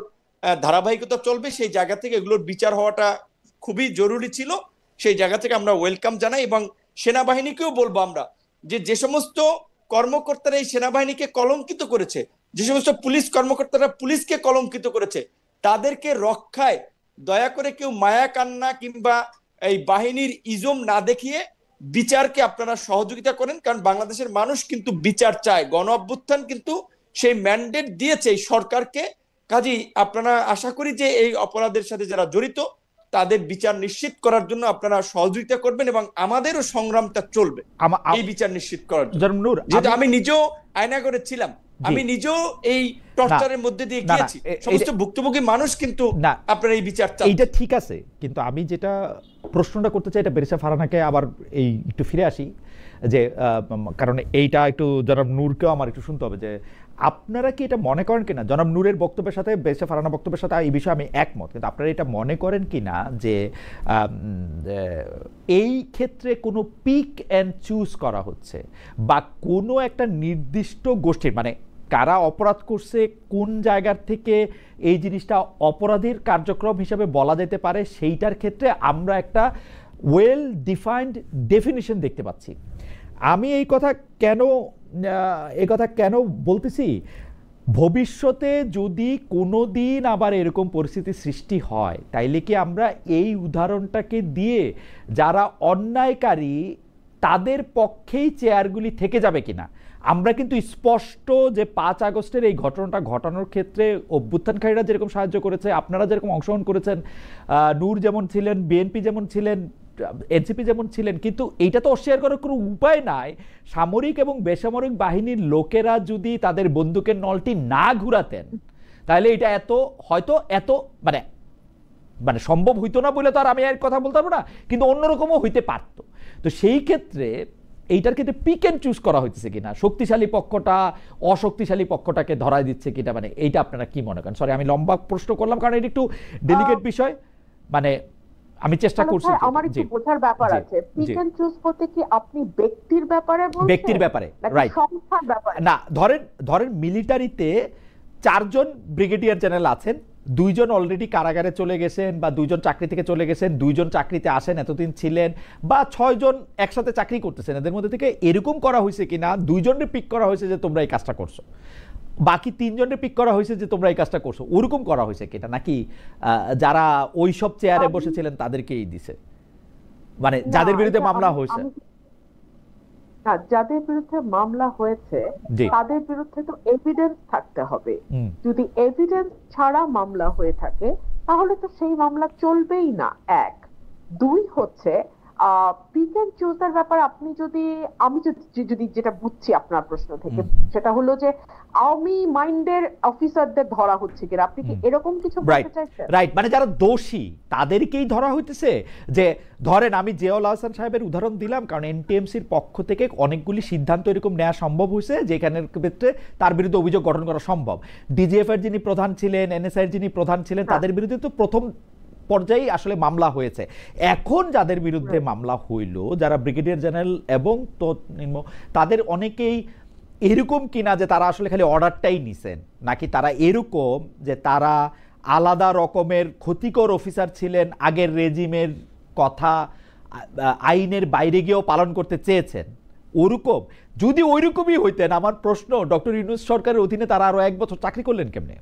[SPEAKER 2] ধারাবাহিকতা চলবে। সেই জায়গা থেকে এগুলোর বিচার হওয়াটা খুবই জরুরি ছিল। সেই জায়গা থেকে আমরা ওয়েলকাম জানাই এবং সেনাবাহিনীকেও বলবো আমরা যে যে সমস্ত কর্মকর্তারা এই সেনাবাহিনীকে কলঙ্কিত করেছে, যে সমস্ত পুলিশ কর্মকর্তারা পুলিশকে কলঙ্কিত করেছে, তাদেরকে রক্ষায় দয়া করে কেউ মায়া কান্না কিংবা এই বাহিনীর ইজম না দেখিয়ে বিচারকে আপনারা সহযোগিতা করেন। কারণ বাংলাদেশের মানুষ কিন্তু বিচার চায়, গণ অভ্যুত্থান কিন্তু সেই ম্যান্ডেট দিয়েছে এই সরকারকে। কাজেই আপনারা আশা করি যে এই অপরাধের সাথে যারা জড়িত তাদের বিচার নিশ্চিত করার জন্য আপনারা সহযোগিতা করবেন, এবং আমাদেরও সংগ্রামটা চলবে এই বিচার নিশ্চিত করার জন্য। যেহেতু আমি নিজেও আয়নাগরে ছিলাম, আমি নিজেও এই টর্চারের মধ্যে দিয়ে গিয়েছি, সমস্ত ভুক্তভোগী মানুষ কিন্তু আপনারা এই বিচার চান।
[SPEAKER 1] এইটা ঠিক আছে, কিন্তু আমি যেটা প্রশ্নটা করতে চাই, এটা বেরেশা ফারহানাকে আবার এই একটু ফিরে আসি, যে কারণ এইটা একটু জনাব নূরকেও আমার একটু শুনতে হবে, যে আপনারা কি এটা মনে করেন কিনা, জনাব নূরের বক্তব্যের সাথে বেরেশা ফারহানা বক্তব্যের সাথে এই বিষয়ে আমি একমত, কিন্তু আপনারা এটা মনে করেন কিনা যে এই ক্ষেত্রে কোনো পিক অ্যান্ড চুজ করা হচ্ছে, বা কোনো একটা নির্দিষ্ট গোষ্ঠীর, মানে কারা অপরাধ করছে, কোন জায়গার থেকে এই জিনিসটা অপরাধীর কার্যক্রম হিসাবে বলা যেতে পারে, সেইটার ক্ষেত্রে আমরা একটা ওয়েল ডিফাইন্ড ডেফিনিশন দেখতে পাচ্ছি। আমি এই কথা কেন বলতেছি, ভবিষ্যতে যদি কোনো দিন আবার এরকম পরিস্থিতি সৃষ্টি হয়, তাইলে কি আমরা এই উদাহরণটাকে দিয়ে যারা অন্যায়কারী তাদের পক্ষেই চেয়ারগুলি থেকে যাবে কিনা? আমরা কিন্তু স্পষ্ট যে 5 আগস্টের এই ঘটনাটা ঘটানোর ক্ষেত্রে অভ্যুত্থানকারীরা যেরকম সাহায্য করেছে, আপনারা যেরকম অংশগ্রহণ করেছেন, নূর যেমন ছিলেন, বিএনপি যেমন ছিলেন, এনসিপি যেমন ছিলেন, কিন্তু এইটা তো অস্বীকার করার কোনো উপায় নাই। সামরিক এবং বেসামরিক বাহিনীর লোকেরা যদি তাদের বন্দুকের নলটি না ঘুরাতেন, তাহলে এটা হয়তো এত মানে সম্ভব হইতো না বলে তো আর আমি আর কথা বলতে পারবো না, কিন্তু অন্যরকমও হইতে পারতো। তো সেই ক্ষেত্রে এইটার ক্ষেত্রে পিক অ্যান্ড চুজ করা হইতেছে কিনা, শক্তিশালী পক্ষটা অশক্তিশালী পক্ষটাকে ধরাই দিচ্ছে কিনা, মানে এইটা আপনারা কি মনে করেন? সরি, আমি লম্বা প্রশ্ন করলাম, কারণ এটা একটু ডেলিকেট বিষয়, মানে আমি চেষ্টা করছি।
[SPEAKER 3] আমার একটু বোঝার ব্যাপার আছে, পিক এন্ড চুজ করতে কি আপনি ব্যক্তির ব্যাপারে বলছেন?
[SPEAKER 1] ব্যক্তির ব্যাপারে, রাইট,
[SPEAKER 3] সংস্থার ব্যাপারে
[SPEAKER 1] না। ধরেন মিলিটারিতে 4 জন ব্রিগেডিয়ার জেনারেল আছেন, 2 জন অলরেডি কারাগারে চলে গেছেন, বা 2 জন চাকরি থেকে চলে গেছেন, 2 জন চাকরিতে আসেন, এতদিন ছিলেন, বা 6 জন একসাথে চাকরি করতেছেন। এদের মধ্যে থেকে এরকম করা হয়েছে কিনা 2 জনের পিক করা হয়েছে যে তোমরা এই কাজটা করছো, বাকি 3 জনের পিক করা হয়েছে যে তোমরা এই কাজটা করছো, ওরকম করা হয়েছে কিনা, নাকি যারা ওই সব চেয়ারে বসেছিলেন তাদেরকেই দিছে, মানে যাদের বিরুদ্ধে মামলা হয়েছে?
[SPEAKER 3] যাদের বিরুদ্ধে মামলা হয়েছে তাদের বিরুদ্ধে তো এভিডেন্স থাকতে হবে। যদি এভিডেন্স ছাড়া মামলা হয়ে থাকে তাহলে তো সেই মামলা চলবেই না। 1, 2 হচ্ছে পিক এন্ড চুজের ব্যাপার। আপনি আমি যদি যেটা বুঝছি আপনার প্রশ্ন থেকে, সেটা হলো যে আওয়ামী মাইন্ডের অফিসারদের ধরা হচ্ছে কিনা, আপনি কি এরকম কিছু বলতে চাইছেন?
[SPEAKER 1] রাইট, মানে যারা দোষী তাদেরকেই ধরা হইতেছে। যে ধরেন আমি জিয়াউল হাসান সাহেবের উদাহরণ দিলাম, কারণ এনটিএমসির পক্ষ থেকে অনেকগুলি সিদ্ধান্ত এরকম নেওয়া সম্ভব হয়েছে যেখানের ক্ষেত্রে তার বিরুদ্ধে অভিযোগ গঠন করা সম্ভব। ডিজিএফ এর যিনি প্রধান ছিলেন, এনএসআই এর যিনি প্রধান ছিলেন, তাদের বিরুদ্ধে তো প্রথম পর্যায়ে আসলে মামলা হয়েছে। এখন যাদের বিরুদ্ধে মামলা হইল, যারা ব্রিগেডিয়ার জেনারেল এবং তাদের অনেকেই এরকম কিনা যে তারা আসলে খালি অর্ডারটাই নিছেন, নাকি তারা এরকম যে তারা আলাদা রকমের ক্ষতিকর অফিসার ছিলেন, আগের রেজিমের কথা আইনের বাইরে গিয়েও পালন করতে চেয়েছেন, ওরকম? যদি ওইরকমই হইতেন, আমার প্রশ্ন, ডক্টর ইউনূস সরকারের অধীনে তারা আরো 1 বছর চাকরি করলেন কেমনে?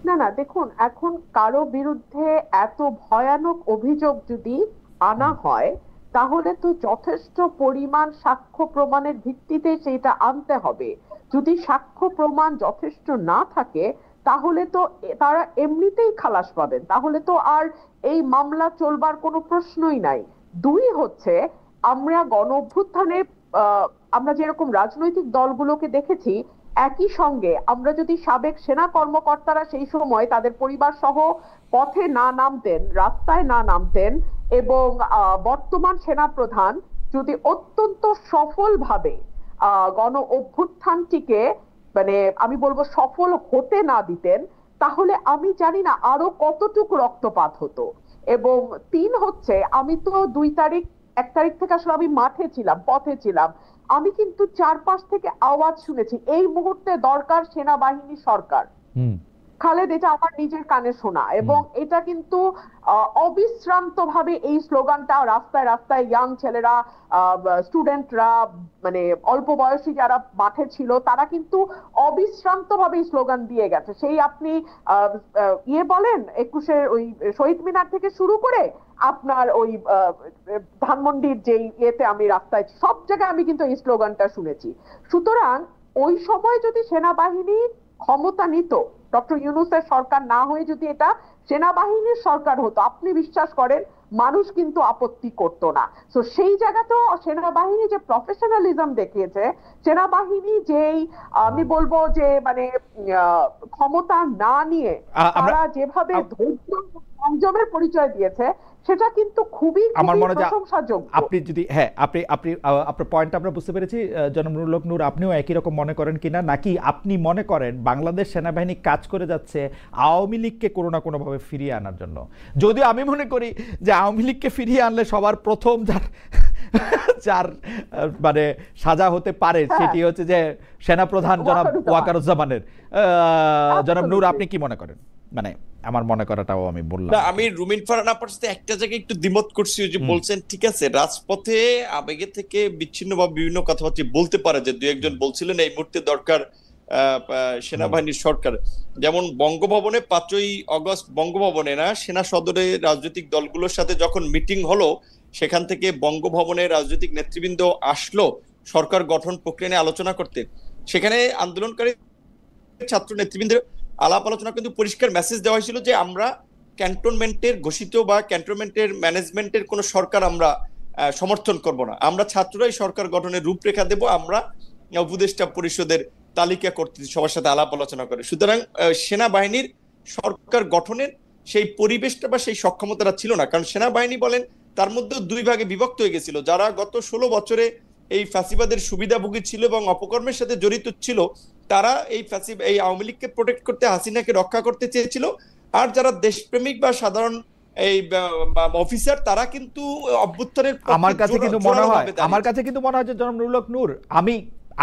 [SPEAKER 3] না, দেখুন, এখন কারো বিরুদ্ধে এত ভয়ানক অভিযোগ যদি আনা হয় তাহলে তো যথেষ্ট পরিমাণ সাক্ষ্য প্রমাণের ভিত্তিতে সেটা আনতে হবে। যদি সাক্ষ্য প্রমাণ যথেষ্ট না থাকে তাহলে তো তারা এমনিতেই খালাস পাবেন, তাহলে তো আর এই মামলা চলবার কোনো প্রশ্নই নাই। 2 হচ্ছে, আমরা গণ অভ্যুত্থানে আমরা যেরকম রাজনৈতিক দলগুলোকে দেখেছি, একই সঙ্গে আমরা যদি সাবেক সেনা কর্মকর্তারা সেই সময় তাদের পরিবার সহ পথে না নামতেন, রাস্তায় না নামতেন, এবং বর্তমান সেনা প্রধান যদি অত্যন্ত সফলভাবে গণ অভ্যুত্থানটিকে, মানে আমি বলবো সফল হতে না দিতেন, তাহলে আমি জানি না আরো কতটুকু রক্তপাত হতো। এবং 3 হচ্ছে, আমি তো 1 তারিখ থেকে আসলে আমি মাঠে ছিলাম, পথে ছিলাম, আমি কিন্তু চারপাশ থেকে আওয়াজ শুনেছি এই মুহূর্তে দরকার সেনাবাহিনী সরকার। খালেদ, এটা আমার নিজের কানে শোনা, এবং এটা কিন্তু অবিশ্রান্ত ভাবে এই স্লোগানটা রাস্তায় রাস্তায় ইয়াং ছেলেরা, স্টুডেন্টরা, মানে অল্প বয়সী যারা মাঠে ছিল তারা কিন্তু অবিশ্রান্ত ভাবে এই স্লোগান দিয়ে গেছে। সেই আপনি বলেন 21-এর ওই শহীদ মিনার থেকে শুরু করে আপনার ওই ধানমন্ডির যেই ইয়েতে আমি রাস্তায়, সব জায়গায় আমি কিন্তু এই স্লোগানটা শুনেছি। সুতরাং ওই সময় যদি সেনাবাহিনী ক্ষমতা নিত, ডক্টর ইউনূসের সরকার না হয়ে যদি এটা সেনাবাহিনীর সরকার হতো, আপনি বিশ্বাস করেন মানুষ কিন্তু আপত্তি করতো না। তো সেই জায়গাতেও সেনাবাহিনী যে প্রফেশনালিজম দেখিয়েছে, সেনাবাহিনী যেই আমি বলবো যে মানে ক্ষমতা না নিয়ে তারা যেভাবে ধৈর্য সংযমের পরিচয় দিয়েছে, সেটা কিন্তু খুবই
[SPEAKER 1] আমার মনে হয়
[SPEAKER 3] প্রশংসাযোগ্য।
[SPEAKER 1] আপনি যদি আপনি আপনার পয়েন্ট আমরা বুঝতে পেরেছি। জনাব নুরুল হক নূর, আপনিও একই রকম মনে করেন কিনা, নাকি আপনি মনে করেন বাংলাদেশ সেনাবাহিনী কাজ করে যাচ্ছে আওয়ামী লীগকে কোনো না কোনোভাবে ফিরিয়ে আনার জন্য? যদিও আমি মনে করি যে আওয়ামী লীগকে ফিরিয়ে আনলে সবার প্রথম যার মানে সাজা হতে পারে সেটি হচ্ছে যে সেনাপ্রধান জনাব ওয়াকারুজ্জামানের। জনাব নূর, আপনি কি মনে করেন? মানে আমার মনে করাটাও আমি বললাম।
[SPEAKER 2] আমি রুমিন ফারহান আপার সাথে একটা জায়গায় একটু দ্বিমত করছি, যে বলছেন ঠিক আছে রাজপথে আবেগে থেকে বিচ্ছিন্ন বা বিভিন্ন কথাবার্তা বলতে পারে, যে দুই একজন বলছিলেন এই মুহূর্তে দরকার সেনাবাহিনীর সরকার। যেমন বঙ্গভবনে 5ই অগস্ট বঙ্গভবনে না, সেনা সদরে রাজনৈতিক দলগুলোর সাথে যখন মিটিং হলো, সেখান থেকে বঙ্গভবনে রাজনৈতিক নেতৃবৃন্দ আসলো সরকার গঠন প্রক্রিয়া নিয়ে আলোচনা করতে। সেখানে আন্দোলনকারী ছাত্র নেতৃবৃন্দের আলাপ আলোচনা কিন্তু পরিষ্কার মেসেজ দেওয়া হয়েছিল যে আমরা ক্যান্টনমেন্টের ঘোষিত বা ক্যান্টনমেন্টের ম্যানেজমেন্টের কোন সরকার আমরা সমর্থন করব না, আমরা ছাত্ররাই সরকার গঠনের রূপরেখা দেব, আমরা উপদেষ্টা পরিষদের তালিকা করতে সবার সাথে আলাপ আলোচনা করে। সুতরাং সেনাবাহিনীর সরকার গঠনের সেই পরিবেশটা বা সেই সক্ষমতাটা ছিল না, কারণ সেনাবাহিনী বলেন তার মধ্যে দুই ভাগে বিভক্ত হয়ে গেছিল। যারা গত 16 বছরে এই ফ্যাসিবাদের সুবিধাভোগী ছিল এবং অপকর্মের সাথে জড়িত ছিল, তারা এই আওয়ামী লীগকে প্রোটেক্ট করতে, হাসিনাকে রক্ষা করতে চেয়েছিল। আর যারা দেশপ্রেমিক বা সাধারণ এই অফিসার, তারা কিন্তু অভ্যুত্থানের
[SPEAKER 1] আমার কাছে কিন্তু মনে হয় যে জনাব নুরুল হক নূর,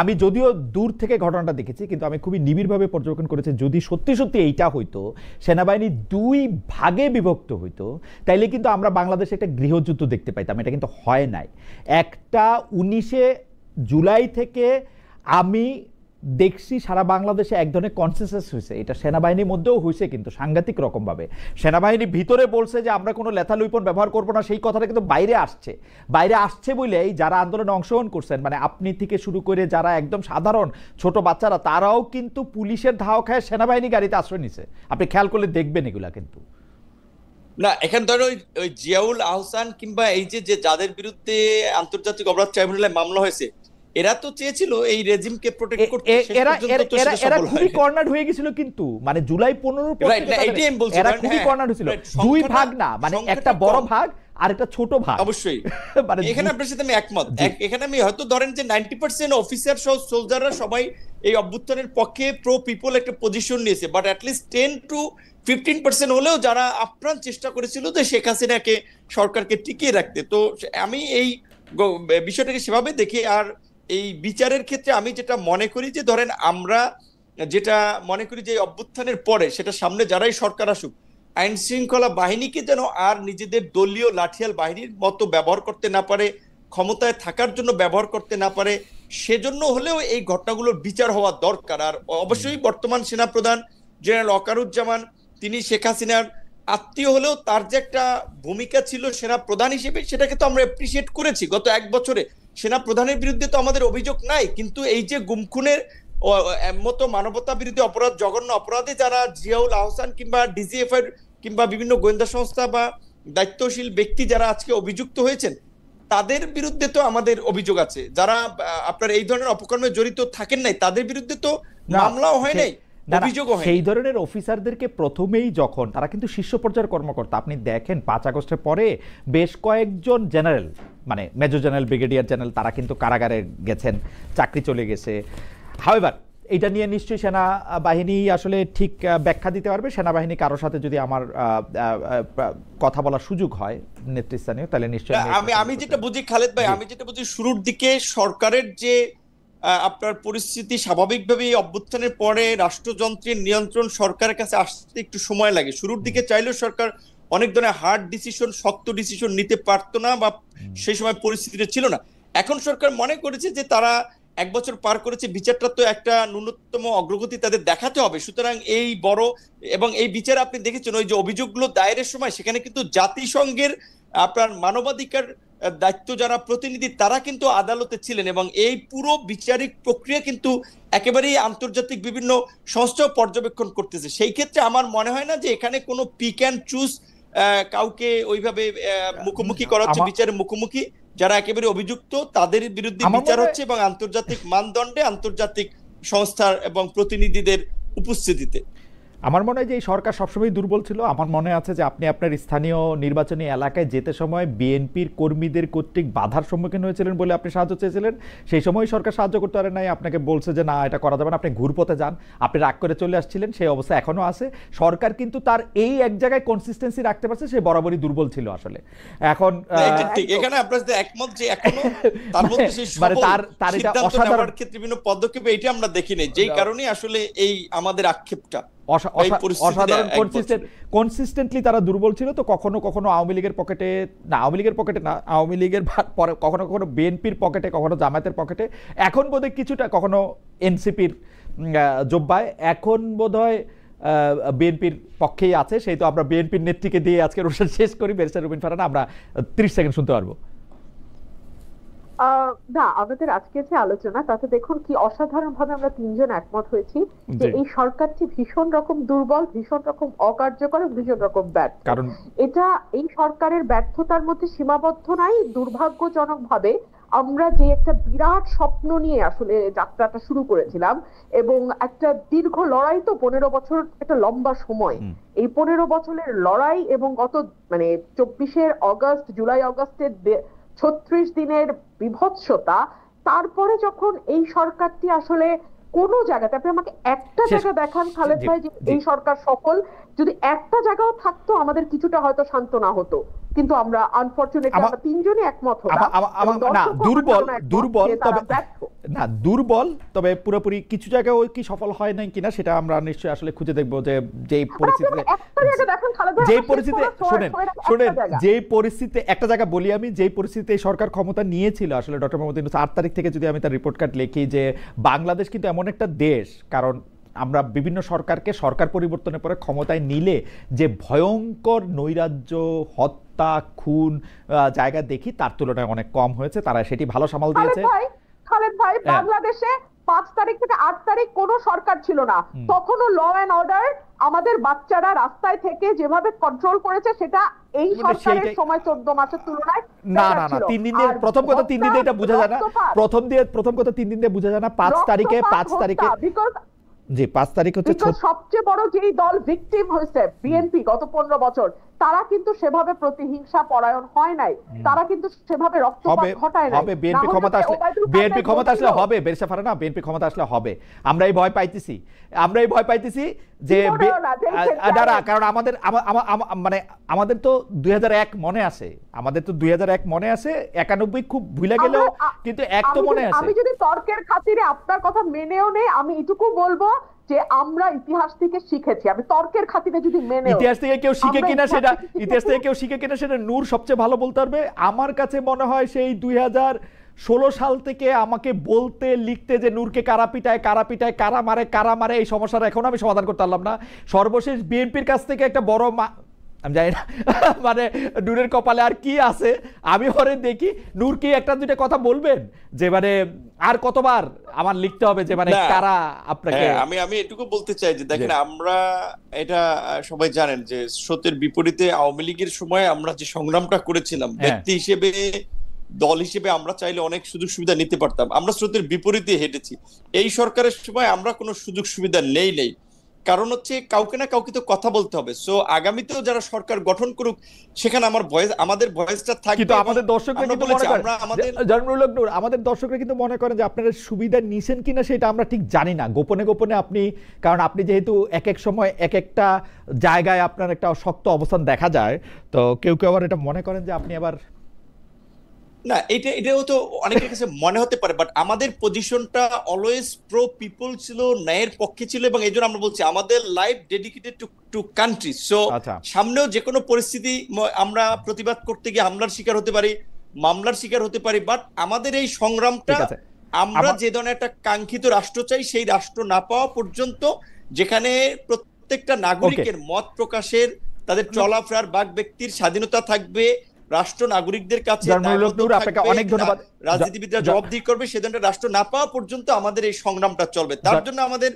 [SPEAKER 1] আমি যদিও দূর থেকে ঘটনাটা দেখেছি, কিন্তু আমি খুবই নিবিড়ভাবে পর্যবেক্ষণ করেছি। যদি সত্যি সত্যি এইটা হইতো, সেনাবাহিনী দুই ভাগে বিভক্ত হইতো, তাইলে কিন্তু আমরা বাংলাদেশে একটা গৃহযুদ্ধ দেখতে পাইতাম। এটা কিন্তু হয় নাই। একটা 19শে জুলাই থেকে আমি দেখছি সারা বাংলাদেশে এক ধরনের কনসেনসাস হয়েছে, এটা সেনাবাহিনীর মধ্যেও হয়েছে, কিন্তু সাংঘাতিক রকমভাবে। সেনাবাহিনী ভিতরে বলছে যে আমরা কোনো লেথাল উইপন ব্যবহার করবো না, সেই কথাটা কিন্তু বাইরে আসছে বলেই যারা আন্দোলনে অংশগ্রহণ করছেন, মানে আপনি থেকে শুরু করে যারা একদম সাধারণ ছোট বাচ্চারা, তারাও কিন্তু পুলিশের ধাওয়া খায় সেনাবাহিনী গাড়িতে আশ্রয় নিছে। আপনি খেয়াল করলে দেখবেন এগুলা। কিন্তু
[SPEAKER 2] না, এখানে ধরো ওই জিয়াউল আহসান কিংবা এই যে যাদের বিরুদ্ধে আন্তর্জাতিক অপরাধ ট্রাইব্যুনালে মামলা হয়েছে, এরা তো চেয়েছিল এই রেজিমকে প্রোটেক্ট করতে।
[SPEAKER 1] এরা খুবই কর্নার হয়ে গেছিল, কিন্তু মানে জুলাই 15 পর এরা খুবই কর্নার হয়েছিল। দুই ভাগ না, মানে একটা বড় ভাগ আর একটা ছোট ভাগ।
[SPEAKER 2] অবশ্যই মানে এখানে আপনার সাথে আমি একমত। এখানে আমি হয়তো ধরেন যে 90% অফিসার সহ সোলজাররা সবাই এই অভ্যুত্থানের পক্ষে প্রো পিপল একটা পজিশন নিয়েছে, বাট অ্যাটলিস্ট 10 to 15% হলেও যারা আপ্রাণ চেষ্টা করেছিল যে শেখ হাসিনাকে, সরকারকে টিকিয়ে রাখতে। তো আমি এই বিষয়টাকে সেভাবে দেখি। আর এই বিচারের ক্ষেত্রে আমি যেটা মনে করি যে ধরেন আমরা যেটা মনে করি যে অভ্যুত্থানের পরে, সেটা সামনে যারাই সরকার আসুক, আইন শৃঙ্খলা বাহিনীকে যেন আর নিজেদের দলীয় লাঠিয়াল বাহিনীর মতো ব্যবহার করতে না পারে, ক্ষমতায় থাকার জন্য ব্যবহার করতে না পারে, সেজন্য হলেও এই ঘটনাগুলোর বিচার হওয়া দরকার। আর অবশ্যই বর্তমান সেনাপ্রধান জেনারেল ওয়াকারুজ্জামান, তিনি শেখ হাসিনার আত্মীয় হলেও তার যে একটা ভূমিকা ছিল সেনা প্রধান হিসেবে, সেটাকে তো আমরা অ্যাপ্রিসিয়েট করেছি। গত 1 বছরে সেনা প্রধানের বিরুদ্ধে তো আমাদের অভিযোগ নাই, কিন্তু এই যে গুম খুনের মতো মানবতা বিরোধী অপরাধ, জঘন্য অপরাধে যারা জিয়াউল আহসান কিংবা ডিজিএফআই কিংবা বিভিন্ন গোয়েন্দা সংস্থা বা দায়িত্বশীল ব্যক্তি যারা আজকে অভিযুক্ত হয়েছেন, তাদের বিরুদ্ধে তো আমাদের অভিযোগ আছে। যারা আপনার এই ধরনের অপকর্মে জড়িত থাকেন নাই, তাদের বিরুদ্ধে তো মামলাও হয় নাই,
[SPEAKER 1] সেই ধরনের অফিসারদেরকে প্রথমেই যখন তারা কিন্তু শীর্ষ পর্যায়ের কর্মকর্তা, আপনি দেখেন 5 আগস্টের পরে বেশ কয়েকজন জেনারেল, মানে মেজর জেনারেল, ব্রিগেডিয়ার জেনারেল, তারা কিন্তু কারাগারে গেছেন, চাকরি চলে গেছে। হাওয়েভার এটা নিয়ে নিশ্চয়ই সেনাবাহিনী আসলে ঠিক ব্যাখ্যা দিতে পারবে। সেনাবাহিনী কারোর সাথে যদি আমার কথা বলার সুযোগ হয় নেতৃস্থানীয়, তাহলে নিশ্চয়ই
[SPEAKER 2] আমি যেটা বুঝি খালেদ ভাই, আমি যেটা বুঝি শুরুর দিকে সরকারের যে আপনার পরিস্থিতি স্বাভাবিকভাবেই অভ্যুত্থানের পরে রাষ্ট্রযন্ত্রের নিয়ন্ত্রণ সরকারের কাছে আসতে একটু সময় লাগে। শুরুর দিকে চাইলেও সরকার অনেক ধরনের হার্ড ডিসিশন, শক্ত ডিসিশন নিতে পারতো না, বা সেই সময় পরিস্থিতিটা ছিল না। এখন সরকার মনে করেছে যে তারা 1 বছর পার করেছে, বিচারটা তো একটা ন্যূনতম অগ্রগতি তাদের দেখাতে হবে। সুতরাং এই বড় এবং এই বিচার আপনি দেখেছেন ওই যে অভিযোগগুলো দায়েরের সময় সেখানে কিন্তু জাতিসংঘের আপনার মানবাধিকার দায়িত্ব যারা প্রতিনিধি তারা কিন্তু আদালতে ছিলেন, এবং এই পুরো বিচারিক প্রক্রিয়া কিন্তু একেবারেই আন্তর্জাতিক বিভিন্ন সংস্থাও পর্যবেক্ষণ করতেছে। সেই ক্ষেত্রে আমার মনে হয় না যে এখানে কোনো পিক অ্যান্ড চুজ কাউকে ওইভাবে মুখোমুখি করা হচ্ছে, বিচারের মুখোমুখি যারা একেবারে অভিযুক্ত তাদের বিরুদ্ধে বিচার হচ্ছে, এবং আন্তর্জাতিক মানদণ্ডে আন্তর্জাতিক সংস্থার এবং প্রতিনিধিদের উপস্থিতিতে।
[SPEAKER 1] আমার মনে হয় যে এই সরকার সবসময় দুর্বল ছিল। আমার মনে আছে যে আপনি আপনার স্থানীয় নির্বাচনী এলাকায় যেতে সময় বিএনপির কর্মীদের কর্তৃক বাধার সম্মুখীন হয়েছিলেন বলে আপনি সাহায্য চেয়েছিলেন। সেই সময় সরকার সাহায্য করতে পারে নাই, আপনাকে বলছে যে না এটা করা যাবে না, আপনি ঘুরপথে যান, আপনি রাগ করে চলে আসছিলেন। সেই অবস্থা এখনো আছে। সরকার কিন্তু তার এই এক জায়গায় কনসিস্টেন্সি রাখতে পারছে, সে বরাবরই দুর্বল ছিল আসলে। এখন
[SPEAKER 2] ঠিক এখানে আপনার সাথে একমত যে এখনো তার মধ্যে সেই
[SPEAKER 1] তার এটা
[SPEAKER 2] অসাধারণ ক্ষেত্রে বিভিন্ন পদক্ষেপ এটা আমরা দেখি নাই, যেই কারণে আসলে এই আমাদের আক্ষেপটা
[SPEAKER 1] অসাধারণ কনসিস্টেন্টলি তারা দুর্বল ছিল। তো কখনো কখনো আওয়ামী লীগের পকেটে না, আওয়ামী লীগের পরে কখনো কখনো বিএনপির পকেটে, কখনো জামায়াতের পকেটে, এখন বোধহয় কিছুটা কখনো এনসিপির জোব্বায়, এখন বোধহয় বিএনপির পক্ষেই আছে। সেই তো আমরা বিএনপির নেত্রীকে দিয়ে আজকে অনুষ্ঠান শেষ করি। ব্যারিস্টার রুবিন ফারহানা, আমরা 30 সেকেন্ড শুনতে পারবো?
[SPEAKER 3] না, আমাদের আজকে যে আলোচনা তাতে দেখুন কি অসাধারণ ভাবে আমরা তিনজন একমত হয়েছি যে এই সরকারটি ভীষণ রকম দুর্বল, ভীষণ রকম অকার্যকর, ভীষণ রকম ব্যর্থ। কারণ এটা এই সরকারের ব্যর্থতার মধ্যে সীমাবদ্ধ নাই। দুর্ভাগ্যজনক ভাবে আমরা যে একটা বিরাট স্বপ্ন নিয়ে আসলে যাত্রাটা শুরু করেছিলাম, এবং একটা দীর্ঘ লড়াই, তো 15 বছর একটা লম্বা সময়, এই 15 বছরের লড়াই এবং গত 24 অগস্ট, জুলাই আগস্টের 36 দিনের বিভৎসতা, তারপরে যখন এই সরকারটি আসলে কোন জায়গাতে, আপনি আমাকে একটা জায়গা দেখান খালেদ ভাই যে এই সরকার সফল, যদি একটা জায়গাও থাকতো আমাদের কিছুটা হয়তো সান্ত্বনা হতো। কিন্তু আমরা আনফরচুনেটলি আমরা তিনজনই একমত হলাম
[SPEAKER 1] না দুর্বল, তবে পুরোপুরি কিছু জায়গায় ওই কি সফল হয় নাই কিনা সেটা আমরা নিশ্চয়ই আসলে খুঁজে দেখবো। যে যেই পরিস্থিতিতে একটা জায়গা বলি আমি, যেই পরিস্থিতিতে সরকার ক্ষমতা নিয়েছিল আসলে ডক্টর মোহাম্মদ ইউনূস 8 তারিখ থেকে যদি আমি তার রিপোর্ট কার্ড লিখি, যে বাংলাদেশ কিন্তু এমন একটা দেশ, কারণ আমরা বিভিন্ন সরকারকে সরকার পরিবর্তনের পরে ক্ষমতায় নিলে যে ভয়ঙ্কর নৈরাজ্য, হত্যা, খুন জায়গা দেখি, তার তুলনায় অনেক কম হয়েছে। তারা সেটি ভালো সামাল দিয়েছে।
[SPEAKER 3] খালেদ ভাই, বাংলাদেশে 5 তারিখ থেকে 8 তারিখ কোনো সরকার ছিল না, তখনও ল এন্ড অর্ডার আমাদের বাচ্চারা রাস্তায় থেকে যেভাবে কন্ট্রোল করেছে সেটা এই সরকারের সময় 14 মাসের তুলনায়
[SPEAKER 1] না 3 দিন দিয়ে, প্রথম কথা 3 দিন দিয়ে এটা বোঝা যায় না, প্রথম কথা 3 দিন দিয়ে বোঝা যায় না। 5 তারিখে জি 5 তারিখ হচ্ছে
[SPEAKER 3] সবচেয়ে বড় যেই দল ভিকটিম হয়েছে বিএনপি গত 15 বছর, তারা কিন্তু সেভাবে প্রতিহিংসা পরায়ণ হয় নাই, তারা কিন্তু সেভাবে রক্তপাত ঘটায় নাই।
[SPEAKER 1] হবে বিএনপি ক্ষমতা আসলে হবে, বেরসা ফারহানা, বিএনপি ক্ষমতা আসলে হবে। আমরা এই ভয় পাইতেছি যে কারণ আমাদের তো 2001 মনে আছে, 91 খুব ভুলে গেলেও কিন্তু এক তো মনে আছে।
[SPEAKER 3] আমি যদি তর্কের খাতিরে আপনার কথা মেনেও নেই, আমি এটুকু বলবো যে আমরা ইতিহাস থেকে শিখেছি। আমি তর্কের খাতিরে যদি
[SPEAKER 1] ইতিহাস থেকে কেউ শিখে কিনা সেটা নূর সবচেয়ে ভালো বলতে পারবে। আমার কাছে মনে হয় সেই 2016 সাল থেকে আমাকে বলতে লিখতে যে নূরকে কারা পিটায়, কারা মারে এই সমস্যার এখন আমি সমাধান করতে পারলাম না। সর্বশেষ বিএনপির কাছ থেকে একটা বড় আমি জানি না নূরের কপালে আর কি আছে, আমি পরে দেখি নূর কি একটা দুইটা কথা বলবেন যে আর কতবার আমার লিখতে হবে যে কারা আপনাকে।
[SPEAKER 2] আমি এটুকু বলতে চাই যে দেখেন, আমরা এটা সবাই জানেন যে স্রোতের বিপরীতে আওয়ামী লীগের সময় আমরা যে সংগ্রামটা করেছিলাম, ব্যক্তি হিসেবে, দল হিসেবে আমরা চাইলে অনেক সুযোগ সুবিধা নিতে পারতাম। আমরা স্রোতের বিপরীতে হেঁটেছি। এই সরকারের সময় আমরা কোনো সুযোগ সুবিধা নেই। কারণ হচ্ছে কাউকে না কাউকে তো কথা বলতে হবে। সো আগামীতেও যারা সরকার গঠন করুক সেখানে আমাদের ভয়েসটা থাকবে।
[SPEAKER 1] কিন্তু আমাদের দর্শকরা কিন্তু মনে করেন, আমাদের দর্শকরা কিন্তু মনে করেন যে আপনারা সুবিধা নিছেন কিনা সেটা আমরা ঠিক জানি না। গোপনে আপনি, কারণ আপনি যেহেতু এক এক সময় এক একটা জায়গায় আপনার একটা শক্ত অবস্থান দেখা যায়, তো কেউ আবার এটা মনে করেন যে আপনি আবার
[SPEAKER 2] না, এটাও তো অনেকের কাছে মনে হতে পারে, বাট আমাদের পজিশনটা অলওয়েজ প্রো পিপল ছিল, ন্যায়ের পক্ষে ছিল, এবং এই জন্য আমরা বলছি আমাদের life dedicated to country. So
[SPEAKER 1] আচ্ছা,
[SPEAKER 2] সামনেও যে কোনো পরিস্থিতি আমরা প্রতিবাদ করতে গিয়ে হামলার শিকার হতে পারি, মামলার শিকার হতে পারি, বাট আমাদের এই সংগ্রামটা
[SPEAKER 1] ঠিক আছে।
[SPEAKER 2] আমরা
[SPEAKER 1] আমার
[SPEAKER 2] যে ধরনের একটা কাঙ্ক্ষিত রাষ্ট্র চাই সেই রাষ্ট্র না পাওয়া পর্যন্ত, যেখানে প্রত্যেকটা
[SPEAKER 1] ওকে,
[SPEAKER 2] নাগরিকের মত প্রকাশের, তাদের চলাফেরার বাক ব্যক্তির স্বাধীনতা থাকবে, রাষ্ট্র নাগরিকদের কাছে
[SPEAKER 1] জয়নুল হক
[SPEAKER 2] দায়বদ্ধ
[SPEAKER 1] নূর, আপনাকে
[SPEAKER 2] থাকবে,
[SPEAKER 1] অনেক ধন্যবাদ।
[SPEAKER 2] রাজনীতিবিদরা জবাবদিহি করবে, সে ধরনের রাষ্ট্র না পাওয়া পর্যন্ত আমাদের এই সংগ্রামটা চলবে। তার জন্য আমাদের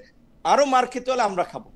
[SPEAKER 2] আরো মার খেতে হলে আমরা খাবো।